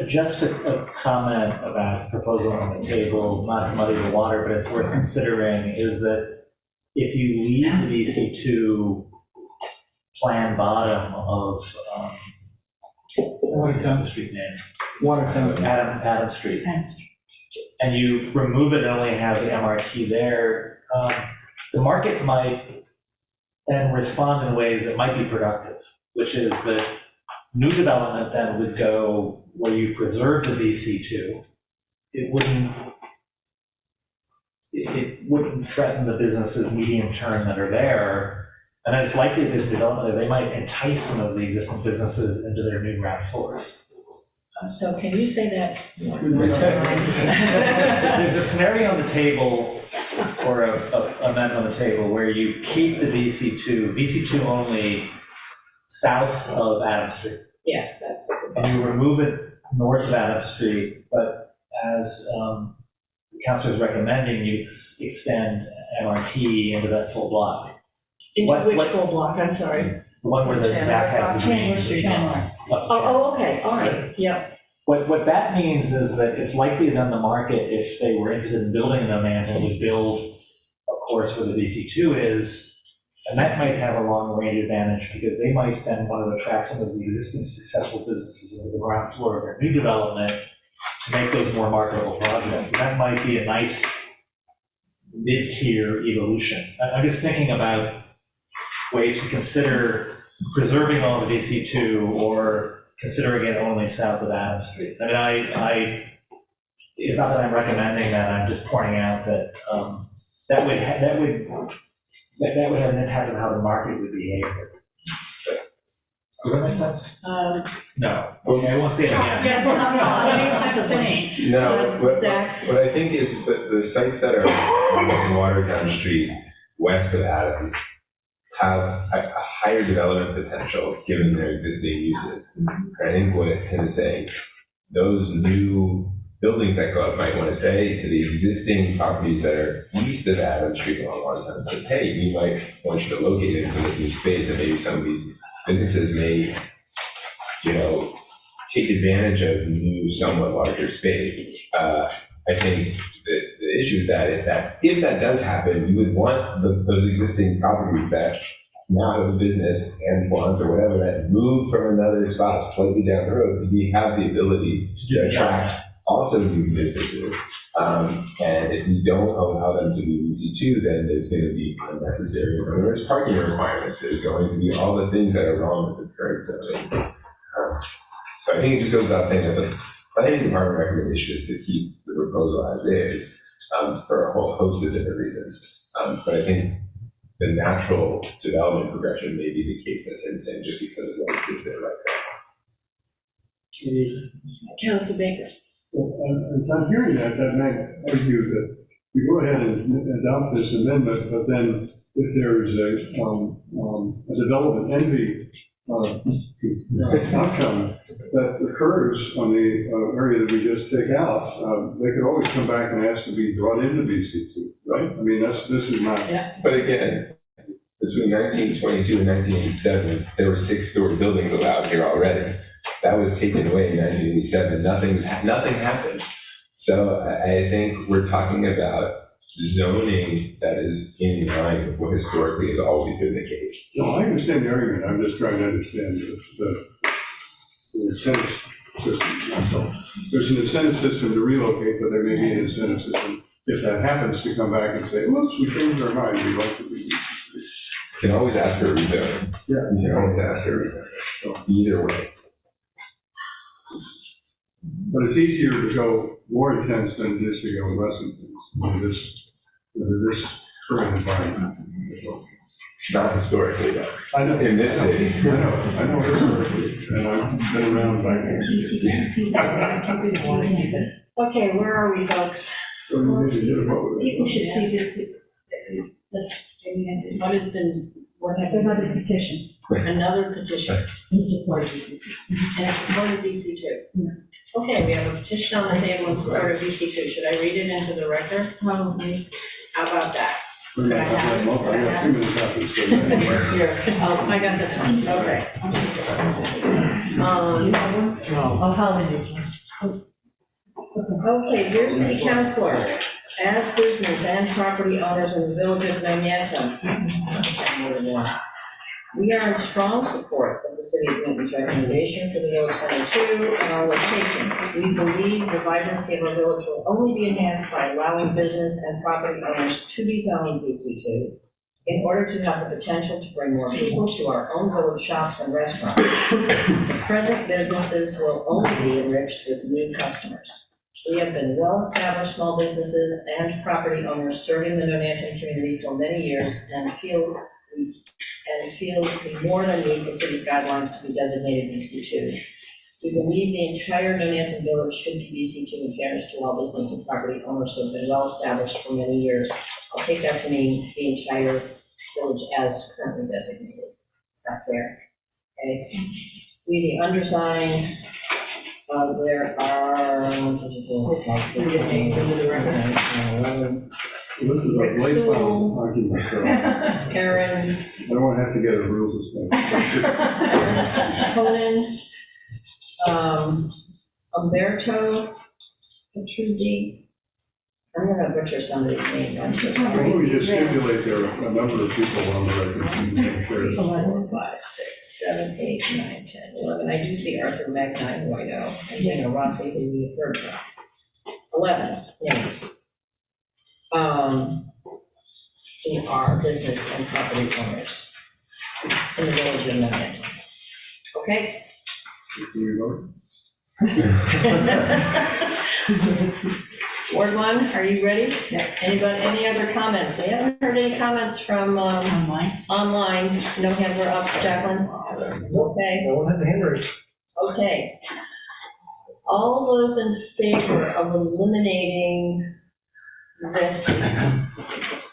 Just a comment about the proposal on the table, not to muddy the water, but it's worth considering, is that if you leave the VC2 plan bottom of, Watertown. the street name, Watertown. Adam Street, and you remove it and only have the MRT there, the market might then respond in ways that might be productive, which is that new development then would go where you preserve the VC2. It wouldn't threaten the businesses medium term that are there. And then it's likely this development, they might entice some of the existing businesses into their new ground floors. So can you say that? There's a scenario on the table, or a amendment on the table, where you keep the VC2 only south of Adam Street. Yes, that's the And you remove it north of Adam Street, but as the council is recommending, you extend MRT into that full block. Into What- which what- full block, I'm sorry? The one where the Zach has the green. Chandler Street. Up to Oh, okay, all right, yep. What that means is that it's likely then the market, if they were interested in building in Manhattan, would build, of course, where the VC2 is, and that might have a long-range advantage because they might then want to attract some of the existing successful businesses into the ground floor of their new development to make those more marketable projects. And that might be a nice mid-tier evolution. I'm just thinking about ways to consider preserving all the VC2 or considering it only south of Adam Street. I mean, it's not that I'm recommending that, I'm just pointing out that that would have an impact on how the market would behave. Does that make sense? No. Okay, I won't say it again. Yes, no, it makes sense to me. No, Zach? what I think is that the sites that are on Watertown Street, west of Adams, have a higher development potential given their existing uses. I think what it tends to say, those new buildings that go up might want to say to the existing properties that are east of Adams Street along Watertown, says, hey, we might want you to locate it in some of this new space, and maybe some of these businesses may, take advantage of new, somewhat larger space. I think that the issue is that if that does happen, you would want those existing properties that now have a business and funds or whatever that move from another spot slightly down the road to have the ability to attract also new businesses. And if we don't allow them to be VC2, then there's going to be unnecessary onerous parking requirements. There's going to be all the things that are wrong with the current zoning. So I think it just goes without saying that the planning department recommendation is to keep the proposal as is for a whole host of different reasons. But I think the natural development progression may be the case that Tim's saying, just because of what exists there right now. Council Baker. As I'm hearing that might argue that we go ahead and adopt this amendment, but then if there's a development envy outcome that occurs on the area that we just take out, they could always come back and ask to be brought into VC2, right? I mean, this is not. Yeah. But again, between 1922 and 1987, there were 6-story buildings allowed here already. That was taken away in 1987. Nothing happened. So I think we're talking about zoning that is in line with what historically has always been the case. No, I understand the argument. I'm just trying to understand the incentive system. There's an incentive system to relocate, but there may be an incentive system if that happens to come back and say, whoops, we changed our mind, we'd like to be. You can always ask for a rezoning. Yeah. You can always ask for a rezoning. So either way. But it's easier to go more intense than it is to go less intense under this current environment. Not historically, though. I know. In this city. I know historically, and I've been around back then. Okay, where are we, folks? So you need to do a vote. People should see this, What has been, Another petition another petition in support of VC2. in support of VC2? Okay, we have a petition on the table in support of VC2. Should I read it into the record? probably. How about that? I got 2 minutes copies. So Here, I got this one, okay. Oh, Holly this one. Okay, dear city councilor, As business and property owners in the village of Manhattan, we are in strong support of the city of Newton's recommendation for the Village Center 2 and our locations. We believe the vibrancy of our village will only be enhanced by allowing business and property owners to be zoned VC2 in order to have the potential to bring more people to our own village shops and restaurants. The present businesses will only be enriched with new customers. We have been well-established small businesses and property owners serving the Nonanton community for many years and feel we more than meet the city's guidelines to be designated VC2. We believe the entire Nonanton village should be VC2 in fairness to all business and property owners who have been well-established for many years. I'll take that to mean the entire village as currently designated. Is that fair? Okay. We, the undersigned, there are 11. This is a Rick late Sewell. argument, so I Aaron don't want to have to get a rules Conan, Umberto Petruzzi. I'm gonna butcher somebody's name, I'm so Why don't sorry. we just stipulate there are a number of people on the record? 4, 5, 6, 7, 8, 9, 10, 11. I do see Arthur Magnine, who I know, and Dana Rossi, who we have heard from. 11 names. Who are business and property owners in the village of Manhattan. Okay? Can we vote? Ward 1, are you ready? Yeah. Anybody, any other comments? We haven't heard any comments from online. No hands are up, Jacqueline? Okay. No one has a hand raised. Okay. All those in favor of eliminating this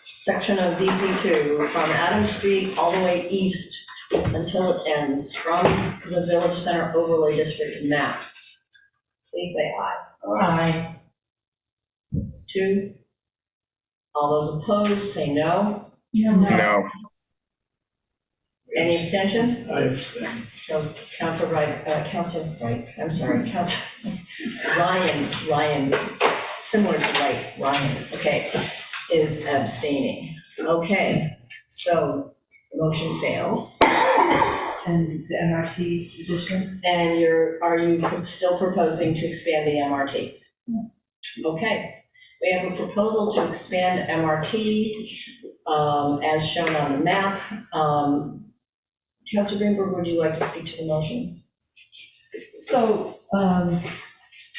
section of VC2 from Adams Street all the way east until it ends from the Village Center Overlay District map, please say aye. Aye. It's 2. All those opposed, say no. No. Any abstentions? I abstain. So Council Ryan, similar to Ryan, okay, is abstaining. Okay, so the motion fails. And the MRT position? And are you still proposing to expand the MRT? Okay, we have a proposal to expand MRT as shown on the map. Councilor Greenberg, would you like to speak to the motion? So, I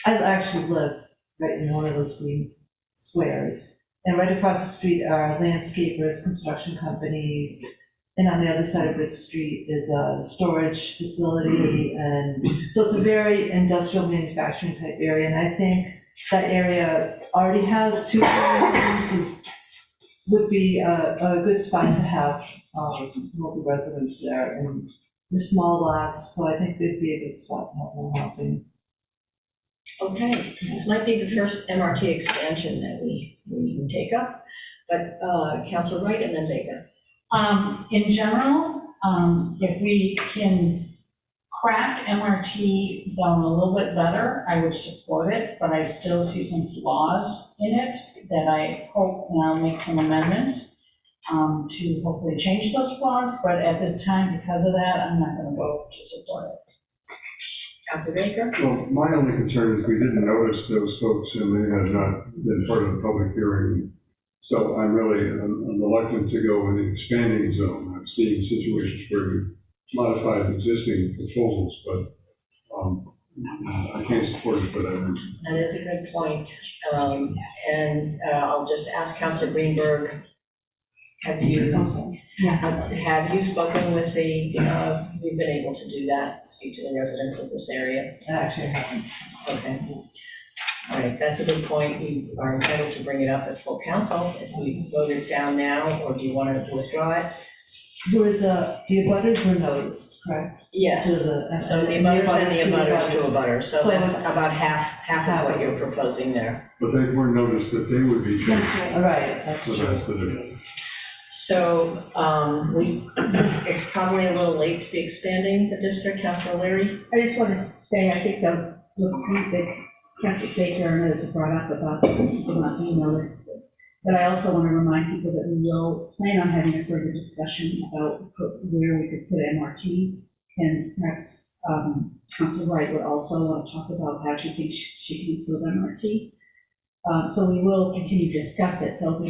actually live right in one of those green squares. And right across the street are landscapers, construction companies, and on the other side of Bridge Street is a storage facility. And so it's a very industrial manufacturing type area. And I think that area already has 2 buildings, would be a good spot to have multi-residents there. And they're small lots, so I think they'd be a good spot to have more housing. Okay, this might be the first MRT expansion that we can take up, but Councilor Wright and then Baker. In general, if we can craft MRT zone a little bit better, I would support it, but I still see some flaws in it that I hope, and I'll make some amendments to hopefully change those flaws, but at this time, because of that, I'm not gonna vote to support it. Councilor Baker? Well, my only concern is we didn't notice those folks and they had not been part of the public hearing. So I'm reluctant to go in the expanding zone. I've seen situations where we've modified existing proposals, but I can't support it for that reason. That is a good point. And I'll just ask Councilor Greenberg, have you spoken with we've been able to do that, speak to the residents of this area? Actually, I haven't. Okay. All right, that's a good point. We are entitled to bring it up at full council if we vote it down now, or do you want to withdraw it? Were the abutters were noticed, correct? Yes. To So the the abutters and the abutters to abutters, so So that's it's about half of what you're proposing there. But they were noticed that they would be changed. All right, that's So true. that's the difference. So it's probably a little late to be expanding the district. Councilor Leary? I just want to say, I think the Patrick Baker and others have brought up about people not being noticed. But I also want to remind people that we will plan on having a further discussion about where we could put MRT. And perhaps Council Wright would also want to talk about how she thinks she can improve MRT. So we will continue to discuss it. So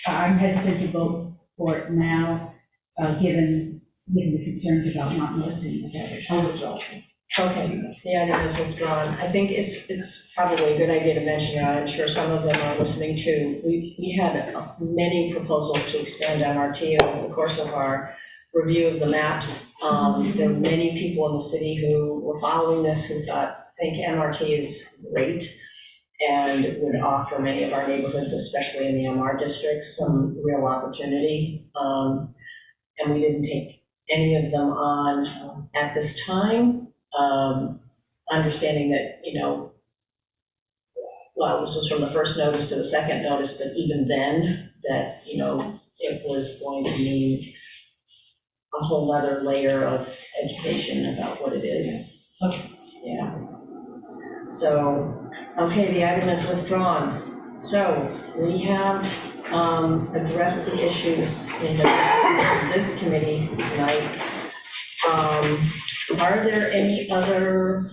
I'm hesitant to vote for it now, given the concerns about not noticing the better. Okay, the item is withdrawn. I think it's probably a good idea to mention it. I'm sure some of them are listening too. We had many proposals to expand MRT over the course of our review of the maps. There were many people in the city who were following this who think MRT is great and would offer many of our neighborhoods, especially in the MR districts, some real opportunity. And we didn't take any of them on at this time. Understanding that, well, this was from the first notice to the second notice, but even then, that, it was going to mean a whole other layer of education about what it is. Okay. Yeah. So, okay, the item is withdrawn. So, we have addressed the issues in this committee tonight. Are there any other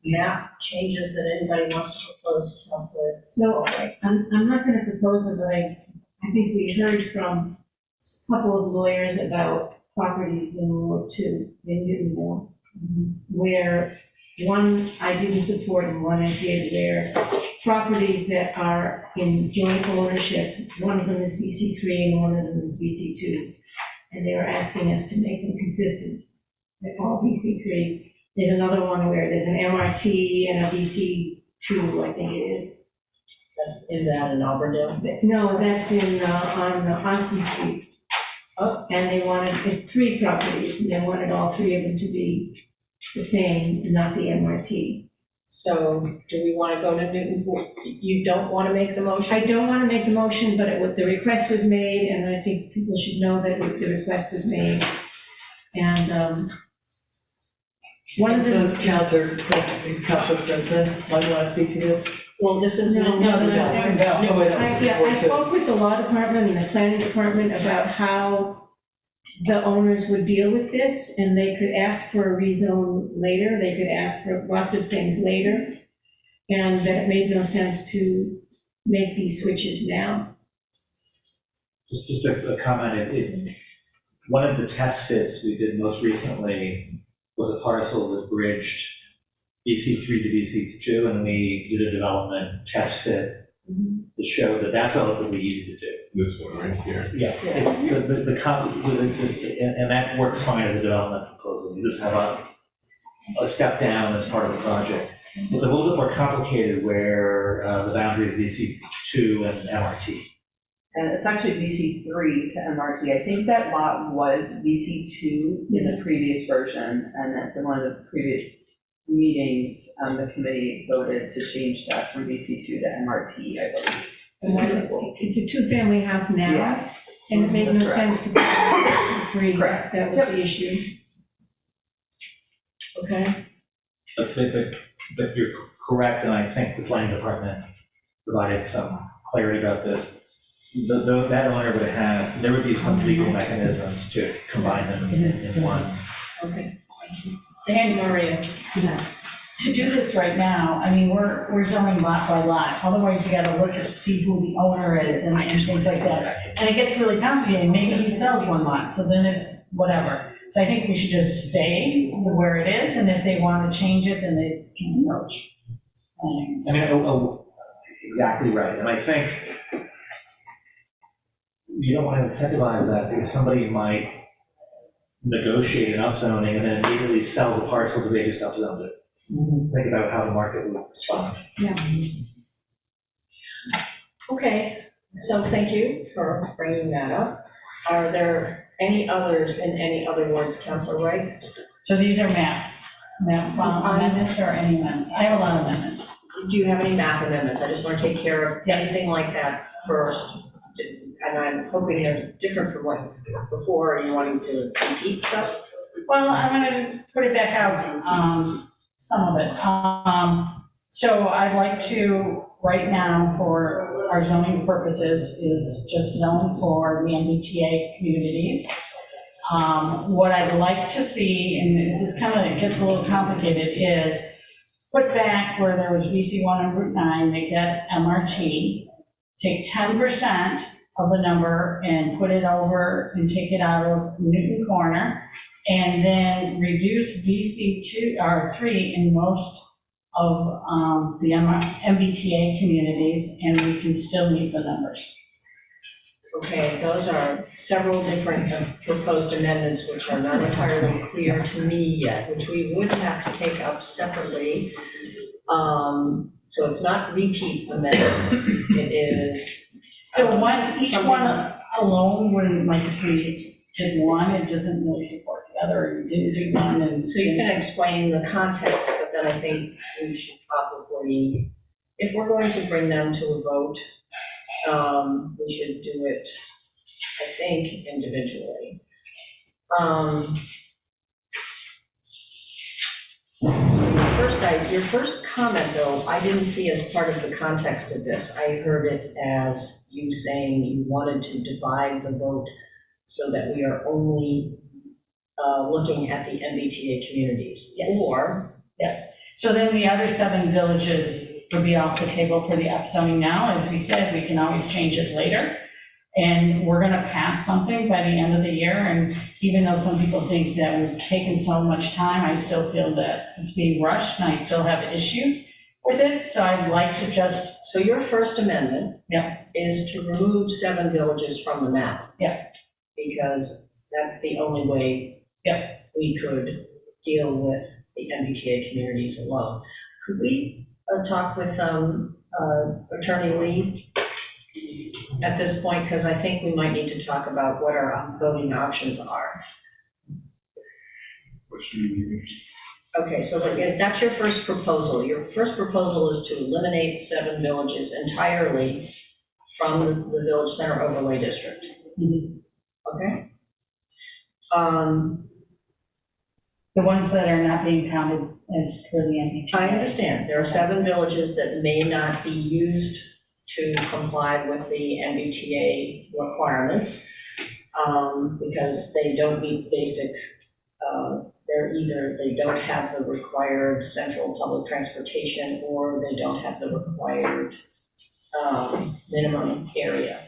map changes that anybody wants to propose, Councilor? So I'm not going to propose it, but I think we heard from a couple of lawyers about properties in Ward 2 in Newtonville, where one I didn't support and one I did, where properties that are in joint ownership, one of them is VC3 and one of them is VC2, and they were asking us to make them consistent. They're all VC3. There's another one where there's an MRT and a VC2, I think it is. That's in Auburndale? No, that's on Austin Street. Oh. And they wanted 3 properties, and they wanted all 3 of them to be the same, and not the MRT. So do we want to go to Newton? You don't want to make the motion? I don't want to make the motion, but the request was made, and I think people should know that the request was made. And one of Does Councilor President, might want to speak to this? Well, this is. This is No, it's. I spoke with the law department and the planning department about how the owners would deal with this, and they could ask for a rezone later, they could ask for lots of things later, and that it made no sense to make these switches now. Just a comment, one of the test fits we did most recently was a parcel that bridged VC3 to VC2, and we did a development test fit to show that that's relatively easy to do. This one right here. Yeah, it's and that works fine as a development proposal. You just have a step down as part of the project. It's a little bit more complicated where the boundary is VC2 and MRT. And it's actually VC3 to MRT. I think that lot was VC2 in the previous version, and at one of the previous meetings, the committee voted to change that from VC2 to MRT, I believe. It's a 2-family house now. Yes. And it made no That's correct. sense to put it to 3. Correct. That was the issue. Okay. But you're correct, and I think the planning department provided some clarity about this. That owner there would be some legal mechanisms to combine them in one. Okay. And Maria, to do this right now, I mean, we're zoning lot by lot. Otherwise, you gotta look and see who the owner is and things like that. And it gets really complicated. Maybe he sells one lot, so then it's whatever. So I think we should just stay where it is, and if they want to change it, then they can approach. I mean, exactly right. And I think you don't want to incentivize that because somebody might negotiate an upzoning and then immediately sell the parcel because they just upzoned it. Think about how the market would respond. Yeah. Okay, so thank you for bringing that up. Are there any others in any other wards, Councilor Wright? So these are maps. Map amendments or any amendments? I have a lot of amendments. Do you have any map amendments? I just want to take care of anything like that first. And I'm hoping they're different from what before. Are you wanting to repeat stuff? Well, I'm gonna put it back out, some of it. So I'd like to, right now, for our zoning purposes, is just zone for the MBTA communities. What I'd like to see, and this kind of gets a little complicated, is put back where there was VC1 on Route 9, make that MRT, take 10% of the number and put it over and take it out of Newton Corner, and then reduce VC2 or 3 in most of the MBTA communities, and we can still meet the numbers. Okay, those are several different proposed amendments which are not entirely clear to me yet, which we would have to take up separately. So it's not repeat amendments, it is. So each one alone wouldn't, like, if we did one, it doesn't really support the other, or you didn't do one, and. So you can explain the context, but then I think we should probably, if we're going to bring them to a vote, we should do it, I think, individually. So your first comment, though, I didn't see as part of the context of this. I heard it as you saying you wanted to divide the vote so that we are only looking at the MBTA communities. Yes. Or. Yes, so then the other 7 villages would be off the table for the upzoning now. As we said, we can always change it later. And we're gonna pass something by the end of the year, and even though some people think that we've taken so much time, I still feel that it's being rushed, and I still have issues with it, so I'd like to just. So your first amendment. Yeah. Is to remove 7 villages from the map. Yeah. Because that's the only way. Yeah. We could deal with the MBTA communities alone. Could we talk with Attorney Lee at this point, because I think we might need to talk about what our voting options are. Okay, so that's your first proposal. Your first proposal is to eliminate 7 villages entirely from the Village Center Overlay District. Mm-hmm. Okay. The ones that are not being counted as per the MBTA. I understand. There are 7 villages that may not be used to comply with the MBTA requirements because they don't meet basic, they don't have the required central public transportation, or they don't have the required minimum area.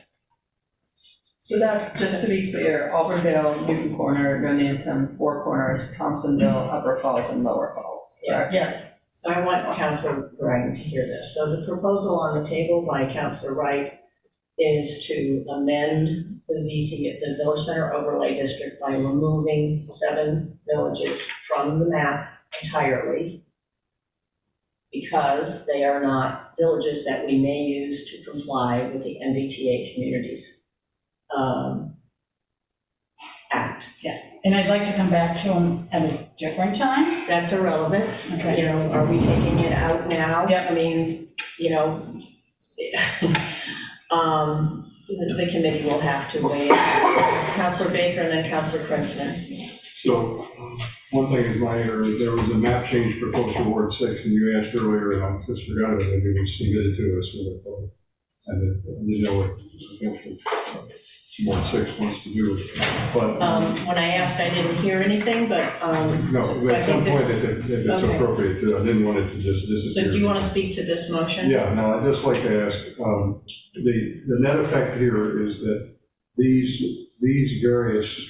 So that's, just to be clear, Auburndale, Newton Corner, Northampton, Four Corners, Thompsonville, Upper Falls, and Lower Falls. Yeah. Yes. So I want Councilor Wright to hear this. So the proposal on the table by Councilor Wright is to amend the Village Center Overlay District by removing 7 villages from the map entirely because they are not villages that we may use to comply with the MBTA Communities Act. Yeah, and I'd like to come back to them at a different time. That's irrelevant. Okay. You know, are we taking it out now? Yep. I mean, you know, the committee will have to weigh in. Councilor Baker and then Councilor Krinsman. So, one thing is my error, there was a map change proposed for Ward 6, and you asked earlier, and I just forgot it, and it was submitted to us, and I didn't know what Ward 6 wants to do, but. When I asked, I didn't hear anything, but, No, so I at think some point, this if is. it's Okay. appropriate, I didn't want it to just disappear. So do you want to speak to this motion? Yeah, no, I'd just like to ask, the net effect here is that these various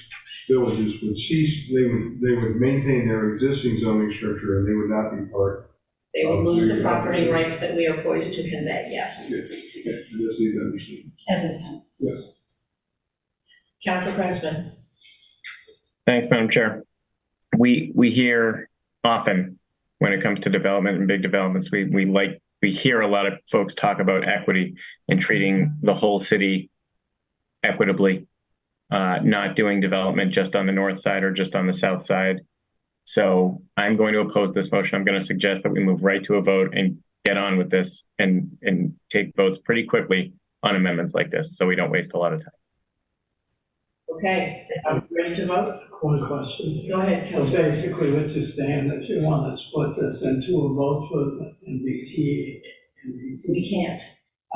villages would cease, they would maintain their existing zoning structure, and they would not be part. They would lose the property rights that we are poised to convey, yes. Yeah, okay, I just need to understand. At this time. Yes. Councilor Krinsman. Thanks, Madam Chair. We hear often when it comes to development and big developments, we hear a lot of folks talk about equity and treating the whole city equitably, not doing development just on the north side or just on the south side. So I'm going to oppose this motion. I'm going to suggest that we move right to a vote and get on with this and take votes pretty quickly on amendments like this, so we don't waste a lot of time. Okay, I'm ready to vote? One question. Go ahead, So Councilor. basically, what you're saying that you want to split this into a vote for MBT and MBT. We can't.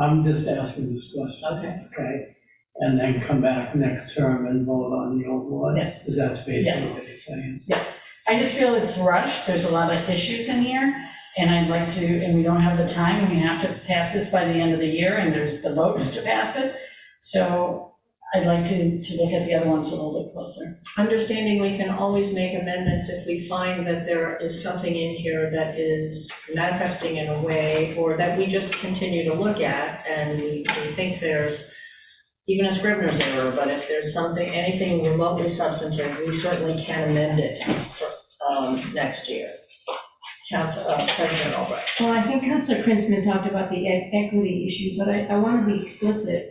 I'm just asking this question. Okay. Okay, and then come back next term and vote on the old one? Yes. Because that's basically Yes. what you're saying. Yes, I just feel it's rushed, there's a lot of issues in here, and I'd like to, and we don't have the time, and we have to pass this by the end of the year, and there's the votes to pass it. So I'd like to look at the other ones a little bit closer. Understanding we can always make amendments if we find that there is something in here that is manifesting in a way, or that we just continue to look at, and we think there's even a Scrivener's error, but if there's something, anything remotely substantive, we certainly can amend it for, next year. President Albright. Well, I think Councilor Krinsman talked about the equity issue, but I want to be explicit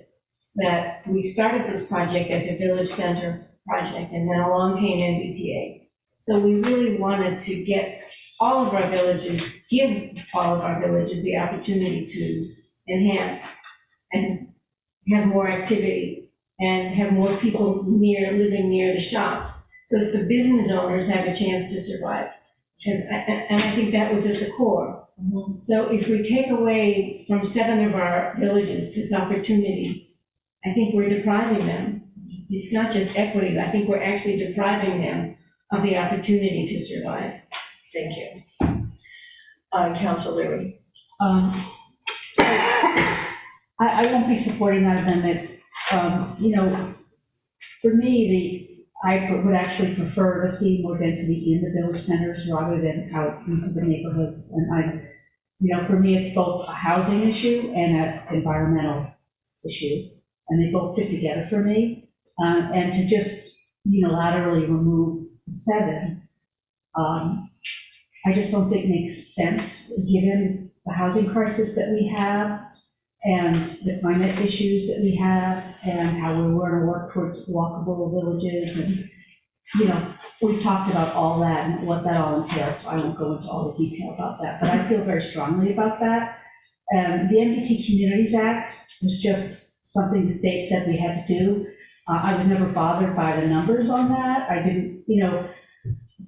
that we started this project as a village center project, and then along came MBTA. So we really wanted to get all of our villages, give all of our villages the opportunity to enhance and have more activity and have more people living near the shops, so that the business owners have a chance to survive. And I think that was at the core. So if we take away from 7 of our villages this opportunity, I think we're depriving them. It's not just equity, I think we're actually depriving them of the opportunity to survive. Thank you. Councilor Leary. So I won't be supporting that amendment. For me, I would actually prefer to see more density in the village centers rather than out into the neighborhoods. And for me, it's both a housing issue and an environmental issue, and they both fit together for me. And to just unilaterally remove the 7, I just don't think makes sense, given the housing crisis that we have and the climate issues that we have and how we want to work towards walkable villages. And, we've talked about all that and what that all entails, so I won't go into all the detail about that, but I feel very strongly about that. The MBT Communities Act was just something the state said we had to do. I was never bothered by the numbers on that. I didn't,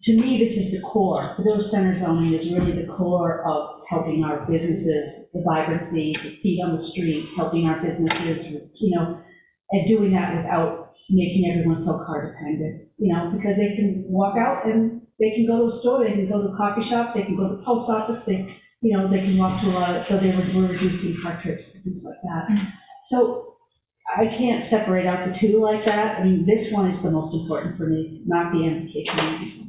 to me, this is the core. The village center zoning is really the core of helping our businesses, the vibrancy, the feet on the street, helping our businesses, and doing that without making everyone so car dependent, because they can walk out and they can go to a store, they can go to a coffee shop, they can go to the post office, they can walk to a lot of, so we're reducing car trips and things like that. So I can't separate out the 2 like that. I mean, this one is the most important for me, not the MBTA communities.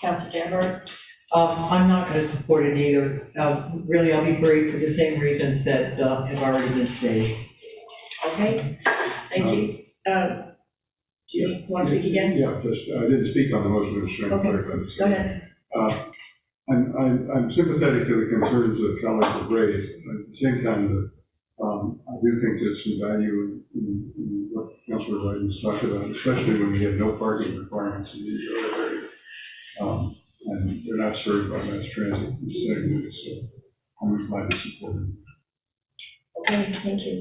Councilor Janberg. I'm not going to support it either. Really, I'll be brief for the same reasons that have already been stated. Okay, thank you. Do you want to speak again? Yeah, I didn't speak on the motion, I was trying to Okay, clarify this. go ahead. I'm sympathetic to the concerns that colleagues have raised. At the same time, I do think there's some value in what Councilor Wyden's talked about, especially when we have no parking requirements in these other areas. And they're not served by mass transit in the city, so I'm inclined to support it. Okay, thank you.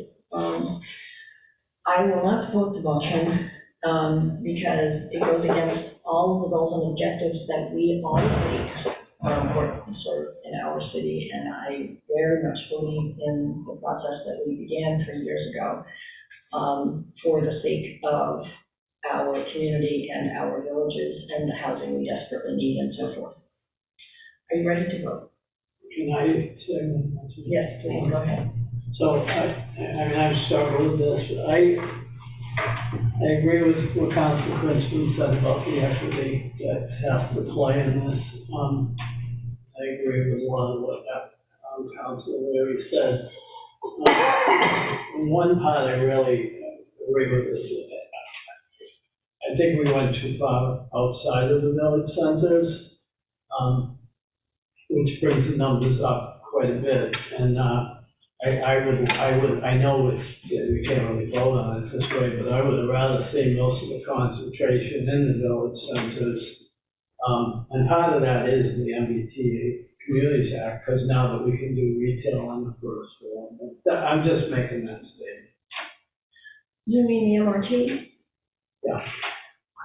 I will not support the motion because it goes against all of the goals and objectives that we all agree are important to serve in our city. And I very much believe in the process that we began 3 years ago for the sake of our community and our villages and the housing we desperately need and so forth. Are you ready to vote? Can I say one? Yes, please, go ahead. So, I've struggled with this, but I agree with what Councilor Krinsman said about the equity that has to play in this. I agree with a lot of what Councilor Leary said. One part I really agree with is I think we went too far outside of the village centers, which brings the numbers up quite a bit. And I know we can't really vote on it this way, but I would have rather seen most of the concentration in the village centers. And part of that is the MBTA Communities Act, because now that we can do retail on the first floor. I'm just making that statement. You mean the MRT? Yeah.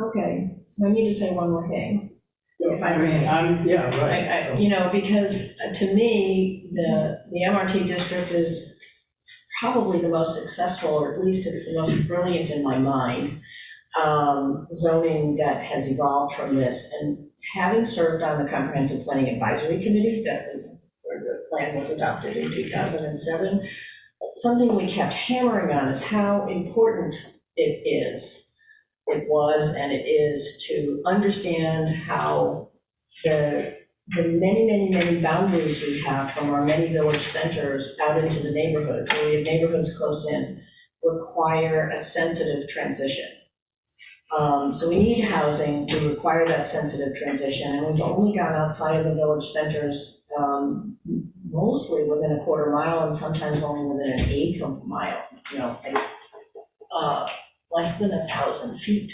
Okay, so I need to say one more thing. If I may. Yeah, right. You know, because to me, the MRT district is probably the most successful, or at least it's the most brilliant in my mind, zoning that has evolved from this. And having served on the Comprehensive Planning Advisory Committee, that was where the plan was adopted in 2007, something we kept hammering on is how important it was and it is to understand how the many boundaries we have from our many village centers out into the neighborhoods, where we have neighborhoods close in, require a sensitive transition. So we need housing to require that sensitive transition, and we've only gone outside of the village centers, mostly within a quarter mile and sometimes only within an eighth of a mile, less than 1,000 feet.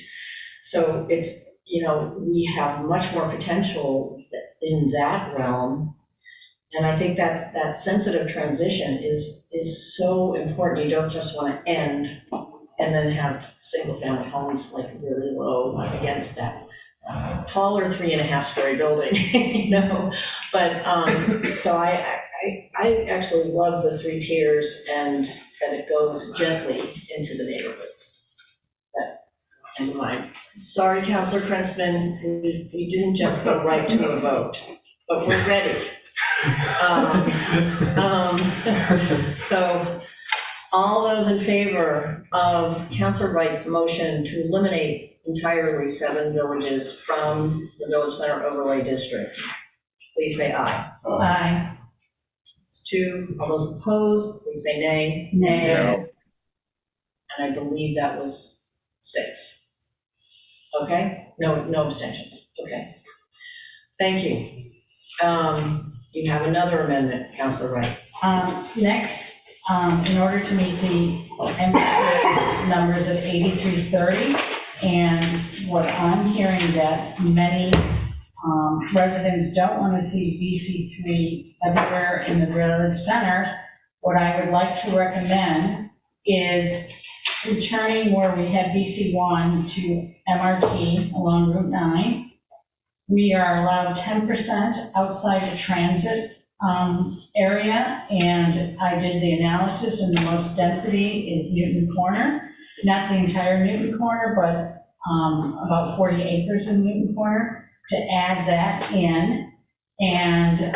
So it's, we have much more potential in that realm. And I think that sensitive transition is so important. You don't just want to end and then have single-family homes like really low against that taller 3.5-story building, But so I actually love the 3 tiers and that it goes gently into the neighborhoods. And sorry, Councilor Princeman, we didn't just go right to a vote, but we're ready. So all those in favor of Councilor Wright's motion to eliminate entirely 7 villages from the Village Center Overlay District, please say aye. Aye. It's 2. All those opposed, please say nay. Nay. No. And I believe that was 6. Okay, no abstentions, okay. Thank you. You have another amendment, Councilor Wright. Next, in order to meet the MBTA numbers of 8330, and what I'm hearing that many residents don't want to see VC3 everywhere in the village center, what I would like to recommend is returning where we had VC1 to MRT along Route 9. We are allowed 10% outside the transit area, and I did the analysis, and the most density is Newton Corner. Not the entire Newton Corner, but about 40 acres in Newton Corner, to add that in, and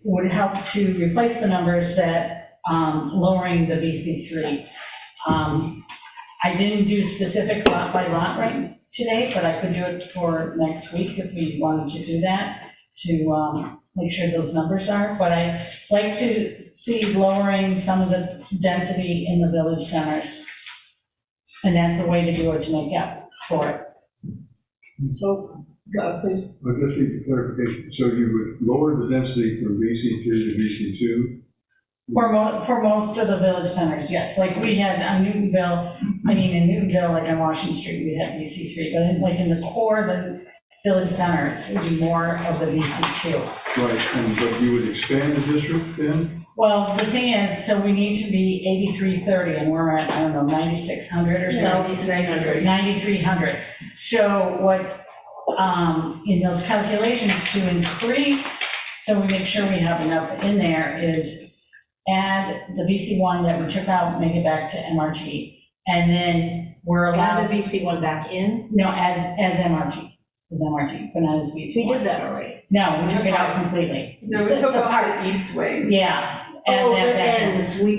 would help to replace the numbers that lowering the VC3. I didn't do specific lot by lot right today, but I could do it for next week if we wanted to do that, to make sure those numbers are. But I'd like to see lowering some of the density in the village centers. And that's the way to do it, to make up for it. So, please. But just for clarification, so you would lower the density from VC3 to VC2? For most of the village centers, yes. Like we had in Newtonville, like on Washington Street, we had VC3, but in the core, the village centers, it would be more of the VC2. Right, but you would expand the district then? Well, the thing is, so we need to be 8330, and we're at, 9,600 or so. 9,300. 9,300. So what, in those calculations to increase, so we make sure we have enough in there, is add the VC1 that we took out, make it back to MRT, and then we're allowed. Add the VC1 back in? No, as MRT, but not as VC1. We did that already. No, we took it out completely. No, we took off the east wing. Yeah. Oh, the ends, we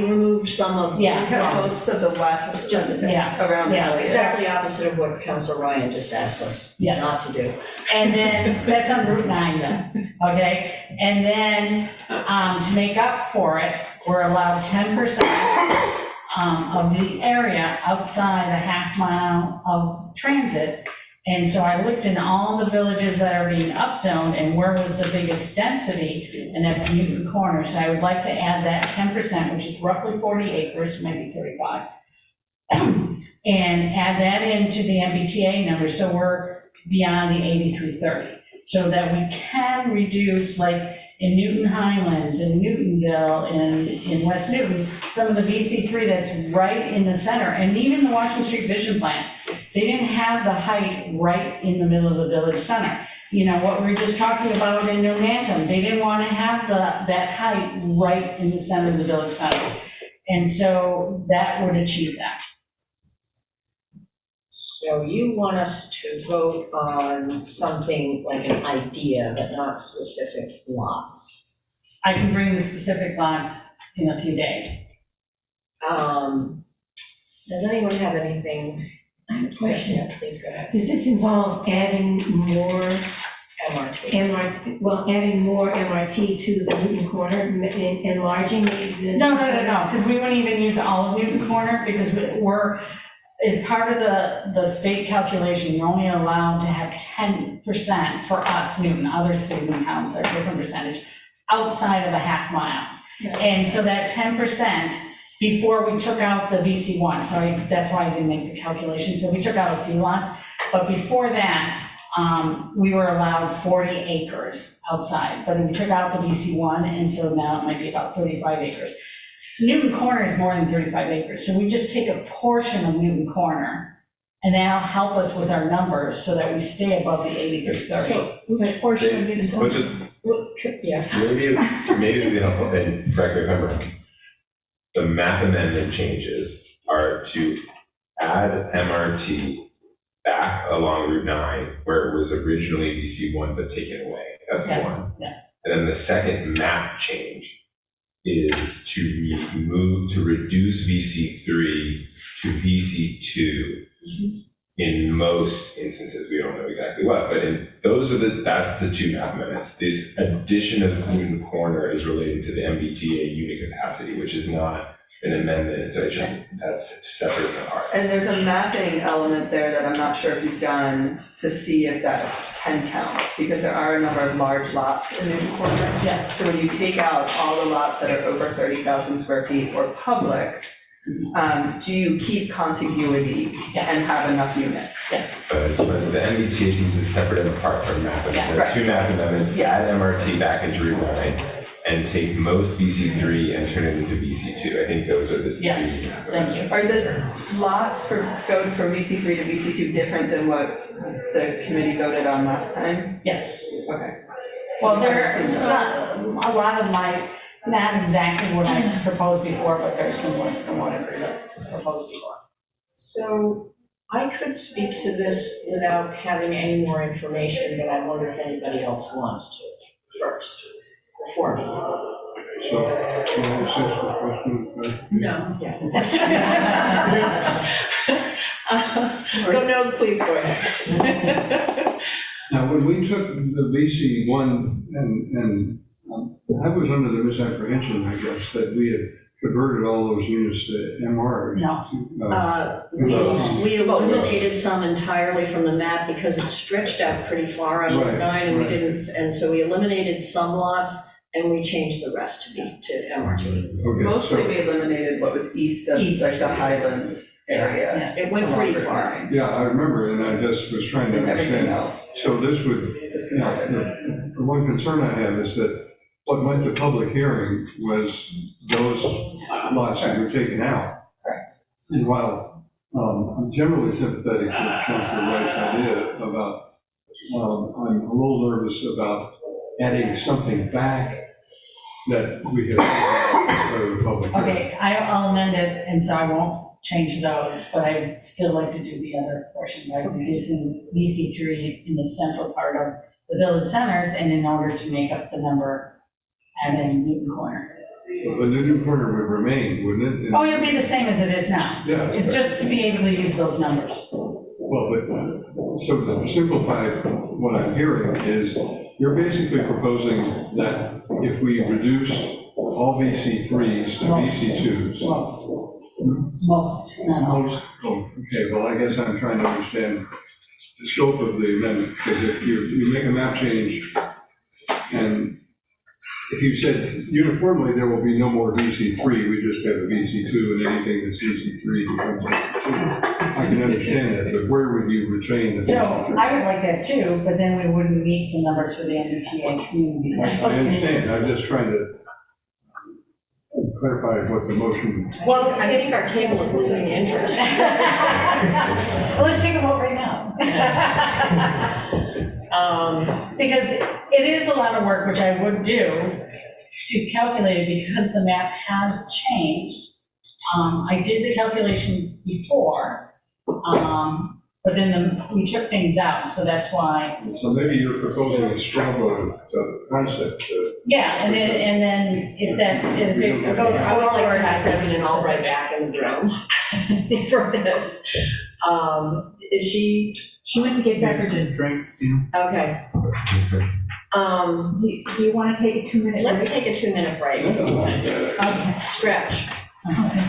removed some of. We kept most of the west, It's just around the village. exactly opposite of what Councilor Ryan just asked us not to do. And then, that's on Route 9 then, okay? And then, to make up for it, we're allowed 10% of the area outside a half mile of transit. And so I looked in all the villages that are being upzoned and where was the biggest density, and that's Newton Corner. So I would like to add that 10%, which is roughly 40 acres, maybe 35, and add that into the MBTA number, so we're beyond the 8330, so that we can reduce, like, in Newton Highlands, in Newtonville, in West Newton, some of the VC3 that's right in the center, and even the Washington Street Vision Plan, they didn't have the height right in the middle of the village center. You know, what we were just talking about in New Nantum, they didn't want to have that height right in the center of the village center. And so that would achieve that. So you want us to vote on something like an idea, but not specific lots? I can bring the specific lots in a few days. Does anyone have anything? I have a question. Yeah, please go ahead. Does this involve adding more MRT. adding more MRT to the Newton Corner, enlarging the? No, because we wouldn't even use all of Newton Corner, because we're, as part of the state calculation, you're only allowed to have 10% for us, Newton, other cities and towns are a different percentage, outside of a half mile. And so that 10%, before we took out the VC1, so that's why I didn't make the calculation, so we took out a few lots, but before that, we were allowed 40 acres outside, but we took out the VC1, and so now it might be about 35 acres. Newton Corner is more than 35 acres, so we just take a portion of Newton Corner, and that'll help us with our numbers so that we stay above the 80-30. So, which portion of Newton Corner? Yeah. Maybe it'd be helpful, and correct me if I'm wrong, the map amendment changes are to add MRT back along Route 9, where it was originally VC1 but taken away. That's one. Yeah. And then the second map change is to reduce VC3 to VC2. In most instances, we don't know exactly what, but that's the two map amendments. This addition of Newton Corner is related to the MBTA unit capacity, which is not an amendment, so that's separate and apart. And there's a mapping element there that I'm not sure if you've done to see if that can count, because there are a number of large lots in Newton Corner. Yeah. So when you take out all the lots that are over 30,000 square feet or public, do you keep contiguity and have enough units? Yes. But the MBTA piece is separate and apart from map amendments. Yeah, There are right. two map amendments, add MRT back into Route 9, and take most VC3 and turn it into VC2. I think those are the two. Yes, thank you. Are the lots for going from VC3 to VC2 different than what the committee voted on last time? Yes. Okay. Well, there's a lot of not exactly what I proposed before, but very similar from what I proposed before. So I could speak to this without having any more information, but I wonder if anybody else wants to first, before me. So, can I ask a question? No. No, please go ahead. Now, when we took the VC1 and I was under the misapprehension, I guess, that we had converted all those units to MR. No. We eliminated some entirely from the map because it stretched out pretty far on Route 9, and we didn't, and so we eliminated some lots and we changed the rest to MRT. Okay, Mostly we eliminated what was east of like the Highlands area. Yeah, it went pretty far. Yeah, I remember, and I just was trying to And everything understand. else. So this would, the one concern I have is that what went to public hearing was those lots that were taken out. Correct. And while I'm generally sympathetic to Chancellor Wright's idea about, I'm a little nervous about adding something back that we have to the public hearing. Okay, I'll amend it, and so I won't change those, but I'd still like to do the other portion, like reducing VC3 in the central part of the village centers, and in order to make up the number, add in Newton Corner. But the Newton Corner would remain, wouldn't it? Oh, it'll be the same as it is now. Yeah. It's just to be able to use those numbers. Well, but, so to simplify what I'm hearing is, you're basically proposing that if we reduce all VC3s to VC2s. Most, Most, oh, okay, well, I guess I'm trying to understand the scope of the amendment, because if you make a map change, and if you said uniformly there will be no more VC3, we just have a VC2, and anything that's VC3 becomes VC2. I can understand that, but where would you retain the? So I would like that too, but then we wouldn't meet the numbers for the MBTA community I center. understand, I'm just trying to clarify what the motion. Well, I think our table is losing interest. Well, let's take a vote right now. Because it is a lot of work, which I would do to calculate it because the map has changed. I did the calculation before, but then we took things out, so that's why. So maybe you're proposing a straw vote of the concept. Yeah, and then if it goes I would like to have forward, President Albright back in the room for this. Is she? She went to get beverages. Drinks, you know. Okay. Do you want to take a 2-minute break? Let's take a 2-minute break. Okay. Stretch. Okay.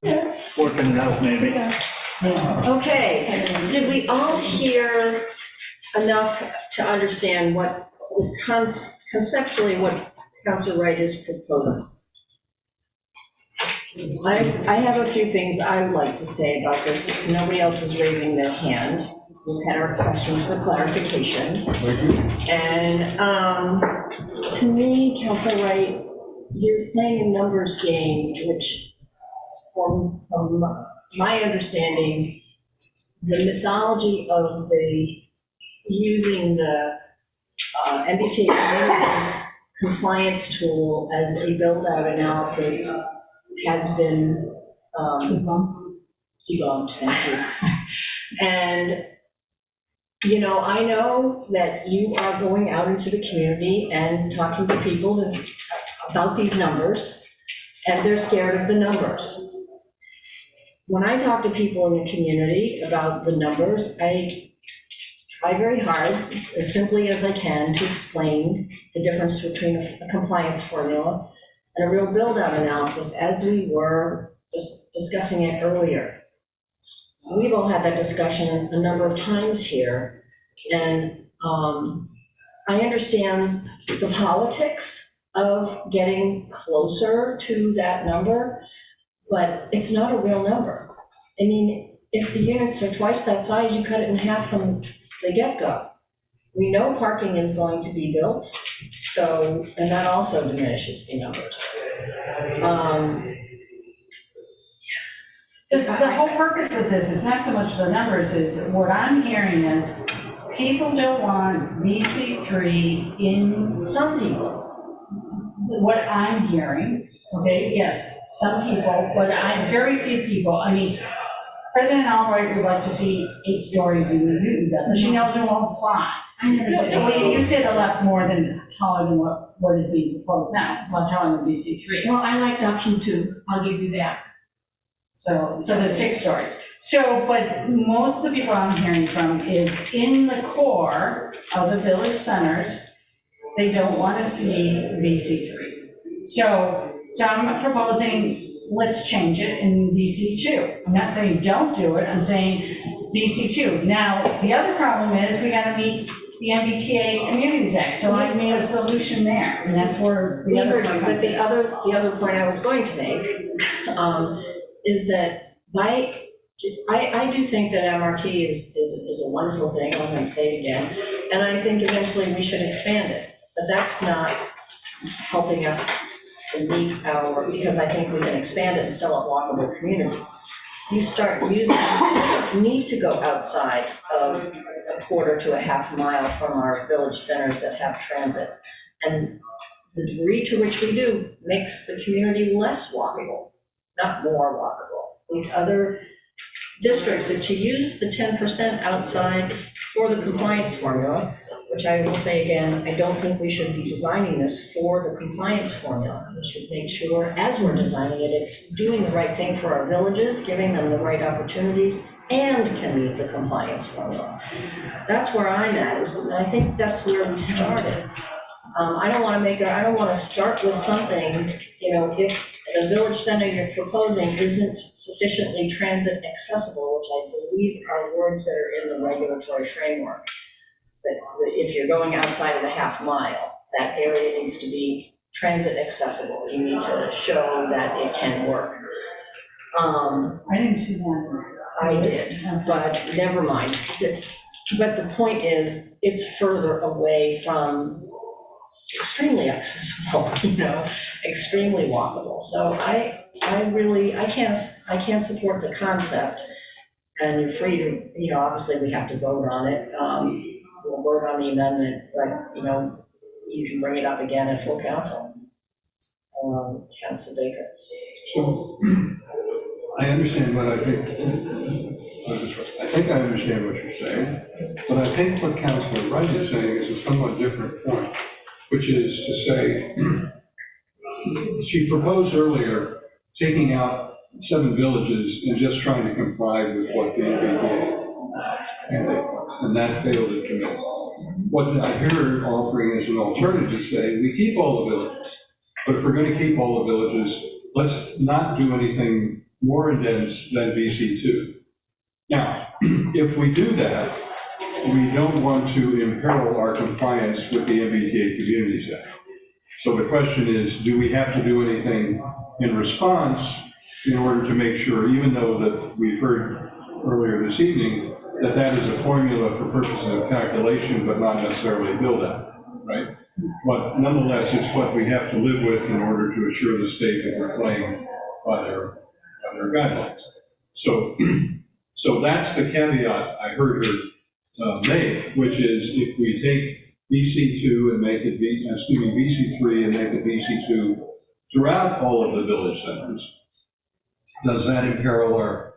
Working it out, maybe. Okay, did we all hear enough to understand what, conceptually, what Councilor Wright is proposing? I have a few things I would like to say about this, if nobody else is raising their hand. We've had our questions for clarification. And to me, Councilor Wright, you're playing a numbers game, which from my understanding, the mythology of the using the MBTA communities compliance tool as a build-out analysis has been debunked, thank you. And, you know, I know that you are going out into the community and talking to people about these numbers, and they're scared of the numbers. When I talk to people in the community about the numbers, I try very hard, as simply as I can, to explain the difference between a compliance formula and a real build-out analysis, as we were just discussing it earlier. We've all had that discussion a number of times here, and I understand the politics of getting closer to that number, but it's not a real number. I mean, if the units are twice that size, you cut it in half from the get-go. We know parking is going to be built, so, and that also diminishes the numbers. The whole purpose of this is not so much the numbers, is what I'm hearing is people don't want VC3 in, some people. What I'm hearing, okay, yes, some people, but very few people. I mean, President Albright would like to see 8 stories in the Newton building. She knows it won't fly. I never said, well, you said a lot more than taller than what is being proposed now, a lot taller than VC3. Well, I liked option 2, I'll give you that. So the 6 stories. So, but most of the people I'm hearing from is in the core of the village centers, they don't want to see VC3. So I'm proposing, let's change it in VC2. I'm not saying don't do it, I'm saying VC2. Now, the other problem is we got to meet the MBTA Communities Act, so I made a solution there, and that's where the other part comes in. But the other point I was going to make is that I do think that MRT is a wonderful thing, I'm going to say it again, and I think eventually we should expand it, but that's not helping us to meet because I think we can expand it and still have walkable communities. You start using, you need to go outside of a quarter to a half mile from our village centers that have transit. And the degree to which we do makes the community less walkable, not more walkable. These other districts, if you use the 10% outside for the compliance formula, which I will say again, I don't think we should be designing this for the compliance formula. We should make sure, as we're designing it, it's doing the right thing for our villages, giving them the right opportunities, and can meet the compliance formula. That's where I'm at, and I think that's where we started. I don't want to start with something, you know, if the village center you're proposing isn't sufficiently transit accessible, which I believe are words that are in the regulatory framework. That if you're going outside of the half mile, that area needs to be transit accessible. You need to show that it can work. I didn't see that. I did, but never mind. But the point is, it's further away from extremely accessible, you know, extremely walkable. So I can't support the concept, and you're free to, you know, obviously we have to vote on it. We'll vote on the amendment, but, you know, you can bring it up again at full council. Council Baker. So, I understand what I think I understand what you're saying, but I think what Councilor Wright is saying is a somewhat different point, which is to say, she proposed earlier taking out 7 villages and just trying to comply with what the MBTA and that failed at committee. What I hear her offering as an alternative is say, we keep all the villages, but if we're going to keep all the villages, let's not do anything more dense than VC2. Now, if we do that, we don't want to imperil our compliance with the MBTA Communities Act. So the question is, do we have to do anything in response in order to make sure, even though that we've heard earlier this evening, that that is a formula for purposes of calculation, but not necessarily build out, right? But nonetheless, it's what we have to live with in order to assure the state that we're playing by their guidelines. So, so that's the caveat I heard her make, which is if we take VC2 and make it VC3 and make it VC2 throughout all of the village centers, does that imperil our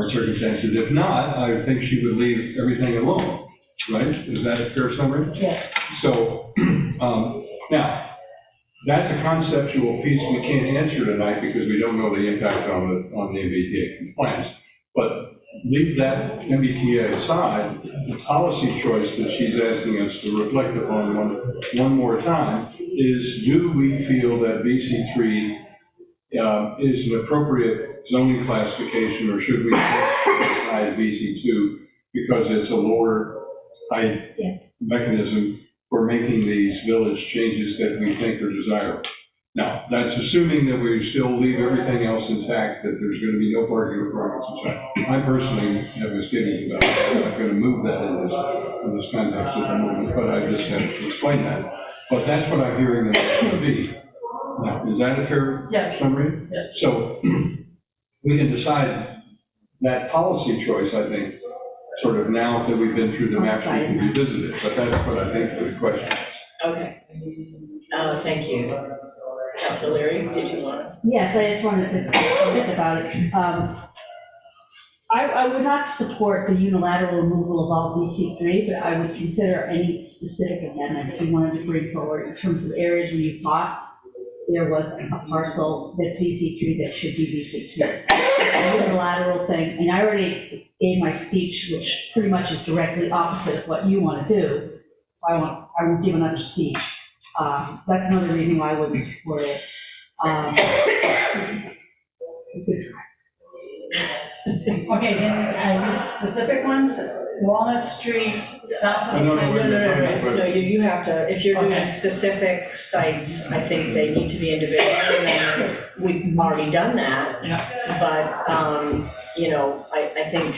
circumstances? If not, I think she would leave everything alone, right? Is that a fair summary? Yes. So now, that's a conceptual piece we can't answer tonight because we don't know the impact on the MBTA compliance. But leave that MBTA aside, the policy choice that she's asking us to reflect upon one more time is, do we feel that VC3 is an appropriate zoning classification, or should we classify VC2 because it's a lower height mechanism for making these village changes that we think are desirable? Now, that's assuming that we still leave everything else intact, that there's going to be no parking requirements inside. I personally have misgivings about it. I'm not going to move that in this context at the moment, but I just have to explain that. But that's what I'm hearing that it's going to be. Now, is that a fair summary? Yes. So we can decide that policy choice, I think, sort of now that we've been through the map, we can revisit it. But that's what I think for the question. Okay. Thank you. Councilor Leary, did you want to? Yes, I just wanted to comment about it. I would not support the unilateral removal of all VC3, but I would consider any specific amendments you wanted to bring forward in terms of areas where you thought there was a parcel that's VC3 that should be VC2. The unilateral thing, and I already gave my speech, which pretty much is directly opposite of what you want to do. So I won't give another speech. That's another reason why I wouldn't support it. Good try. Okay, then specific ones, Walnut Street, South. No, you have to, if you're doing specific sites, I think they need to be individual amendments. We've already done that. Yeah. But, you know, I think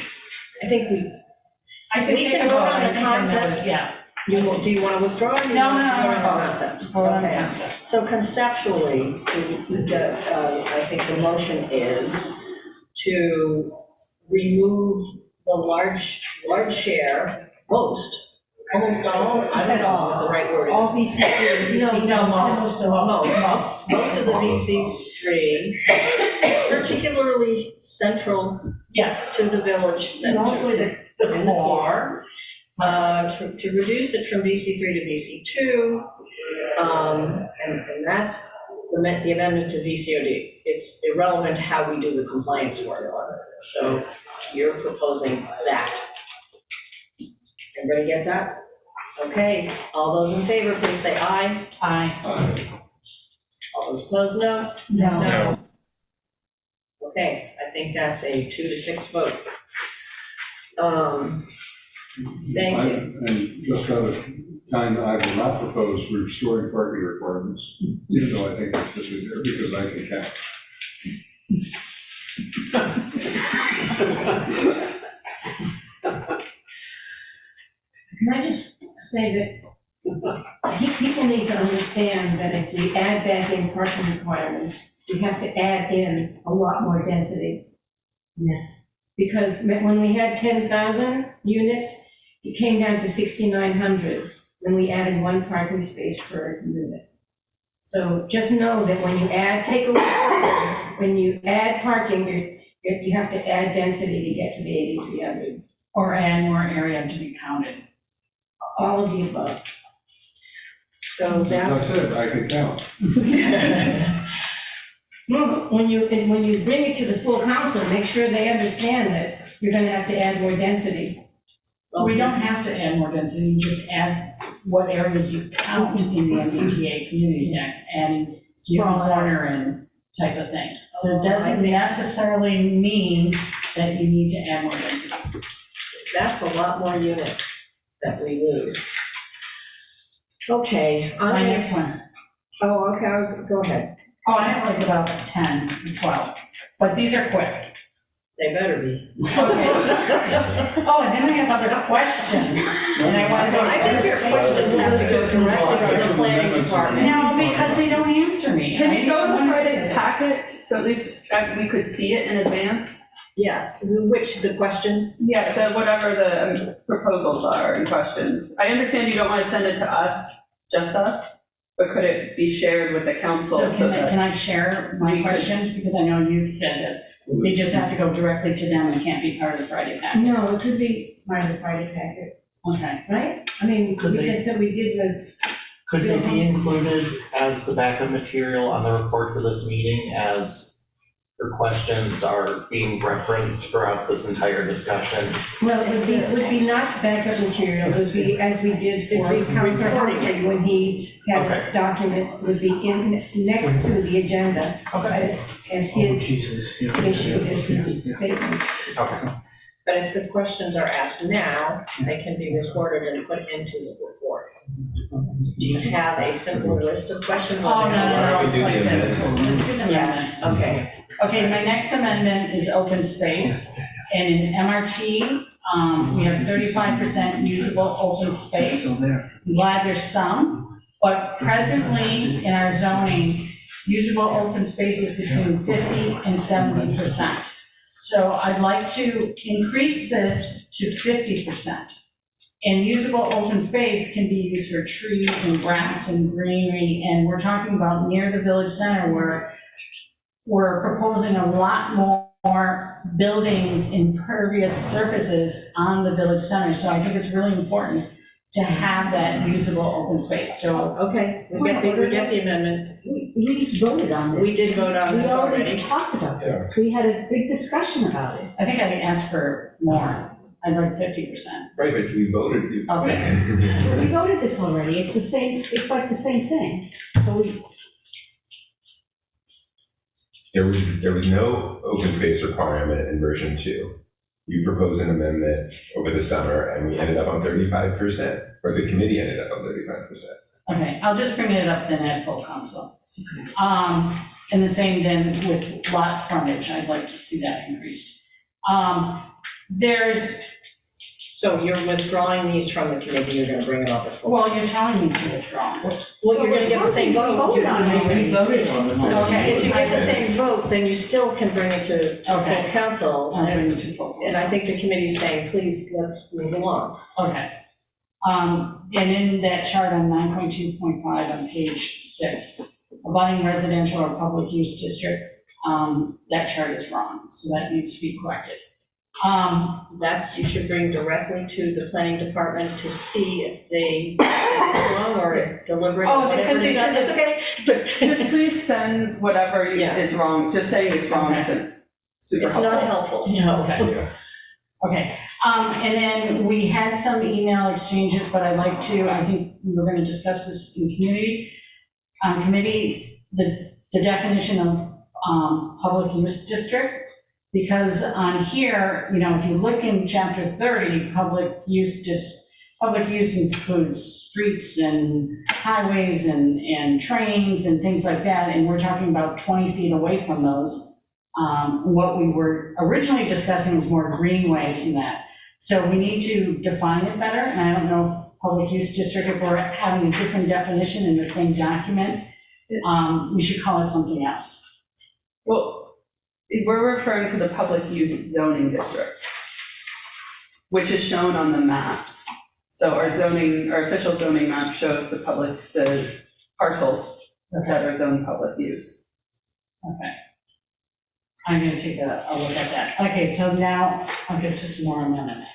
we can vote on the concept. Yeah. Do you want to withdraw? Or No. Concept. Okay. So conceptually, I think the motion is to remove the large share, almost all, I don't know what the right word is. All VC3, Most of the VC3, particularly central to the village center. Mostly the in the core. To reduce it from VC3 to VC2, and that's the amendment to VCOD. It's irrelevant how we do the compliance formula. So you're proposing that. Everybody get that? Okay, all those in favor, please say aye. Aye. All those opposed, no? No. Okay, I think that's a 2-6 vote. Thank you. And just out of time, I will not propose restoring parking requirements, even though I think it should be there, because I can count. Can I just say that I think people need to understand that if we add back in parking requirements, we have to add in a lot more density. Yes. Because when we had 10,000 units, it came down to 6,900 when we added one parking space per unit. So just know that when you take away parking, when you add parking, you have to add density to get to the 8,300. Or add more area to be counted. All of the above. So that's it, I can count. No, when you bring it to the full council, make sure they understand that you're gonna have to add more density. We don't have to add more density, you just add what areas you count in the MBTA Communities Act, adding Newton Corner and type of thing. So it doesn't necessarily mean that you need to add more density. That's a lot more units that we lose. Okay, My I'm next one. Oh, okay, go ahead. Oh, I have like about 10, 12, but these are quick. They better be. Okay. Oh, and then I have other questions, and I want to go. I think your questions have to go directly to the planning department. No, because they don't answer me. Can you go to I- Friday's packet, so at least we could see it in advance? Yes, which, the questions? Yeah, so whatever the proposals are and questions. I understand you don't want to send it to us, just us, but could it be shared with the council? So so that can I share my we could- questions, because I know you said that they just have to go directly to them and can't be part of the Friday package. No, it could be part of the Friday packet, Okay. right? I mean, Could they- that's what we did with, Could they be included as the backup material on the report for this meeting as your questions are being referenced throughout this entire discussion? well, it would be not backup material, it would be as we did for Councilor Humphrey when he had a document, would be in, next to the agenda as his issue, as his statement. Okay. But if the questions are asked now, they can be recorded and put into the report. Do you have a simple list of questions? Oh, no, no, no, it's do like the this. amendment. Let's do the amendments. Okay. Okay, my next amendment is open space, and in MRT, we have 35% usable open space. I'm glad there's some, but presently in our zoning, usable open space is between 50 and 70%. So I'd like to increase this to 50%. And usable open space can be used for trees and grass and greenery, and we're talking about near the village center where we're proposing a lot more buildings, impervious surfaces on the village center. So I think it's really important to have that usable open space, so. Okay, we get the amendment. We voted on this. We did vote on this We already already. talked about this. We had a big discussion about it. I think I asked for more, I'd like 50%. Right, but we voted. Okay. We voted this already. It's the same, it's like the same thing. So we, There was no open space requirement in version 2. You proposed an amendment over the summer, and we ended up on 35%, or the committee ended up on 35%. Okay, I'll just bring it up then at full council. And the same then with lot frontage, I'd like to see that increased. So you're withdrawing these from the committee, you're gonna bring it up at full? Well, you're telling me to withdraw. Well, you're gonna get the same vote. voted on it. We voted on it. So, okay. If you get the same vote, then you still can bring it to full Okay. council. I'll bring it to full And I council. think the committee's saying, please, let's move along. Okay. And in that chart on 9.2.5 on page 6, abutting residential or public use district, that chart is wrong, so that needs to be corrected. You should bring directly to the planning department to see if they are wrong or deliberate or Oh, whatever because it they is. said It's okay. Just please send whatever Yeah. is wrong, just saying it's wrong Okay. isn't super It's helpful. not helpful. No, okay. Yeah. Okay, and then we had some email exchanges, but I'd like to, I think we were gonna discuss this in committee, the definition of, public use district. Because on here, if you look in chapter 30, public use includes streets and highways and trains and things like that, and we're talking about 20 feet away from those. What we were originally discussing was more greenways and that. So we need to define it better, and I don't know, public use district, if we're having a different definition in the same document, we should call it something else. Well, we're referring to the public use zoning district, which is shown on the maps. So our official zoning map shows the parcels that are zoned public use. Okay. I'm gonna take a look at that. Okay, so now I'll get to some more amendments.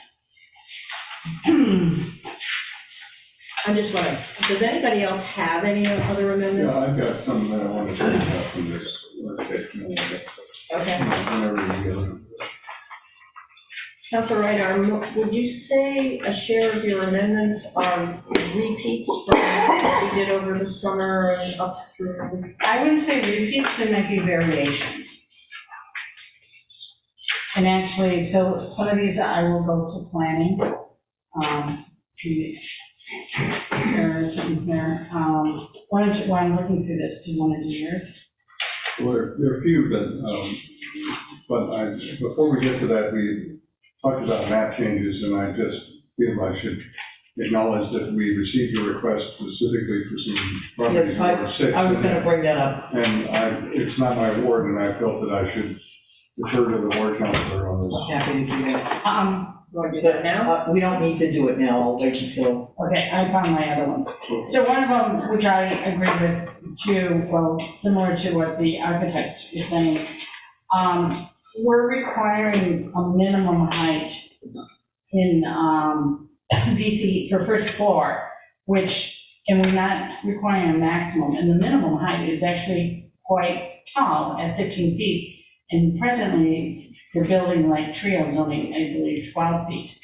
I just want to, does anybody else have any other Yeah, amendments? I've got something that I want to take up from this. Okay. Whenever you get it. Councilor Wright, would you say a share of your amendments are repeats from what we did over the summer and up through? I wouldn't say repeats, there might be variations. And actually, so some of these I will go to planning. There is something here. Why don't you, while I'm looking through this, do you want to do yours? Well, there are a few but before we get to that, we talked about map changes, and I just feel I should acknowledge that we received a request specifically for some properties in Ward 6. I was gonna bring that up. And it's not my ward, and I felt that I should refer to the ward counselor on this. Happy to do that. Want to do that now? We don't need to do it now, I'll wait until. Okay, I found my other ones. So one of them, which I agree with too, well, similar to what the architects were saying, we're requiring a minimum height in VC for first floor, and we're not requiring a maximum, and the minimum height is actually quite tall at 15 feet. And presently, they're building like trio zoning, I believe, 12 feet.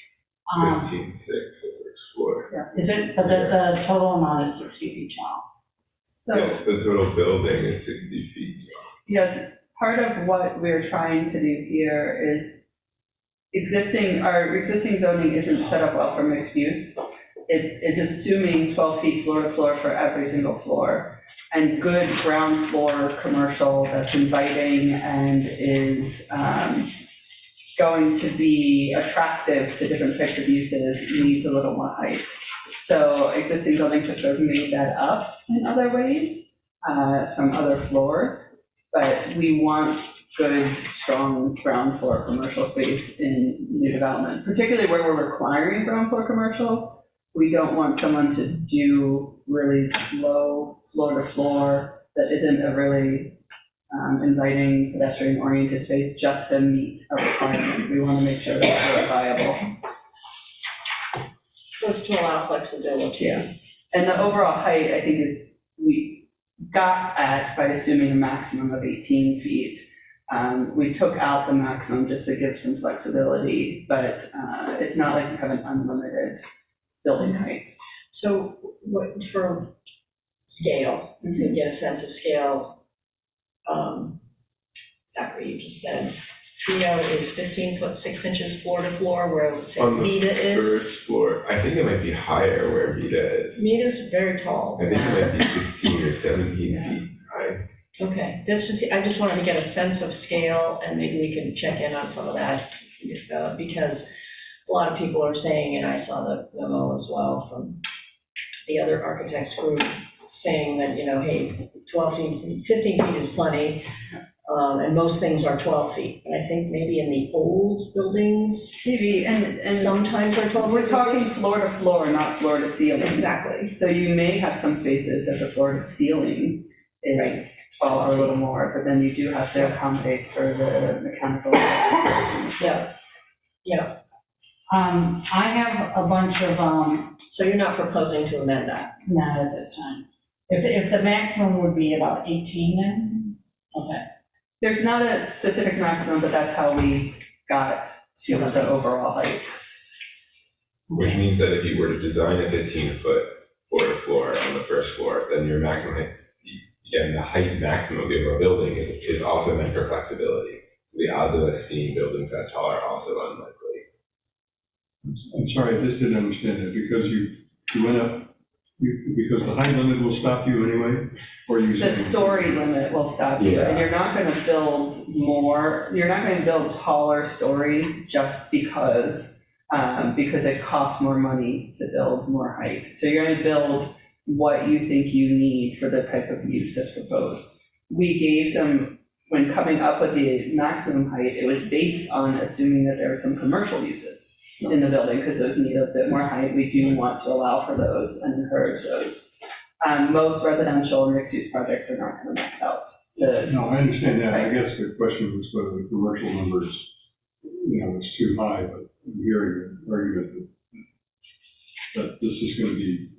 15.6 the first floor. Is it, but the total amount is 60 feet tall. So, Yeah, the total building is 60 feet tall. yeah, part of what we're trying to do here is our existing zoning isn't set up well for mixed use. It is assuming 12 feet floor to floor for every single floor, and good ground floor commercial that's inviting and is going to be attractive to different types of uses needs a little more height. So existing buildings have sort of made that up in other ways from other floors, but we want good, strong ground floor commercial space in new development, particularly where we're requiring ground floor commercial. We don't want someone to do really low floor to floor that isn't a really inviting pedestrian-oriented space just to meet a requirement. We want to make sure that it's really viable. So it's to allow flexibility. Yeah. And the overall height, I think, we got at by assuming a maximum of 18 feet. We took out the maximum just to give some flexibility, but it's not like you have an unlimited building height. So what, for scale, to get a sense of scale, Zachary, you just said trio is 15 foot 6 inches floor to floor, where say On the Mita is. first floor, I think it might be higher where Mita is. Mita's very tall. I think it might be 16 or 17 feet high. Okay, I just wanted to get a sense of scale, and maybe we can check in on some of that, because a lot of people are saying, and I saw the memo as well from the other architects group, saying that, hey, 12 feet, 15 feet is plenty, and most things are 12 feet. And I think maybe in the old buildings, maybe, and sometimes are 12 feet. We're talking floor to floor, not floor to ceiling. Exactly. So you may have some spaces that the floor to ceiling is 12 or a little more, but then you do have to accommodate for the mechanical. Yeah. I have a bunch of, so you're not proposing to amend that? Not at this time. If the maximum would be about 18 then, okay. There's not a specific maximum, but that's how we got to the overall height. Which means that if you were to design a 15-foot floor to floor on the first floor, then your maximum height, again, the height maximum of the overall building is also meant for flexibility. So the odds of us seeing buildings that tall are also unlikely. I'm sorry, I just didn't understand it, because you went up, because the height limit will stop you anyway? Or you The saying- story limit will stop you, and you're not gonna build you're not gonna build taller stories just because it costs more money to build more height. So you're gonna build what you think you need for the type of use that's proposed. We gave when coming up with the maximum height, it was based on assuming that there were some commercial uses in the building, because those need a bit more height. We do want to allow for those and encourage those. Most residential and mixed-use projects are not gonna max out. No, I understand that. I guess the question was whether the commercial numbers, it's too high, but I'm hearing an argument that this is gonna be,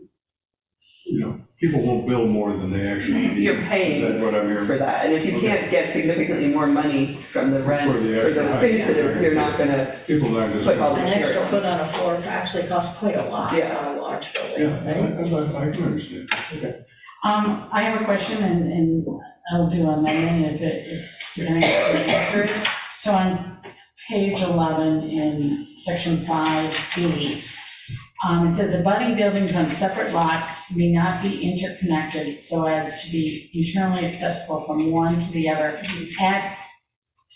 people won't bill more than they actually need. You're paying Is that what I'm hearing? for that, and if you Okay. can't get significantly more money from the rent For the for those extra height. spaces, you're not gonna People aren't just. put all the An extra material. foot on a floor actually costs quite a lot Yeah. on a large Yeah, building, right? I can understand. Okay. I have a question, and I'll do a amendment if you're gonna get the answers. So on page 11 in section 5B, it says abutting buildings on separate lots may not be interconnected so as to be internally accessible from one to the other at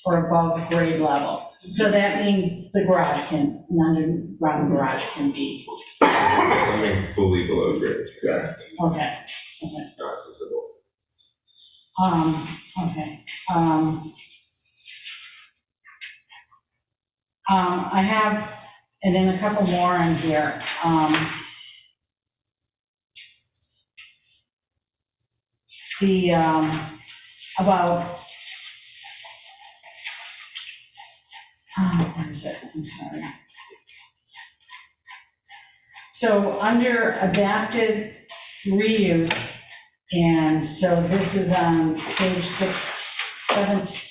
or above grade level. So that means the garage an underground garage can be, Something fully below grade, correct, okay. not visible. Okay. I have, and then a couple more on here. About, where is it? I'm sorry. So under adaptive reuse, and so this is on page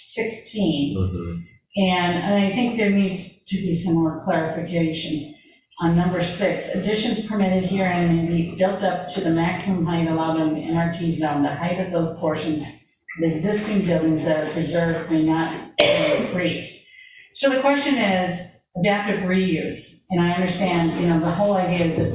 16. And I think there needs to be some more clarifications. On number 6, additions permitted herein may be built up to the maximum height allowed in the NRT zone. The height of those portions of the existing buildings that are preserved may not be increased. So the question is adaptive reuse. And I understand, the whole idea is that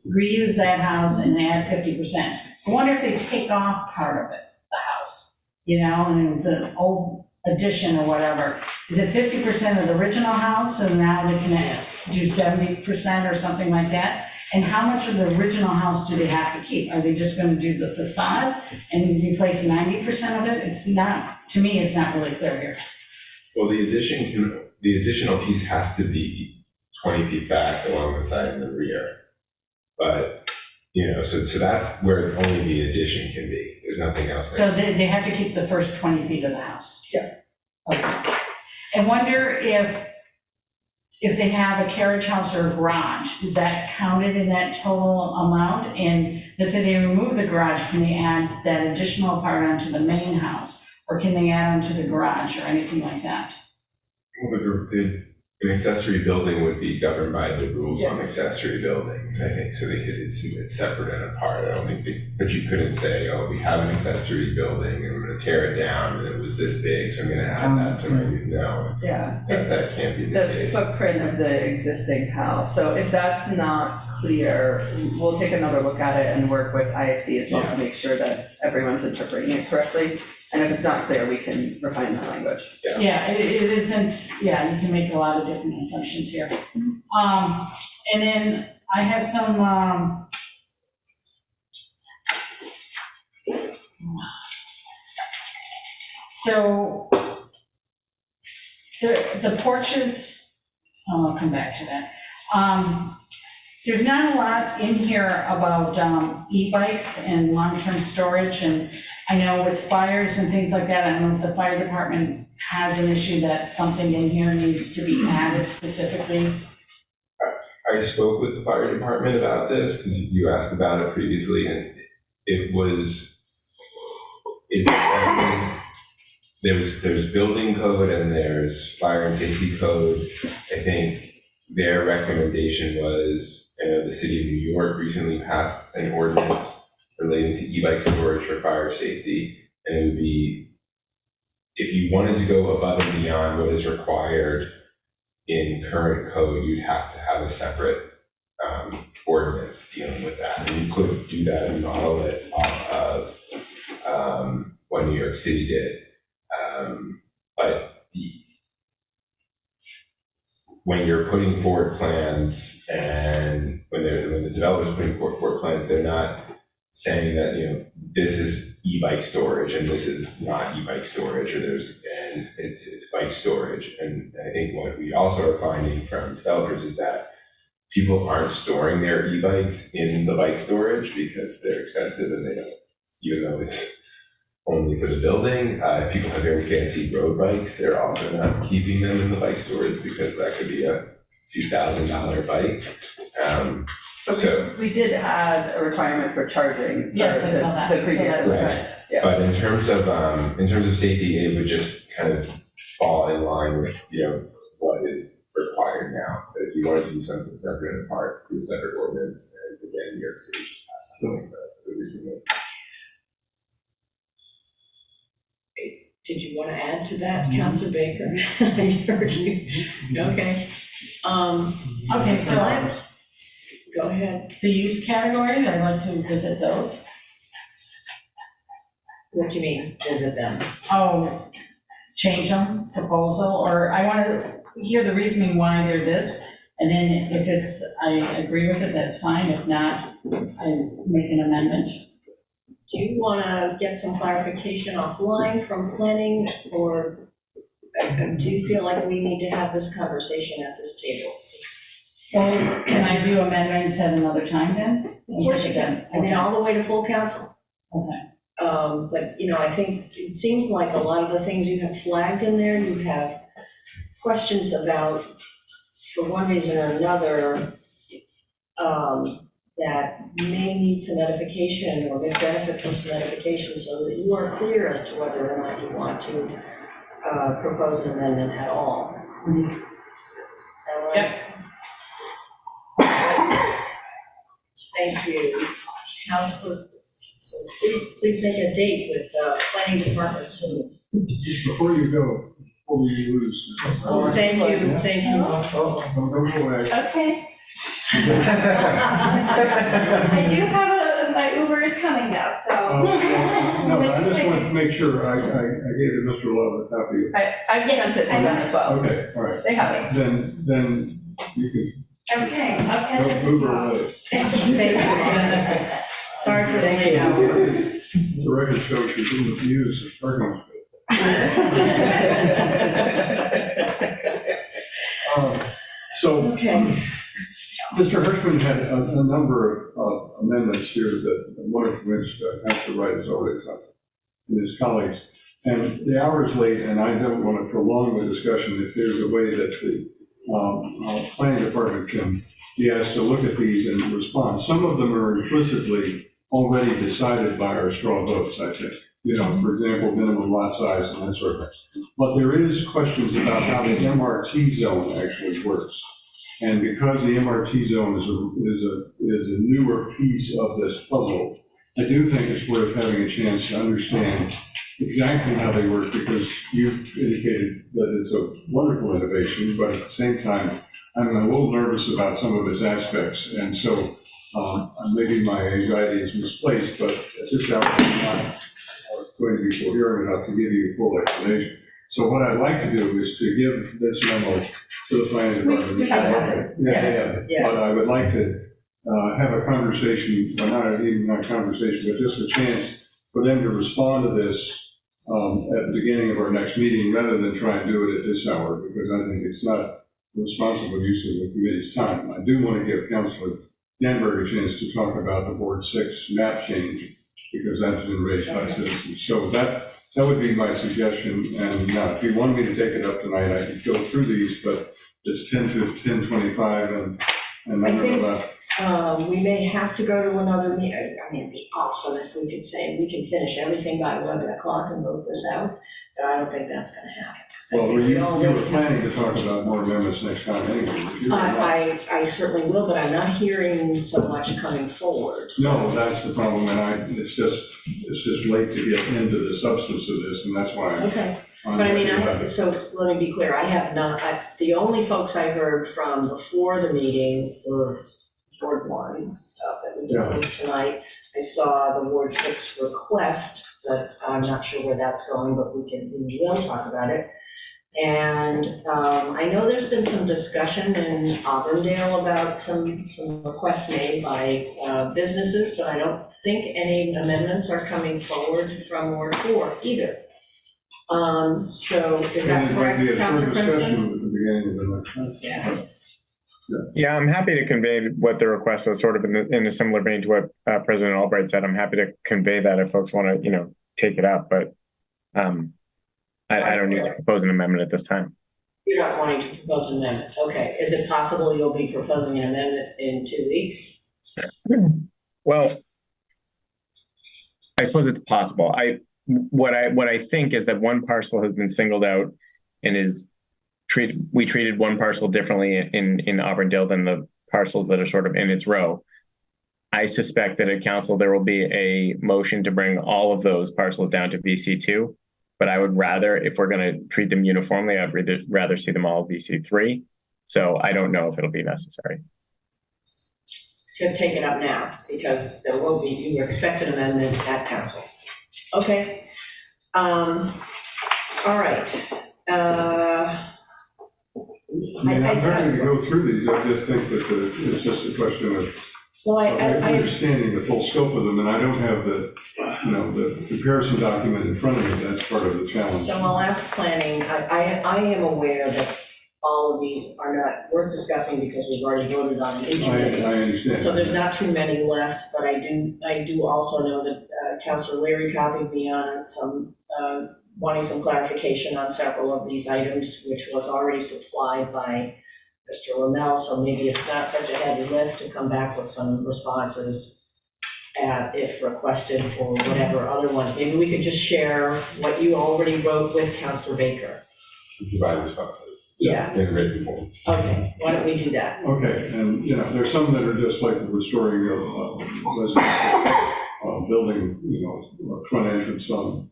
reuse that house and add 50%. I wonder if they take off part of it, the house, and it's an old addition or whatever. Is it 50% of the original house, so now they can do 70% or something like that? And how much of the original house do they have to keep? Are they just gonna do the facade and replace 90% of it? It's not, to me, it's not really clear here. Well, the additional piece has to be 20 feet back along the side and the rear. But, so that's where only the addition can be. There's nothing else there. So they have to keep the first 20 feet of the house? Yeah. Okay. I wonder if they have a carriage house or a garage, is that counted in that total amount? And let's say they remove the garage, can they add that additional part onto the main house? Or can they add onto the garage or anything like that? Well, an accessory building would be governed by the rules on accessory buildings, I think, so they could submit separate and apart. I don't think, but you couldn't say, oh, we have an accessory building and I'm gonna tear it down and it was this big, so I'm gonna add that to my, no. Yeah. That can't be the case. The footprint of the existing house, so if that's not clear, we'll take another look at it and work with ISD as well to make sure that everyone's interpreting it correctly. And if it's not clear, we can refine that language. Yeah, it isn't, you can make a lot of different assumptions here. And then I have some, so the porches, I'll come back to that. There's not a lot in here about e-bikes and long-term storage, and I know with fires and things like that, I don't know if the fire department has an issue that something in here needs to be added specifically. I spoke with the fire department about this, because you asked about it previously, and there's building code and there's fire and safety code. I think their recommendation was, the city of New York recently passed an ordinance relating to e-bike storage for fire safety, and it would be, if you wanted to go above and beyond what is required in current code, you'd have to have a separate ordinance dealing with that. And you could do that and model it off of what New York City did. But when you're putting forward plans and when the developer's putting forward plans, they're not saying that, this is e-bike storage and this is not e-bike storage, or it's bike storage. And I think what we also are finding from developers is that people aren't storing their e-bikes in the bike storage because they're expensive and they don't, even though it's only for the building. If people have very fancy road bikes, they're also not keeping them in the bike storage because that could be a few $1,000 bike. So, We did add a requirement for charging. Yes, for I saw that. The previous So that's ordinance. Yeah. but in terms of safety, it would just kind of fall in line with, what is required now. But if you wanted to do something separate and apart, do a separate ordinance, and again, New York City just passed something relatively recently. Did you want to add to that, Councilor Baker? I heard you. Okay. Okay, so Go ahead. the use category, I'd like to visit those. What do you mean, visit them? Oh, change them, proposal, or I want to hear the reasoning why they're this. And then if it's, I agree with it, that's fine. If not, I make an amendment. Do you want to get some clarification offline from planning, or do you feel like we need to have this conversation at this table? Well, can I do amendments at another time then? Of course you can. I mean, all the way to full council. Okay. But, I think it seems like a lot of the things you have flagged in there, you have questions about, for one reason or another, that may need some edification or may benefit from some edification, so that you are clear as to whether or not you want to propose an amendment at all. Mhm. Sound right? Yep. Thank you. Councilor, so please make a date with planning department soon. Before you go, before we lose. Oh, thank you. Don't go away. Okay. I do have my Uber is coming though, so. No, but I just wanted to make sure I gave Mr. Love a copy. I sent it to them as well. Okay, all right. They have it. Then you can. Okay, I'll catch up with Uber you all. away. Thank you. Sorry for the late hour. The record shows you didn't use the parking space. So, Mr. Hirschman had a number of amendments here that one of which Councilor Wright has already done, and his colleagues. And the hour is late, and I don't want to prolong the discussion. If there's a way that the planning department can be asked to look at these and respond. Some of them are implicitly already decided by our straw votes, I think. For example, minimum lot size and that sort of thing. But there is questions about how the MRT zone actually works. And because the MRT zone is a newer piece of this puzzle, I do think it's worth having a chance to understand exactly how they work, because you've indicated that it's a wonderful innovation, but at the same time, I'm a little nervous about some of its aspects. And so maybe my anxiety is misplaced, but at this hour, I'm not going to be coherent enough to give you a full explanation. So what I'd like to do is to give this memo to the planning department. We have it. Yeah, they have it. Yeah. But I would like to have a conversation, well, not even a conversation, but just a chance for them to respond to this at the beginning of our next meeting, rather than try and do it at this hour, because I think it's not a responsible use of the committee's time. I do want to give Councilor Danberg a chance to talk about the Board 6 map change, because that's been raised by citizens. So that would be my suggestion. And if you want me to take it up tonight, I could go through these, but it's 10:25 and I think we may have to go to another meeting. I mean, it'd be awesome if we could say we can finish everything by 11 o'clock and vote this out, but I don't think that's gonna happen. 'Cause I Well, think we you all were really have planning to talk about more amendments next time anyway. but you were not. I certainly will, but I'm not hearing so much coming forward. so- No, that's the problem, and it's just late to get into the substance of this, and that's why. Okay, but I mean, so let me be clear, I have not, the only folks I heard from before the meeting were Ward 1 stuff that we dealt with tonight. I saw the Ward 6 request, but I'm not sure where that's going, but we will talk about it. And I know there's been some discussion in Auburndale about some requests made by businesses, but I don't think any amendments are coming forward from Ward 4 either. So is that correct, Councilor Princeton? At the beginning of the next time. Yeah. Yeah, I'm happy to convey what the request was, sort of in a similar vein to what President Albright said. I'm happy to convey that if folks want to, take it up, but I don't need to propose an amendment at this time. You're not wanting to propose an amendment, okay. Is it possible you'll be proposing an amendment in 2 weeks? Well, I suppose it's possible. What I think is that one parcel has been singled out and is treated. We treated one parcel differently in Auburndale than the parcels that are sort of in its row. I suspect that at council there will be a motion to bring all of those parcels down to VC2. But I would rather, if we're going to treat them uniformly, I'd rather see them all VC3. So I don't know if it'll be necessary. To take it up now, because there will be, you expect an amendment at council. Okay. All right. I mean, I'm happy to go through these, I just think that it's just a question of understanding the full scope of them, and I don't have the comparison document in front of me, that's part of the challenge. So I'll ask planning, I am aware that all of these are not worth discussing because we've already voted on it. I understand. So there's not too many left, but I do also know that Councilor Leary copied me on some, wanting some clarification on several of these items, which was already supplied by Mr. Linnell, so maybe it's not such a heavy lift to come back with some responses if requested for whatever other ones. Maybe we could just share what you already wrote with Councilor Baker. Provide responses. Yeah. In written form. Okay, why don't we do that? Okay, and there's some that are just like restoring a residential building, front entrance on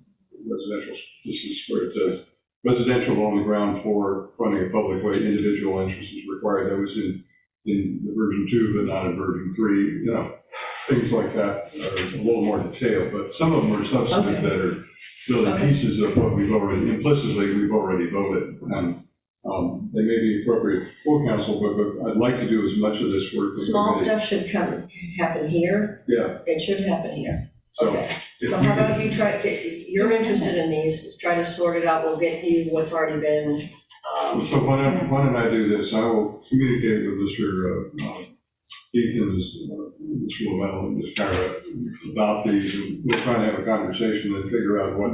residential. This is where it says residential on the ground floor fronting a public way, individual entrance is required. That was in the version 2, but not in version 3. Things like that are a little more detailed, but some of them are substantive that are really pieces of what we've already voted. And they may be appropriate for council, but I'd like to do as much of this work. Small stuff should happen here. Yeah. It should happen here. So, okay. So how about you you're interested in these, try to sort it out. We'll get you what's already been. So why don't I do this? I will communicate with Mr. Ethan, Mr. Lavelle, and Ms. Cara about these, and we'll try to have a conversation and figure out what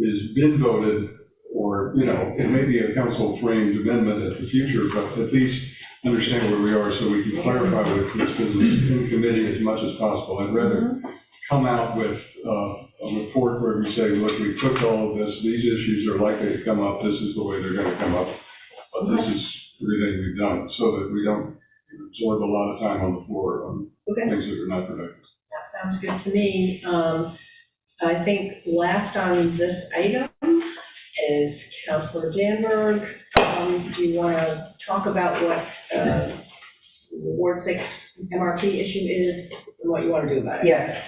has been voted, or, it may be a council framed amendment at the future, but at least understand where we are so we can clarify with this business in committee as much as possible. I'd rather come out with a report where we say, look, we took all of this, these issues are likely to come up, this is the way they're going to come up, but this is everything we've done, so that we don't absorb a lot of time on the floor on things that are not productive. That sounds good to me. I think last on this item is Councilor Danberg. Do you want to talk about what the Ward 6 MRT issue is and what you want to do about it? Yes,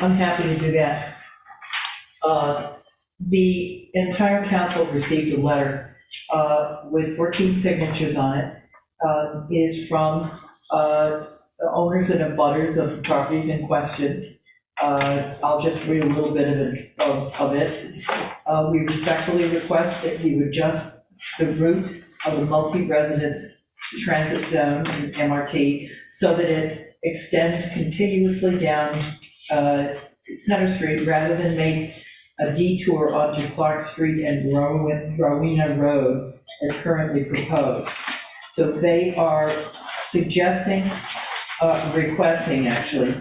I'm happy to do that. The entire council received a letter with 14 signatures on it. Is from the owners and abutters of the properties in question. I'll just read a little bit of it. We respectfully request that you adjust the route of the multi-residence transit zone in MRT so that it extends continuously down Center Street rather than make a detour onto Clark Street and Rowena Road as currently proposed. So they are requesting actually,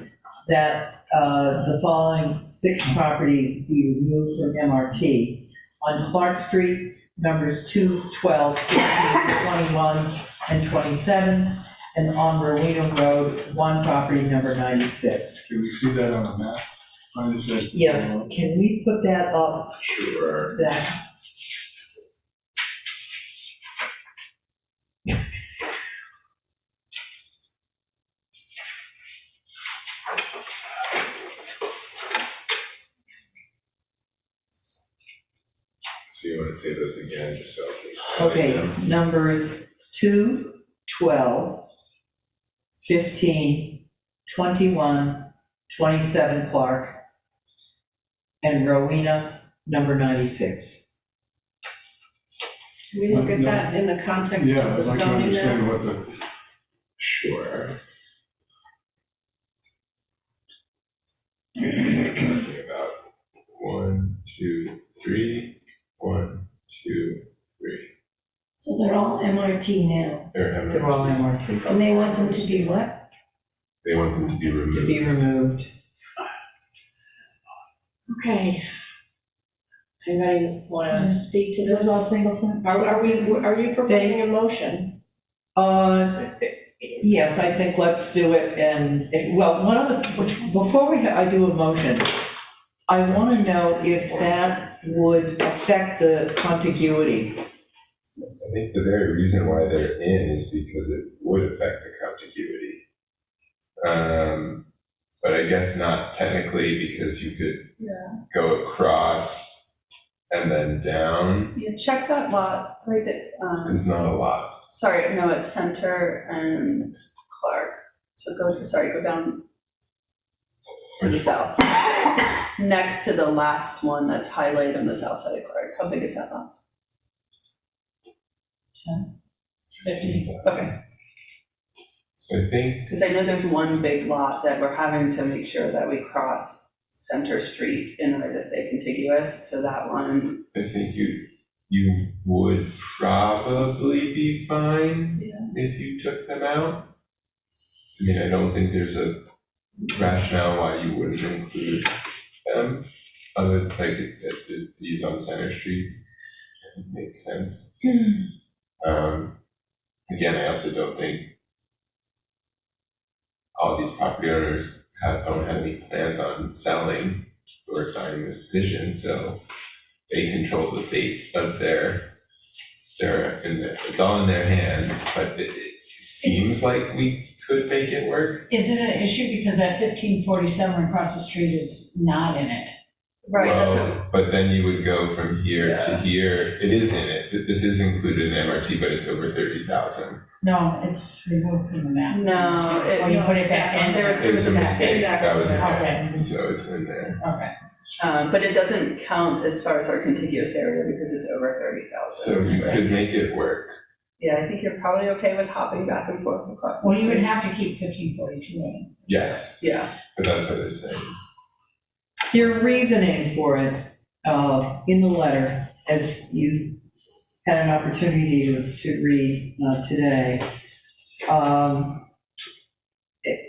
that the following 6 properties be removed from MRT. On Clark Street, numbers 2, 12, 15, 21, and 27, and on Rowena Road, 1 property number 96. Can we see that on a map? Yes, can we put that up? Sure. Zach? So you want to say those again, just so. Okay, numbers 2, 12, 15, 21, 27 Clark, and Rowena, number 96. Can we look at that in the context Yeah, of I'd the like to zoning understand there? what the. Sure. Think about 1, 2, 3, 1, 2, 3. So they're all MRT now, They're They're all MRT. and they want them to be what? They want them to be removed. To be removed. Okay. Anybody want to speak to It was all this? single family. Are you proposing a motion? Yes, I think let's do it, and, well, one of the, before I do a motion, I want to know if that would affect the contiguity. I think the very reason why they're in is because it would affect the contiguity. But I guess not technically, because you could go across and then down. Yeah, check that lot right there. It's not a lot. Sorry, no, it's Center and Clark. So go down to the south. Next to the last one that's highlighted on the south side of Clark. How big is that lot? 15. Okay, So I think, because I know there's one big lot that we're having to make sure that we cross Center Street in order to stay contiguous, so that one. I think you would probably be fine if you took them out. I mean, I don't think there's a rationale why you wouldn't include them, other like these on Center Street. I think makes sense. Again, I also don't think all these property owners don't have any plans on selling or signing this petition, so they control the fate of it's all in their hands, but it seems like we could make it work. Is it an issue because that 1547 across the street is not in it? Right, that's Well, but then you would go from here to here. It is in it. This is included in MRT, but it's over 30,000. No, it's removed from the map. No, Or you put it back in? It was a mistake. That was in Okay. there, so it's in there. Okay. but it doesn't count as far as our contiguous area because it's over 30,000. So you could make it work. Yeah, I think you're probably okay with hopping back and forth across the Well, you would street. have to keep 1542 in. Yes, Yeah, but that's what they're saying. Your reasoning for it in the letter, as you had an opportunity to read today,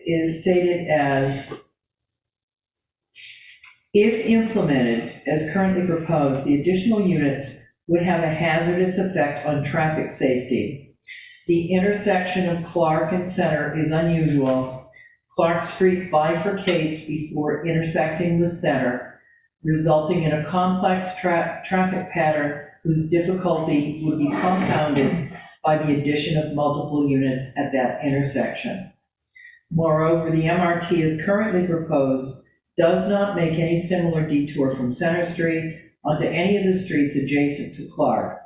is stated as, if implemented as currently proposed, the additional units would have a hazardous effect on traffic safety. The intersection of Clark and Center is unusual. Clark Street bifurcates before intersecting with Center, resulting in a complex traffic pattern whose difficulty would be compounded by the addition of multiple units at that intersection. Moreover, the MRT as currently proposed does not make any similar detour from Center Street onto any of the streets adjacent to Clark.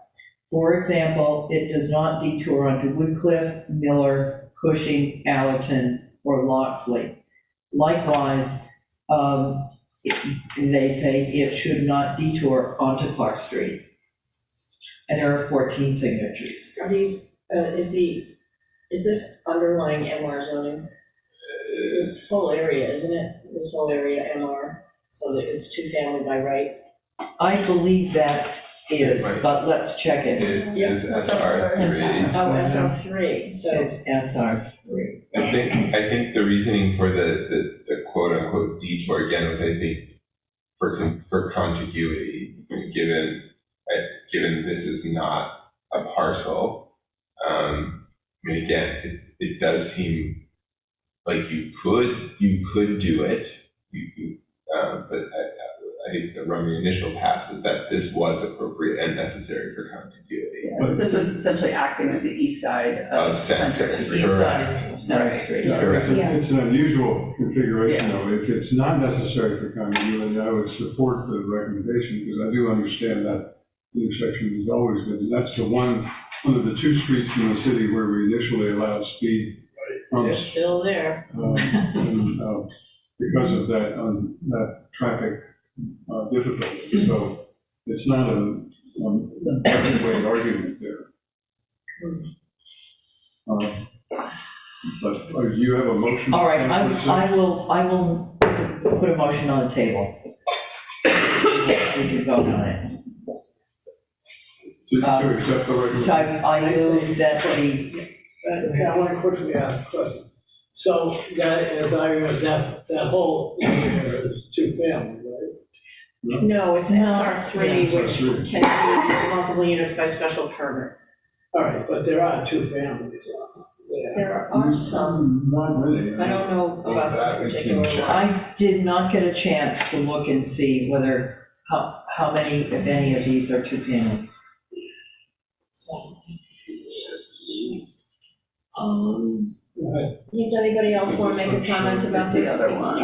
For example, it does not detour onto Woodcliff, Miller, Cushing, Allerton, or Loxley. Likewise, they say it should not detour onto Clark Street. And there are 14 signatures. Are these, is this underlying MR zoning? This whole area, isn't it? This whole area MR, so that it's 2-family by right? I believe that is, Right. but let's check it. It Yeah, is that's SR3. Oh, SR3, so. It's SR3. I think the reasoning for the quote unquote detour again was, I think, for contiguity, given this is not a parcel. I mean, again, it does seem like you could do it, but I think the initial pass was that this was appropriate and necessary for contiguity. yeah, this was essentially acting as the east side of Center Street. East side Correct. of Center Street. Yeah, it's an unusual configuration, though. If it's not necessary for continuity, I would support the recommendation, because I do understand that intersection has always been, and that's the one of the 2 streets in the city where we initially allowed speed They're bumps. still there. Because of that traffic difficulty. So it's not a way argument there. But do you have a motion? All right, I will put a motion on the table. We can vote on it. To accept the recommendation? I move that the, I want to quickly ask a question. So that, as I remember, that whole area is two family, right? No, it's SR3, Yeah, which can be multiple units by special permit. All right, but there are two families there. There are some, Not many. I don't know about this particular one. I did not get a chance to look and see whether, how many, if any of these are two-family. Does anybody else want to make a comment about The this? other one.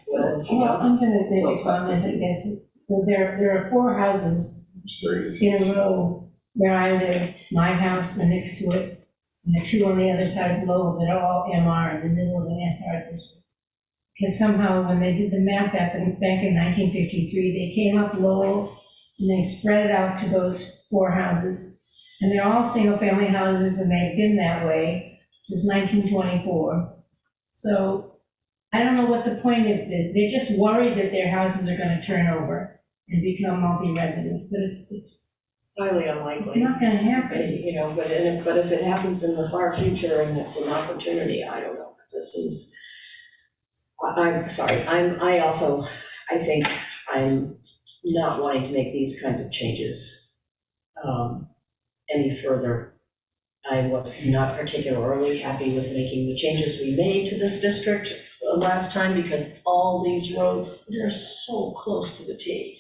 Well, I'm gonna say a comment, I guess. There are 4 houses in a row where I live, my house, the next to it, and the 2 on the other side below that are all MR in the middle of an SR district. Because somehow when they did the map back in 1953, they came up Lowell and they spread it out to those 4 houses. And they're all single-family houses and they've been that way since 1924. So I don't know what the point of it. They're just worried that their houses are gonna turn over and become multi-residents, but it's Highly it's unlikely. not gonna happen. You know, but if it happens in the far future and it's an opportunity, I don't know, it just seems. I'm sorry, I think I'm not wanting to make these kinds of changes any further. I was not particularly happy with making the changes we made to this district last time because all these roads, they're so close to the T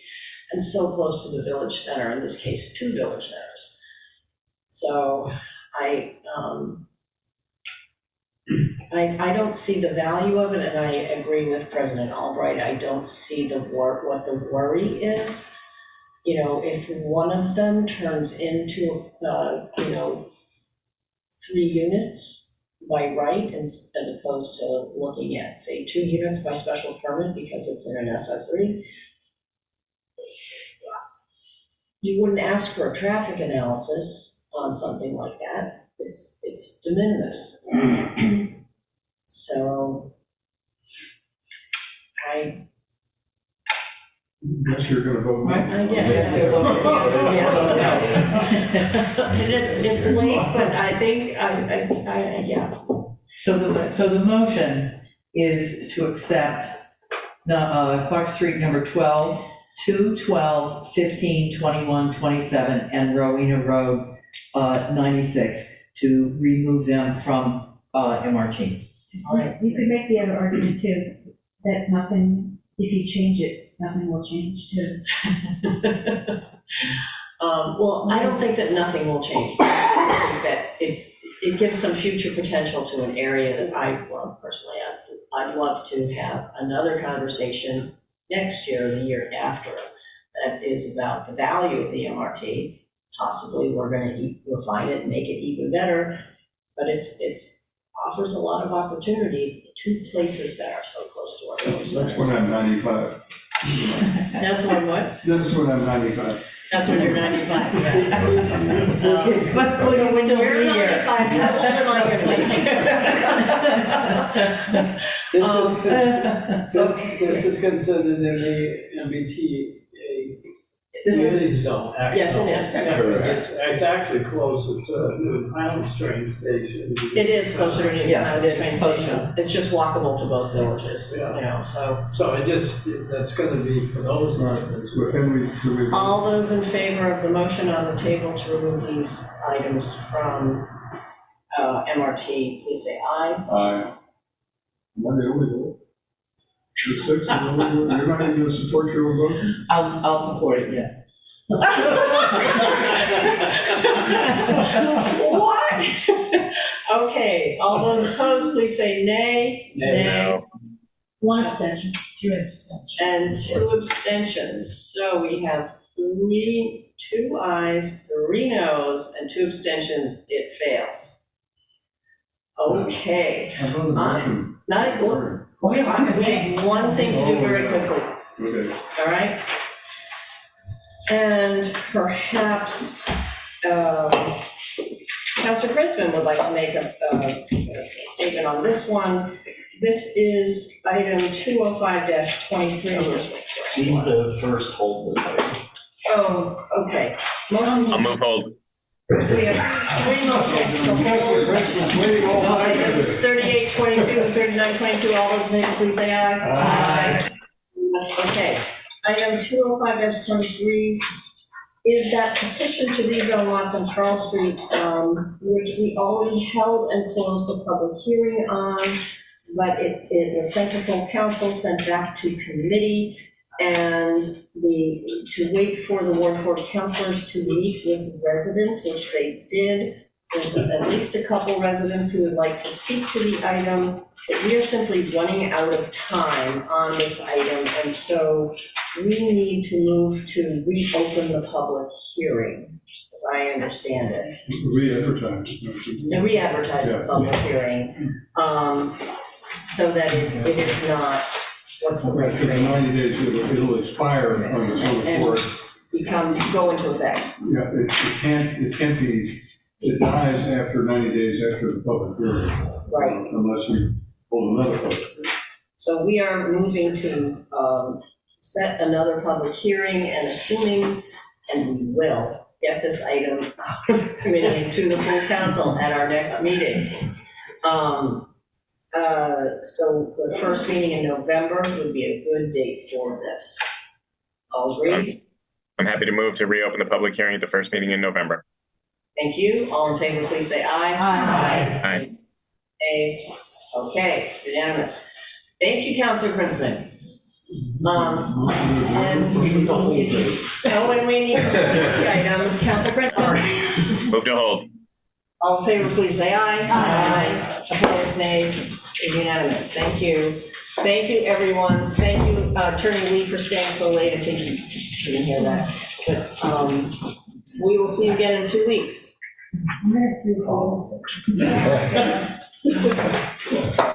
and so close to the village center, in this case, 2 village centers. So I don't see the value of it, and I agree with President Albright. I don't see what the worry is. You know, if one of them turns into, 3 units by right, as opposed to looking at, say, 2 units by special permit because it's in an SR3, you wouldn't ask for a traffic analysis on something like that. It's de minimis. So I Guess you're gonna vote no. And it's late, but I think, yeah. So the motion is to accept Clark Street number 12, 2, 12, 15, 21, 27, and Rowena Road 96, to remove them from MRT. All right. You could make the other argument too, that nothing, if you change it, nothing will change too. Well, I don't think that nothing will change. I think that it gives some future potential to an area that personally, I'd love to have another conversation next year, or the year after, that is about the value of the MRT. Possibly we're gonna refine it and make it even better, but it's offers a lot of opportunity, 2 places that are so close to our village centers. That's when I'm 95. That's when what? That's when I'm 95. That's when you're 95, yeah. So when you're 95, how old am I gonna be? This is considered in the MBTA This is- community zone. Actually. Yes, it is. Yeah, 'cause it's actually closer to the Highlands train station. It is closer to Newton Yes, Highlands it is train closer. station. It's just walkable to both villages, Yeah. you know, so. So that's gonna be for those residents. So can we? All those in favor of the motion on the table to remove these items from MRT, please say aye. Aye. Not the only vote. The 6th, you're not even gonna support your own motion? I'll support it, yes. What? Okay, all those opposed, please say nay. Nay. 1 abstention, 2 abstentions. And 2 abstentions. So we have 2 ayes, 3 noes, and 2 abstentions. It fails. Okay. I voted motion. Not good. We have one thing to do very quickly, Okay. all right? And perhaps Councilor Crispin would like to make a statement on this one. This is item 205-23. Need the first hold this item. Oh, okay. Motion I'll move hold. We have three motions to hold. All right, that's 38, 22, and 39, 22. All those in favor, please say aye. Aye. Okay. Item 205-23 is that petition to rezone lots on Charles Street, which we already held and closed a public hearing on, but it was sent to full council, sent back to committee, and to wait for the Ward 4 councilors to meet with residents, which they did. There's at least a couple residents who would like to speak to the item, but we are simply running out of time on this item, and so we need to move to reopen the public hearing, as I understand it. Re-advertise. And re-advertise the public hearing, so that it is not, what's the right For the phrase? 90 days, it'll expire on the zoning board. Go into effect. Yeah, it can't be, it dies after 90 days after the public hearing. Right. Unless you hold another public hearing. So we are moving to set another public hearing and assuming, and we will get this item out of committee to the full council at our next meeting. So the first meeting in November would be a good date for this. All agree? I'm happy to move to reopen the public hearing at the first meeting in November. Thank you. All in favor, please say aye. Aye. Aye. Ayes. Okay, unanimous. Thank you, Councilor Princeman. And when we need to hold the item, Councilor Princeman. Move to hold. All in favor, please say aye. Aye. Opposed, nays, unanimous. Thank you. Thank you, everyone. Thank you, Attorney Lee, for staying so late. I think you didn't hear that. But we will see you again in 2 weeks. I'm gonna see all of it.